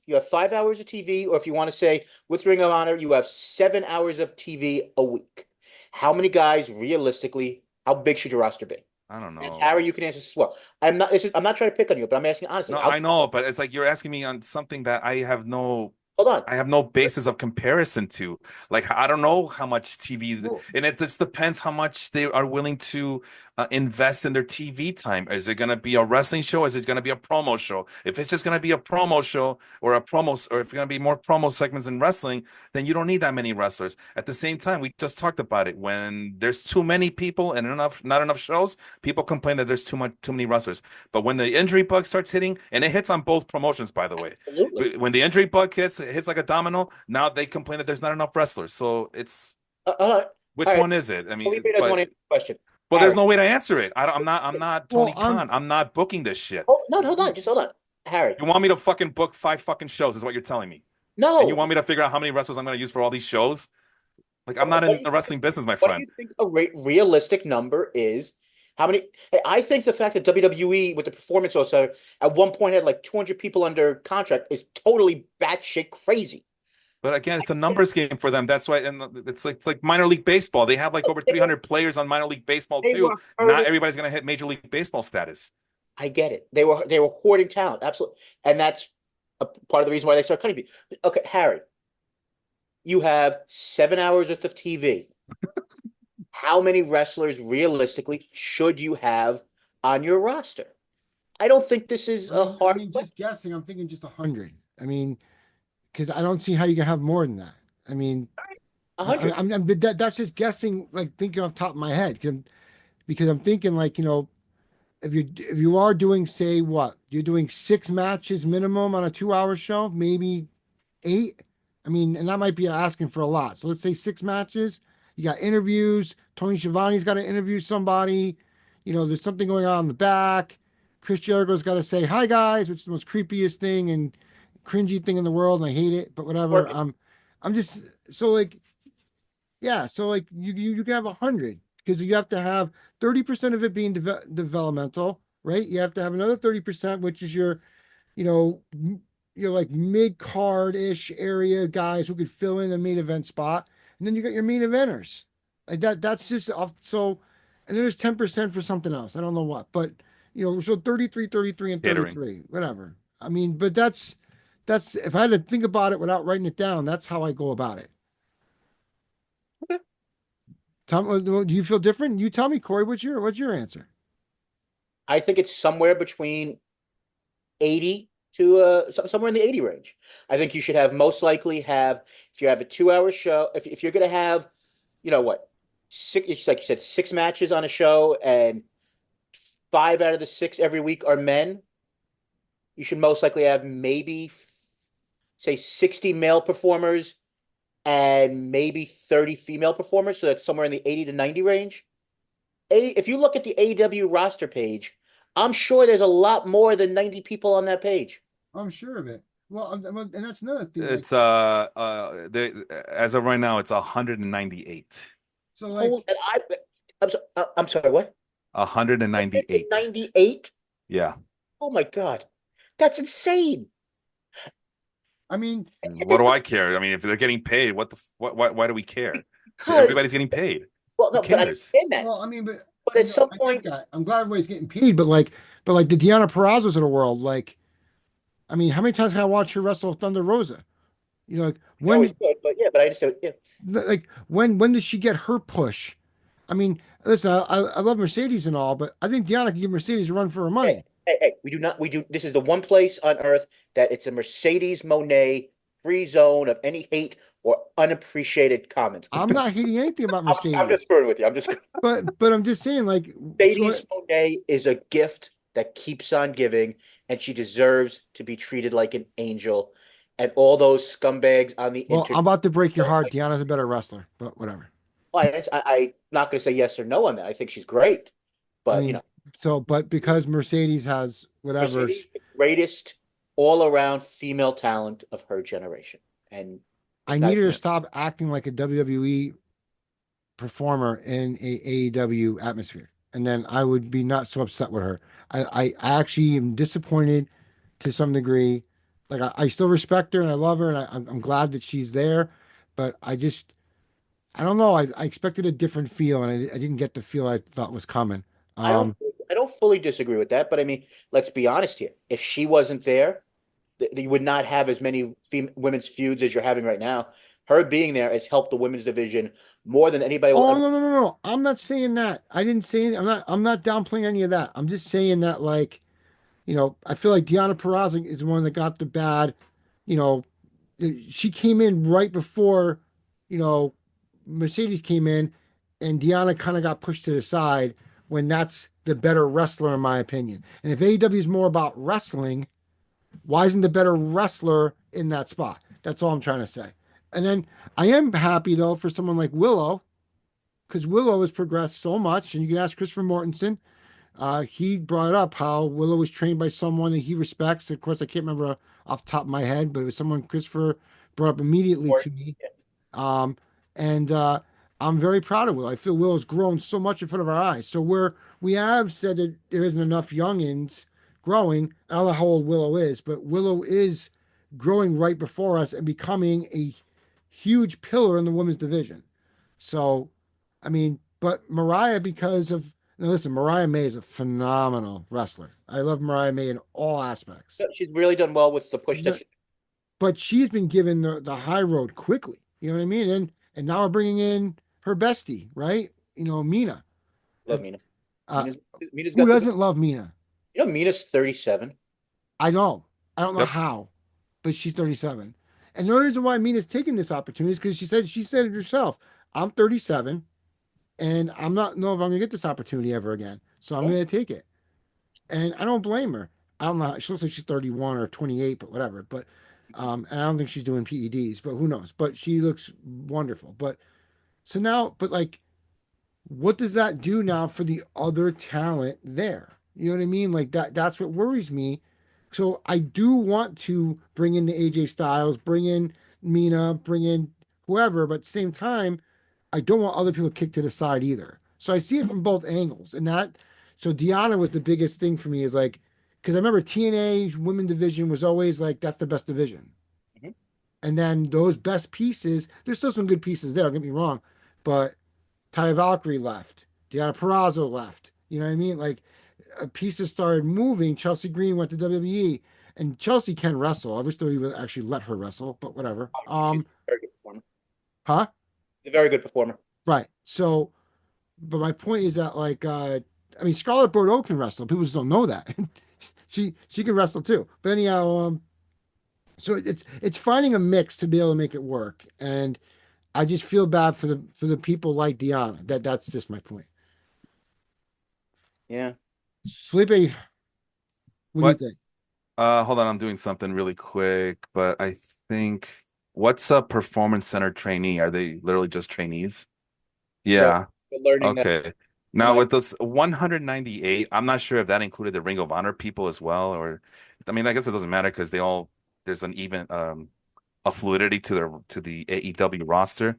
hours of TV, or if you want to say with Ring of Honor, you have 7 hours of TV a week. How many guys realistically? How big should your roster be? I don't And know. Harry, you can answer this as well. I'm not trying to pick on you, but I'm asking honestly. No, I know, but it's like you're asking me on something that Hold on. I have no basis of comparison to. Like, I don't know how much TV, Well, and it just depends how much they are willing to invest in their TV time. Is it going to be a wrestling show? Is it going to be a promo show? If it's just going to be a promo show or or if it's going to be more promo segments in wrestling, then you don't need that many wrestlers. At the same time, we just talked about it. When there's too many people and not enough shows, people complain that there's too many wrestlers. But when the injury bug starts hitting, and it hits on both promotions, by the way. absolutely. When the injury bug hits, it hits like a domino. Now they complain that there's not enough wrestlers. So it's All right. All which right. one is it? I mean, Felipe doesn't want to answer the question. there's Harry. no way to answer it. I'm not Well, Tony Khan. I'm not booking this shit. Oh, no, hold on. Just hold on. Harry. You want me to fucking book 5 fucking shows? Is what you're telling me? And you No. want me to figure out how many wrestlers I'm going to use for all these shows? Like I'm not What do in you the wrestling business, my What do friend. you think a realistic number is? How many? Hey, I think the fact that WWE with the performance also at one point had like 200 people under contract is totally batshit crazy. But again, it's a numbers game for them. That's why, and it's like minor league baseball. They have like over They were 300 players on minor league baseball they too. were Not hurting. everybody's going to hit major league baseball status. I get it. They were hoarding talent, absolutely, and that's a part of the reason why they start cutting people. Okay, Harry, you have 7 hours worth of TV. How many wrestlers realistically should you have on your roster? I don't think this is a I hard mean, question. just guessing. I'm thinking just 100. I mean, because I don't see how you can have more than that. I mean, A hundred. but that's just guessing, like thinking off the top of my head. Because I'm thinking like, if you are doing, say, what you're doing 6 matches minimum on a 2-hour show, maybe 8. I mean, and that might be asking for a lot. So let's say 6 matches. You got interviews. Tony Schiavone's got to interview somebody. There's something going on in the back. Chris Jericho's got to say hi guys, which is the most creepiest thing and cringy thing in the world, and I hate it. But whatever. Working. I'm just so like, yeah. So like you can have 100 because you have to have 30% of it being developmental, right? You have to have another 30%, which is you know, like mid card ish area guys who could fill in a main event spot, and then you got your main eventers like that. That's just off. So, and then there's 10% for something else. I don't know what, but so 33, 33, and Catering. 33, whatever. I mean, but that's if I had to think about it without writing it down, that's how I go about it. Okay. Tom, do you feel different? You tell me, Corey. What's your answer? I think it's somewhere between 80 to somewhere in the 80 range. I think you should have most likely have if you have a 2 hour show, if you're gonna have, what, six, it's like you said, 6 matches on a show and 5 out of the 6 every week are men, you should most likely have maybe say 60 male performers and maybe 30 female performers, so that's somewhere in the 80 to 90 range. If you look at the AEW roster page, I'm sure there's a lot more than 90 people on that page. I'm sure of it. Well, and that's another thing. Like, It's they as of right now, it's 198. so like, And I'm sorry, what? 198. 98? Yeah. Oh my God. That's insane. I mean, What do I care? I mean, if they're getting paid, what the why do we care? Because, Everybody's getting paid. well, Who no, but I cares? understand that. well, I mean, But at some I get point, that. I'm glad everybody's getting paid, but like the Deanna Purrazzo's of the world, like, I mean, how many times can I watch her wrestle Thunder Rosa? You know, like you always when, could, but yeah, but I understand. Yeah. like when does she get her push? I mean, listen, I love Mercedes and all, but I think Deanna can give Mercedes a run for her money. Hey, this is the one place on earth that it's a Mercedes Monet free zone of any hate or unappreciated comments. I'm not hating anything about I'm Mercedes, just screwing with you. I'm just but I'm just saying, like, so Mercedes Monet is a gift that keeps on giving, and she deserves to be treated like an angel. And all those scumbags on the well, I'm internet. about to break your heart. Deanna's a better wrestler, but whatever. I'm not going to say yes or no on that. I think she's great, I but mean, so, but because Mercedes has whatever, Mercedes, the greatest all-around female talent of her generation, and I it's not. need her to stop acting like a WWE performer in a AEW atmosphere, and then I would be not so upset with her. I actually am disappointed to some degree. Like I still respect her and I love her and I'm glad that she's there, but I don't know. I expected a different feel and I didn't get the feel I thought was coming. I don't. Um, I don't fully disagree with that, but I mean, let's be honest here. If she wasn't there, you would not have as many women's feuds as you're having right now. Her being there has helped the women's division more than anybody will oh ever. no. I'm not saying that. I didn't say I'm not downplaying any of that. I'm just saying that like, I feel like Deanna Purrazzo is the one that got the bad, you know, she came in right before, you know, Mercedes came in, and Deanna kind of got pushed to the side when that's the better wrestler, in my opinion. And if AEW is more about wrestling, why isn't the better wrestler in that spot? That's all I'm trying to say. And then I am happy though for someone like Willow, because Willow has progressed so much. And you can ask Christopher Mortensen. He brought up how Willow was trained by someone that he respects. Of course, I can't remember off the top of my head, but it was someone Christopher brought up immediately to me. Um, and I'm very proud of Will. I feel Will has grown so much in front of our eyes. So we have said that there isn't enough youngins growing. I don't know how old Willow is, but Willow is growing right before us and becoming a huge pillar in the women's division. So, I mean, but Mariah, because of now listen, Mariah May is a phenomenal wrestler. I love Mariah May in all aspects. She's really done well with the push that she. But she's been given the high road quickly. You know what I mean? And now we're bringing in her bestie, right? Mina. Love Mina. Uh, Mina's who got doesn't love Mina? Mina's 37. I know. I don't know Yep. how, but she's 37. And the only reason why Mina's taking this opportunity is because she said it herself. I'm 37 and I'm not know if I'm gonna get this opportunity ever again. So I'm gonna take it. And I don't blame her. I don't know. She looks like she's 31 or 28, but whatever. But and I don't think she's doing PEDs, but who knows? But she looks wonderful. But so now, but like, what does that do now for the other talent there? You know what I mean? Like that's what worries me. So I do want to bring in the AJ Styles, bring in Mina, bring in whoever, but at the same time, I don't want other people kicked to the side either. So I see it from both angles. So Deanna was the biggest thing for me is like, because I remember TNA women division was always like, that's the best division. Mhm. And then those best pieces, there's still some good pieces there, don't get me wrong, but Taya Valkyrie left, Deanna Purrazzo left. You know what I mean? Like pieces started moving. Chelsea Green went to WWE, and Chelsea can wrestle. I wish they would actually let her wrestle, but whatever. She's a very good performer. Huh? A very good performer. Right. So, but my point is that like, I mean, Scarlett Bordeaux can wrestle. People just don't know that. she can wrestle too. But anyhow, so it's finding a mix to be able to make it work, and I just feel bad for the people like Deanna. That's just my point. Yeah. Felipe, what do you What? think? Hold on, I'm doing something really quick, but I think What's a performance center trainee? Are they literally just trainees? No, Yeah. they're learning that. Okay. Now with those 198, I'm not sure if that included the Ring of Honor people as well, or I mean, I guess it doesn't matter because there's an even a fluidity to the AEW roster.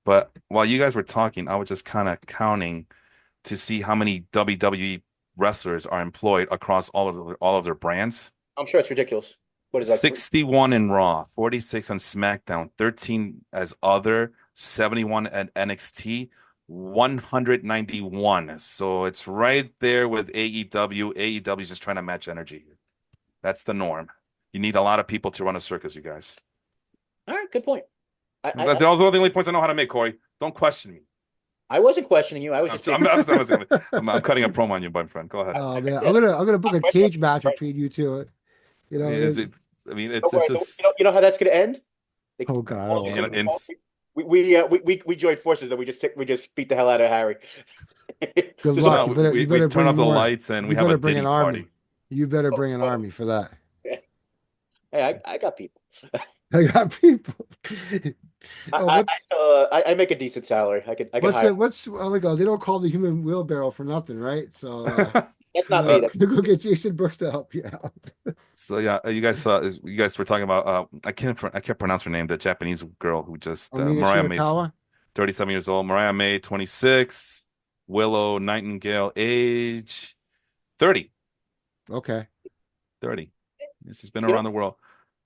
But while you guys were talking, I was just kind of counting to see how many WWE wrestlers are employed across all of their brands. I'm sure it's ridiculous. What is that? 61 in Raw, 46 on SmackDown, 13 as other, 71 at NXT, 191. So it's right there with AEW. AEW is just trying to match energy. That's the norm. You need a lot of people to run a circus, you guys. All right, good point. Those are the only points I know how to make, Corey. Don't question me. I wasn't questioning you. I was just I'm cutting a promo on you, my friend. Go ahead. Oh man, I'm gonna book a cage match between you two. You know, I mean, Don't worry, it's just you know how that's going to end? oh god, I don't You know, wanna- We joined forces, that we just beat the hell out of Harry. good Just luck. no, You we better turn bring off the more. lights and we You have a better bring Diddy an army. party. You better bring an army for that. Hey, I got people. I got people. Oh, I, what, I still I make a decent salary. I could hire. oh my god, they don't call the human wheelbarrow for nothing, right? So That's you not know, me. go get Jason Brooks to help you out. So yeah, you guys were talking about I can't pronounce her name, the Japanese girl who just Amina Mariah May's Shirakawa. 37 years old, Mariah May 26, Willow Nightingale age 30. Okay. 30. This has been You know, around the world.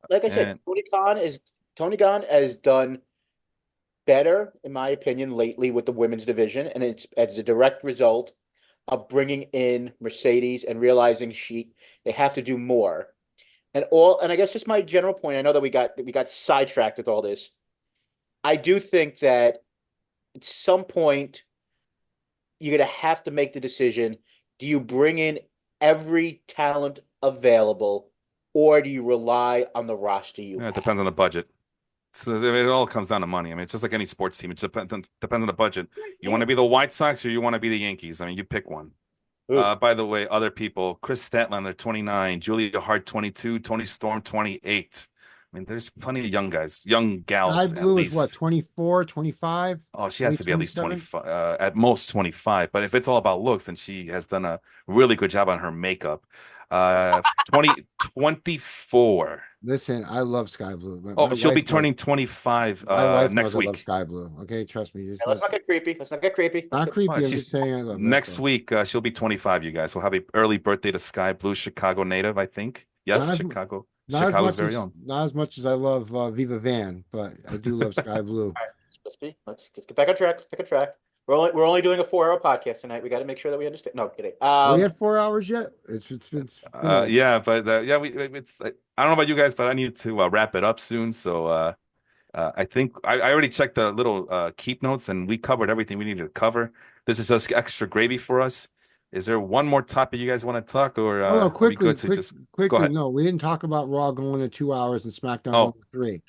like I said, And Tony Khan has done better, in my opinion, lately with the women's division, and it's as a direct result of bringing in Mercedes and realizing they have to do more. And I guess just my general point. I know that we got sidetracked with all this. I do think that at some point you're gonna have to make the decision: do you bring in every talent available, or do you rely on the roster you yeah, it have? depends on the budget. So I mean, it all comes down to money. I mean, it's just like any sports team. It depends on the budget. You want to be the White Sox or you want to be the Yankees? I mean, you pick one. Ooh. By the way, other people, Chris Statlander, 29, Julia Hart, 22, Tony Storm, 28. I mean, there's plenty of young guys, young Sky gals at Blue is what, least. 24, 25, Oh, she has maybe to be at least 27? 25, at most 25. But if it's all about looks, then she has done a really good job on her makeup. 20, 24. Listen, I love Sky Blue. Oh, she'll be turning 25 my wife knows next I love week. Sky Blue. Okay, trust me. Now, let's not get creepy. Let's not get creepy. Not creepy. Well, I'm she's just saying I love her. next So. week. She'll be 25, you guys. So happy early birthday to Sky Blue, Chicago native, I think. Yes, Not as, Chicago. not as Chicago's much very as own. not as much as I love Viva Van, but I do love Sky Blue. All right, let's get back on track. Let's get back on track. We're only doing a 4-hour podcast tonight. We got to make sure that we understand. No, kidding. Are we at 4 hours yet? It's been Yeah, but yeah, it's I don't know about you guys, but I need to wrap it up soon. So I think I already checked the little keep notes, and we covered everything we needed to cover. This is just extra gravy for us. Is there one more topic you guys want to talk, or Oh no, are we good to just go quickly. ahead? No, we didn't talk about Raw going to 2 hours and SmackDown going Oh, to three.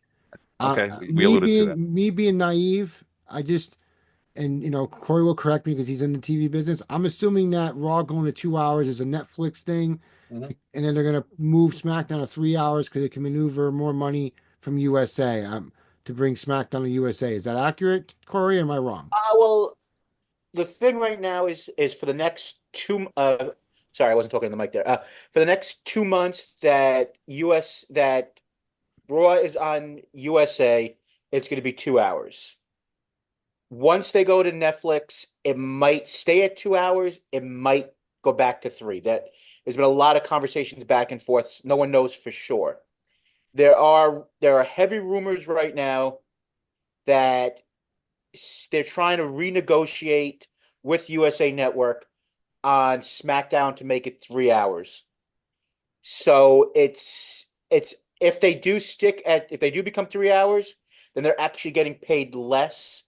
okay, we alluded to that. Me being naive, and Corey will correct me because he's in the TV business. I'm assuming that Raw going to 2 hours is a Netflix thing, Mhm. and then they're gonna move SmackDown to 3 hours because they can maneuver more money from USA to bring SmackDown to USA. Is that accurate, Corey? Or am I wrong? Well, the thing right now is for the next two. Sorry, I wasn't talking to the mic there. For the next 2 months that Raw is on USA, it's going to be 2 hours. Once they go to Netflix, it might stay at 2 hours. It might go back to three. There's been a lot of conversations back and forth. No one knows for sure. There are heavy rumors right now that they're trying to renegotiate with USA Network on SmackDown to make it 3 hours. So it's if they do become 3 hours, then they're actually getting paid less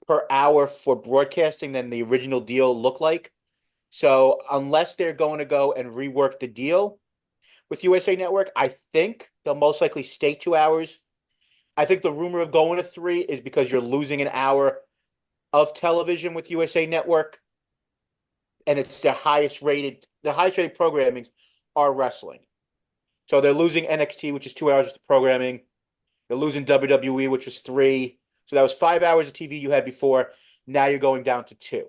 per hour for broadcasting than the original deal looked like. So unless they're going to go and rework the deal with USA Network, I think they'll most likely stay 2 hours. I think the rumor of going to three is because you're losing an hour of television with USA Network, and it's their highest rated programming are wrestling. So they're losing NXT, which is 2 hours of programming. You're losing WWE, which was 3. So that was 5 hours of TV you had before. Now you're going down to 2.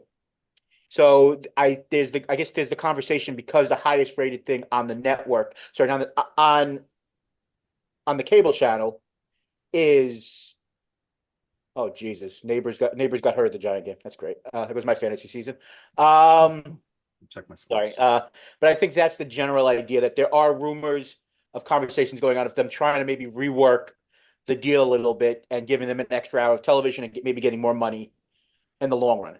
So I guess there's the conversation because the highest rated thing on the network, sorry, on the cable channel is, oh Jesus, neighbors got hurt at the Giant game. That's great. It was my fantasy season. Check my Sorry. sports. But I think that's the general idea, that there are rumors of conversations going on of them trying to maybe rework the deal a little bit and giving them an extra hour of television and maybe getting more money in the long run.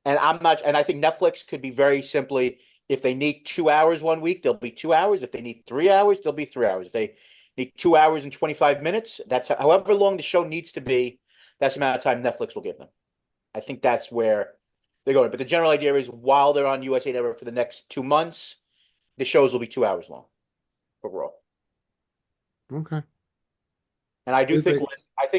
And I think Netflix could be very simply, if they need 2 hours one week, there'll be 2 hours. If they need 3 hours, there'll be 3 hours. If they need 2 hours and 25 minutes, that's however long the show needs to be, that's the amount of time Netflix will give them. I think that's where they're going. But the general idea is while they're on USA Network for the next 2 months, the shows will be 2 hours long for Raw. Okay. And I do think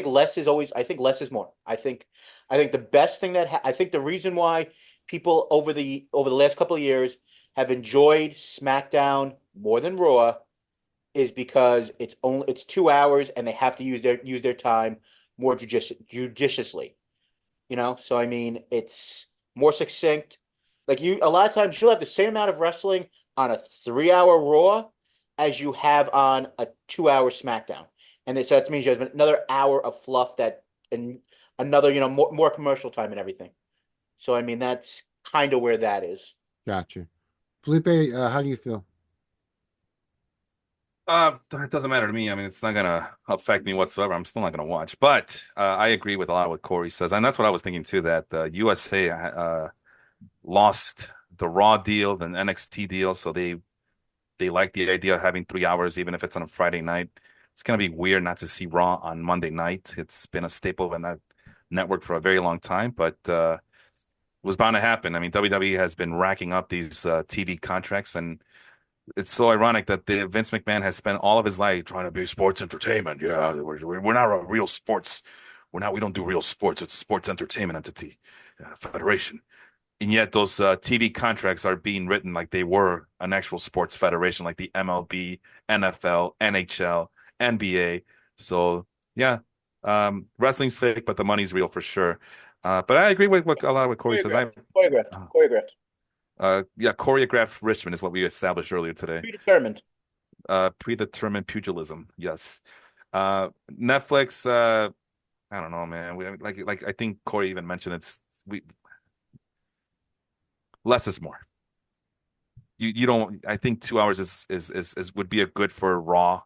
less is always. I think less is more. I think the best thing I think the reason why people over the last couple of years have enjoyed SmackDown more than Raw is because it's 2 hours and they have to use their time more judiciously. So I mean it's more succinct. Like a lot of times you'll have the same amount of wrestling on a 3-hour Raw as you have on a 2-hour SmackDown. And so that means you have another hour of fluff and another, more commercial time and everything. So, I mean, that's kind of where that is. Gotcha. Felipe, how do you feel? It doesn't matter to me. I mean, it's not gonna affect me whatsoever. I'm still not gonna watch. But I agree with a lot of what Corey says, and that's what I was thinking too. That USA lost the Raw deal, the NXT deal, so they like the idea of having 3 hours, even if it's on a Friday night. It's gonna be weird not to see Raw on Monday night. It's been a staple in that network for a very long time, but it was bound to happen. I mean, WWE has been racking up these TV contracts, and it's so ironic that Vince McMahon has spent all of his life trying to be sports entertainment. Yeah, we're not a real sports. We don't do real sports. It's a sports entertainment entity, federation. And yet those TV contracts are being written like they were an actual sports federation, like the MLB, NFL, NHL, NBA. So yeah, wrestling's fake, but the money's real for sure. But I agree with a lot of what Corey says. Choreographed. Yeah, choreographed Richman is what we established earlier today. Predetermined. Predetermined pugilism. Yes. Netflix. I don't know, man. Like I think Corey even mentioned less is more. You don't. I think 2 hours is would be a good for Raw.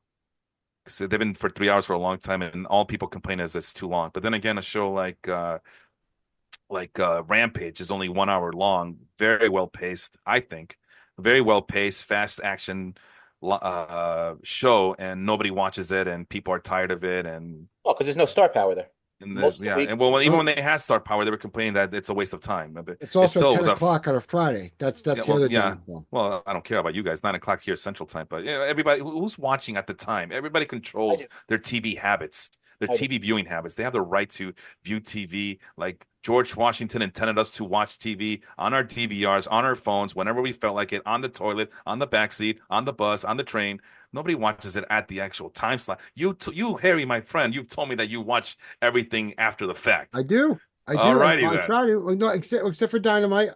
Because they've been for 3 hours for a long time, and all people complain is it's too long. But then again, a show like Rampage is only 1 hour long, very well paced, I think, very well paced, fast action show, and nobody watches it, and people are tired of it, and because there's no star power there. And well, even when they had star power, they were complaining that it's a waste of time. It's also still 10 o'clock on a Friday. That's the other thing. Well, I don't care about you guys. 9 o'clock here Central Time, but everybody who's watching at the time, everybody controls their TV habits, their TV viewing habits. They have the right to view TV. Like George Washington intended us to watch TV on our DVRs, on our phones, whenever we felt like it, on the toilet, on the backseat, on the bus, on the train. Nobody watches it at the actual time slot. You, Harry, my friend, you've told me that you watch everything after the fact. I do. Alrighty I then. try to. Well, no, except for Dynamite.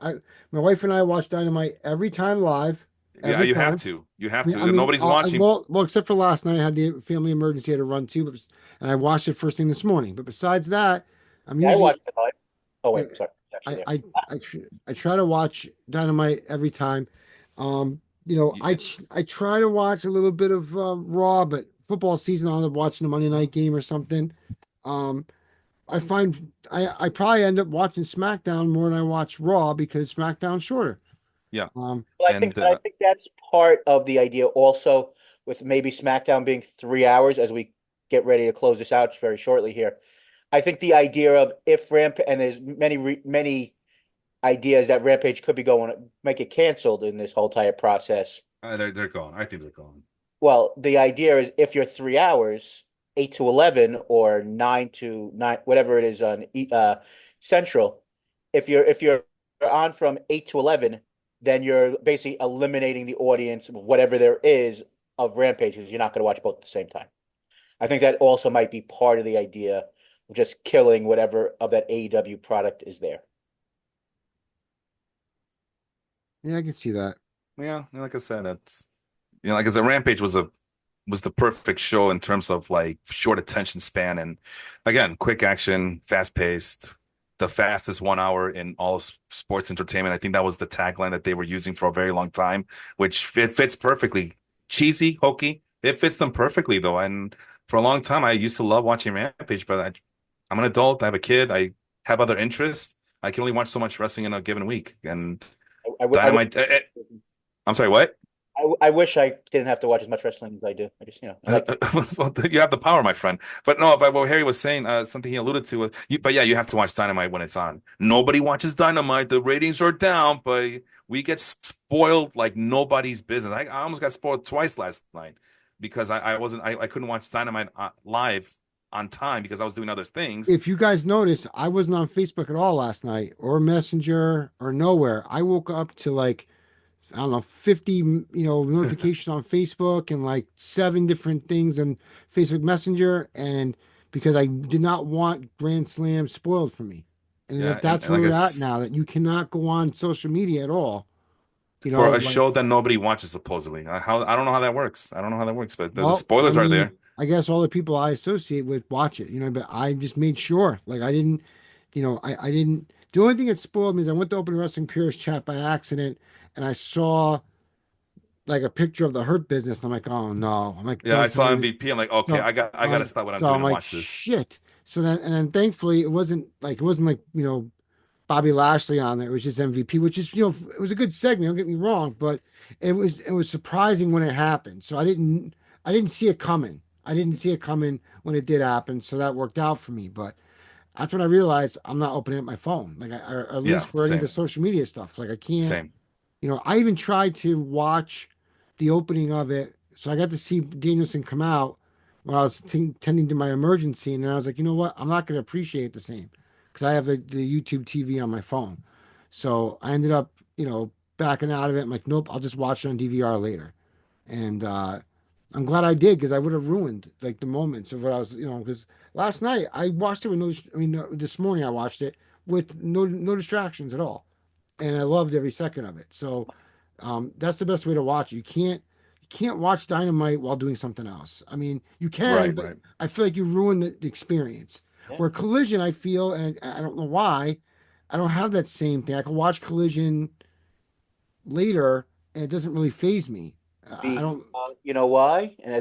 My wife and I watch Dynamite every time live. Yeah, you have to. You have to. Nobody's watching. Well, except for last night, I had the family emergency I had to run to, and I watched it first thing this morning. But besides that, I watched it live. Oh wait, sorry. I try to watch Dynamite every time. I try to watch a little bit of Raw, but football season, I'll end up watching a Monday night game or something. I find I probably end up watching SmackDown more than I watch Raw because SmackDown's shorter. Yeah. I think that's part of the idea also, with maybe SmackDown being 3 hours as we get ready to close this out very shortly here. I think the idea of if and there's many ideas that Rampage could be make it canceled in this whole entire process. They're gone. I think they're gone. Well, the idea is if you're 3 hours, 8 to 11 or 9 to 9, whatever it is on Central, if you're on from 8 to 11, then you're basically eliminating the audience, whatever there is, of Rampage, because you're not going to watch both at the same time. I think that also might be part of the idea of just killing whatever of that AEW product is there. Yeah, I can see that. Yeah, like I said, it's like I said, Rampage was the perfect show in terms of like short attention span and again, quick action, fast paced, the fastest 1 hour in all sports entertainment. I think that was the tagline that they were using for a very long time, which it fits perfectly. Cheesy, hokey, it fits them perfectly though. And for a long time, I used to love watching Rampage, but I'm an adult. I have a kid. I have other interests. I can only watch so much wrestling in a given week. And I Dynamite. I'm sorry, what? I wish I didn't have to watch as much wrestling as I do. I just, I like to. Well, you have the power, my friend. But no, but what Harry was saying, something he alluded to, but yeah, you have to watch Dynamite when it's on. Nobody watches Dynamite. The ratings are down, but we get spoiled like nobody's business. I almost got spoiled twice last night because I couldn't watch Dynamite live on time because I was doing other things. If you guys notice, I wasn't on Facebook at all last night, or Messenger, or nowhere. I woke up to like, I don't know, 50, notifications on Facebook and like 7 different things on Facebook Messenger. And because I did not want Grand Slam spoiled for me. And Yeah, that's and where like I we're at now, that you cannot go on social media at all. for a Like, show that nobody watches supposedly. I don't know how that works. I don't know how that works, but the well, I spoilers are mean, there. I guess all the people I associate with watch it, but I just made sure, like, I didn't, I didn't. The only thing that spoiled me is I went to open a wrestling Purist chat by accident, and I saw like a picture of the Hurt Business. And I'm like, oh no! I'm like, Yeah, I don't tell saw me this. MVP. I'm like, okay, So I got to stop what I'm so doing I'm and like, watch this. shit. So then thankfully it wasn't like Bobby Lashley on there. It was just MVP, which is it was a good segment. Don't get me wrong, but it was surprising when it happened. So I didn't see it coming. I didn't see it coming when it did happen. So that worked out for me. But that's when I realized I'm not opening up my phone, like or at Yeah, least for any of the same, social media stuff. Like I can't. same. I even tried to watch the opening of it. So I got to see Danielson come out when I was tending to my emergency. And I was like, you know what? I'm not going to appreciate it the same because I have the YouTube TV on my phone. So I ended up, backing out of it. I'm like, nope, I'll just watch it on DVR later. And I'm glad I did because I would have ruined like the moments of what I was, because last night I watched it with no, I mean, this morning I watched it with no distractions at all, and I loved every second of it. So that's the best way to watch it. You can't watch Dynamite while doing something else. I mean, you can, Right, but right. I feel like you ruin the experience. Yeah. Where Collision, I feel, and I don't know why, I don't have that same thing. I can watch Collision later, and it doesn't really phase me. I The don't. you know why? And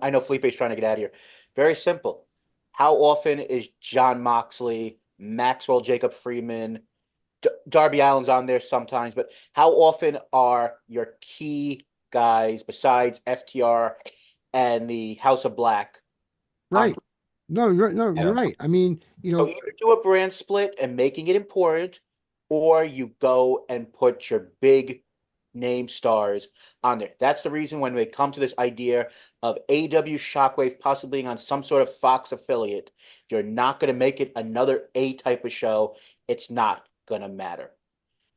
I know Felipe's trying to get out of here. Very simple. How often is John Moxley, Maxwell Jacob Freeman, Darby Allin's on there sometimes, but how often are your key guys besides FTR and the House of Black on? Right. No, you're no, you're Yeah. right. I mean, So either do a brand split and making it important, or you go and put your big name stars on there. That's the reason when they come to this idea of AEW Shockwave possibly being on some sort of Fox affiliate, if you're not going to make it another A type of show, it's not going to matter.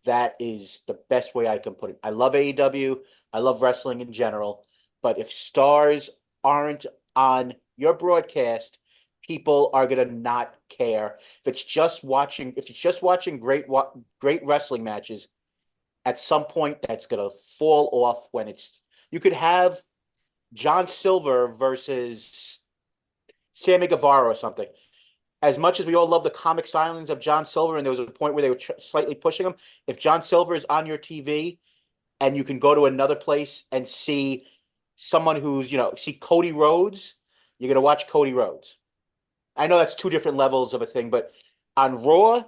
That is the best way I can put it. I love AEW. I love wrestling in general. But if stars aren't on your broadcast, people are gonna not care. If it's just watching great wrestling matches, at some point that's gonna fall off when it's. You could have John Silver versus Sammy Guevara or something. As much as we all love the comic stylings of John Silver, and there was a point where they were slightly pushing him, if John Silver is on your TV and you can go to another place and see someone see Cody Rhodes, you're gonna watch Cody Rhodes. I know that's two different levels of a thing, but on Raw,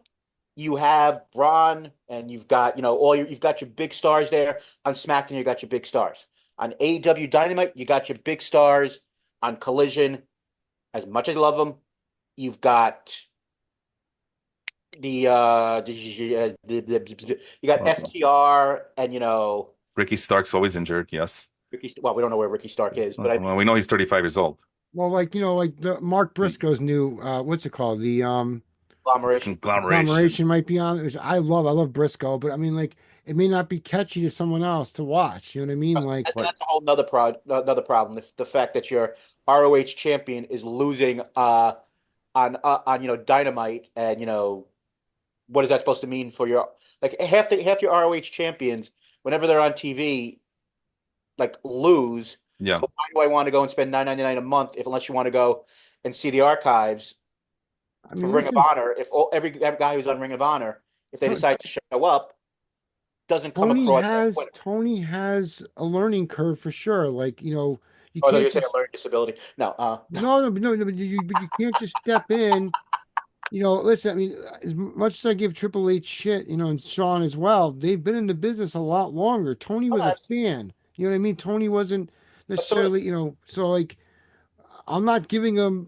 you have Braun and you've got, you've got your big stars there. On SmackDown, you got your big stars. On AEW Dynamite, you got your big stars. On Collision, as much as I love them, you've got you got Well, FTR and Ricky Stark's always injured. Yes. Well, we don't know where Ricky Stark is, but Well, we know he's 35 years old. Well, like like the Mark Briscoe's new what's it called? The Conglomeration. Conglomeration. Conglomeration might be on it, which I love Briscoe, but I mean, like, it may not be catchy to someone else to watch. You know what I mean? Like, And that's a whole another problem. The fact that your ROH champion is losing on Dynamite, and what is that supposed to mean for your like half your ROH champions whenever they're on TV like lose. Yeah. So why do I want to go and spend $9.99 a month if unless you want to go and see the archives I for mean, Ring of listen, Honor? If every guy who's on Ring of Honor, if they To- decide to show up, doesn't come Tony across as has winner. Tony has a learning curve for sure. Like, you Oh no, can't you're saying just a learning disability. No, no, but you can't just step in. Listen, I mean, as much as I give Triple H shit, and Sean as well, they've been in the business a lot longer. Tony was a fan. You know what I mean? Tony wasn't absolutely. necessarily, so like I'm not giving him,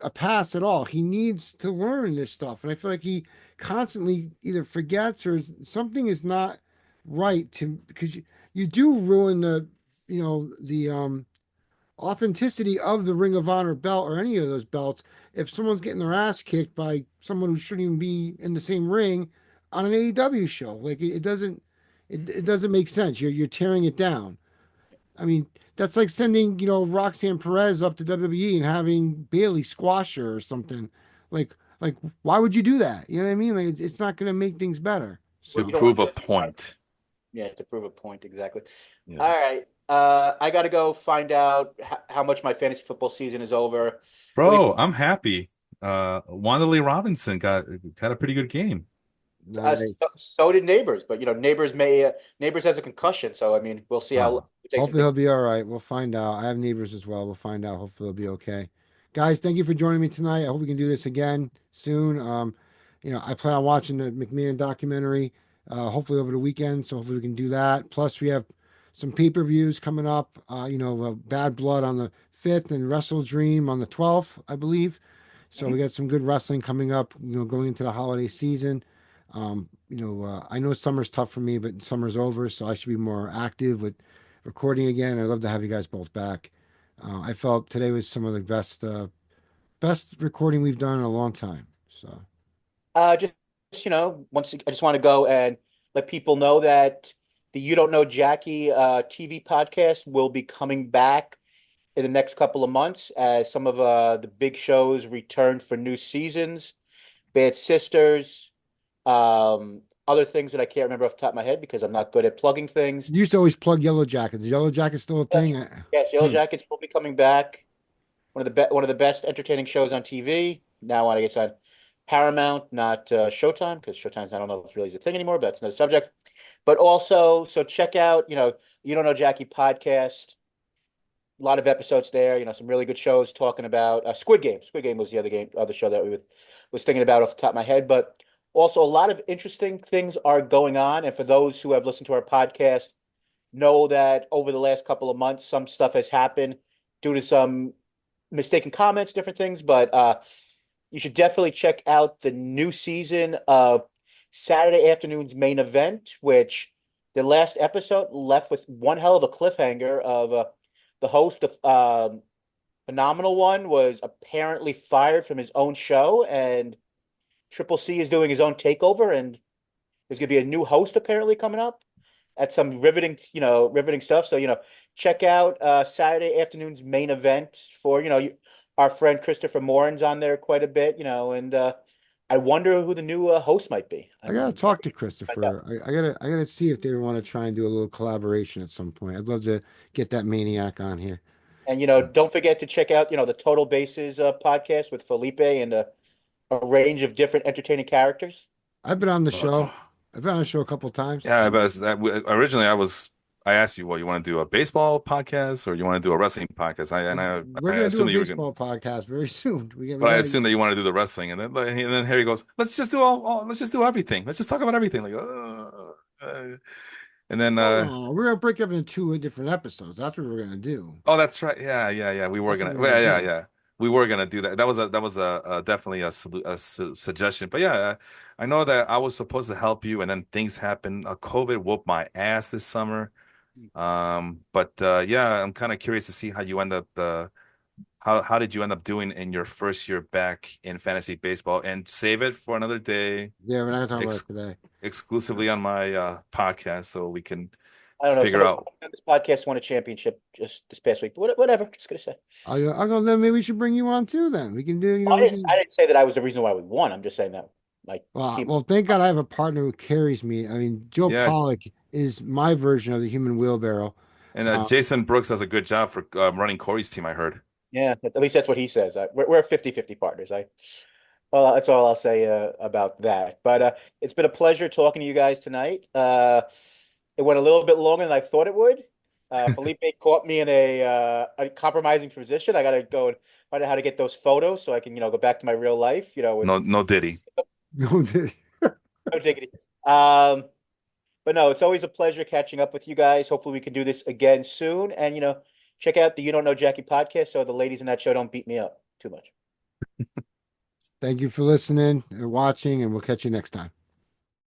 a pass at all. He needs to learn this stuff. And I feel like he constantly either forgets or something is not right to because you do ruin the authenticity of the Ring of Honor belt or any of those belts if someone's getting their ass kicked by someone who shouldn't even be in the same ring on an AEW show. Like it doesn't make sense. You're tearing it down. I mean, that's like sending, Roxanne Perez up to WWE and having Bailey squash her or something. Like why would you do that? You know what I mean? Like it's not going to make things better. To You So don't want prove to a go too far. point. Yeah, to prove a point, exactly. Yeah. All right. I got to go find out how much my fantasy football season is over. Felipe, Bro, I'm happy. Wanderley Robinson got a pretty good game. so, nice. so did Neighbors, but Neighbors has a concussion, so I mean, we'll see how Oh, it takes him Hopefully to. he'll be all right. We'll find out. I have neighbors as well. We'll find out. Hopefully he'll be okay. Guys, thank you for joining me tonight. I hope we can do this again soon. I plan on watching the McMahon documentary, hopefully over the weekend. So hopefully we can do that. Plus we have some pay-per-views coming up. Bad Blood on the 5th and Wrestle Dream on the 12th, I believe. So Mhm. we got some good wrestling coming up, going into the holiday season. I know summer's tough for me, but summer's over, so I should be more active with recording again. I'd love to have you guys both back. I felt today was some of the best recording we've done in a long time. So Just I just want to go and let people know that the You Don't Know Jackie TV podcast will be coming back in the next couple of months as some of the big shows return for new seasons. Bad Sisters, other things that I can't remember off the top of my head because I'm not good at plugging things. you used to always plug Yellow Jackets. Is Yellow Jackets still a Yes, thing? yes, Yellow hmm. Jackets will be coming back. One of the best entertaining shows on TV. Now I guess on Paramount, not Showtime, because Showtime's I don't know if it really is a thing anymore, but that's another subject. But also, so check out, You Don't Know Jackie podcast. A lot of episodes there. Some really good shows talking about Squid Game. Squid Game was other show that was thinking about off the top of my head. But also, a lot of interesting things are going on. And for those who have listened to our podcast, know that over the last couple of months, some stuff has happened due to some mistaken comments, different things. But you should definitely check out the new season of Saturday Afternoon's Main Event, which the last episode left with one hell of a cliffhanger of the host of Phenomenal One was apparently fired from his own show, and Triple C is doing his own takeover, and there's going to be a new host apparently coming up at some riveting stuff. So, check out Saturday Afternoon's Main Event for, our friend Christopher Morin's on there quite a bit, and I wonder who the new host might be. I gotta I'm talk to find out. Christopher. I gotta see if they want to try and do a little collaboration at some point. I'd love to get that maniac on here. And, don't forget to check out, the Total Bases podcast with Felipe and a range of different entertaining characters. I've been on the Well, it's show. I've been on the show a couple times. yeah, but originally I asked you, well, you want to do a baseball podcast or you want to do a wrestling podcast? We're I gonna do a assume that you were going, baseball podcast very soon. We but I gotta. assume that you want to do the wrestling, and then Harry goes, let's just do let's just do everything. Let's just talk about everything. Like, and then No, we're gonna break up into two different episodes. That's what we're gonna do. oh, that's right. Yeah. We were That's what gonna, we're gonna well, do. yeah. We were gonna do that. That was definitely suggestion. But yeah, I know that I was supposed to help you, and then things happened. COVID whooped my ass this summer. But yeah, I'm kind of curious to see how you end up how did you end up doing in your first year back in fantasy baseball? And save it for another day, Yeah, we're not gonna talk about ex it today. exclusively on my podcast, so we can I don't know. figure Somebody out. on this podcast won a championship just this past week. Whatever. Just gonna say. I'll go. Then maybe we should bring you on too. Then we can do. I We didn't. I can. didn't say that I was the reason why we won. I'm just saying that my team. Well, thank God I have a partner who carries me. I mean, Joe Yeah, Pollock is my version of the human wheelbarrow. and Uh, Jason Brooks does a good job for running Corey's team, I heard. Yeah, at least that's what he says. We're 50-50 partners. Well, that's all I'll say about that. But it's been a pleasure talking to you guys tonight. It went a little bit longer than I thought it would. Felipe caught me in a compromising position. I got to go and find out how to get those photos so I can, go back to my real life, with No Diddy. no, did- no diggity. But no, it's always a pleasure catching up with you guys. Hopefully we can do this again soon. And, check out the You Don't Know Jackie podcast so the ladies in that show don't beat me up too much. Thank you for listening and watching, and we'll catch you next time.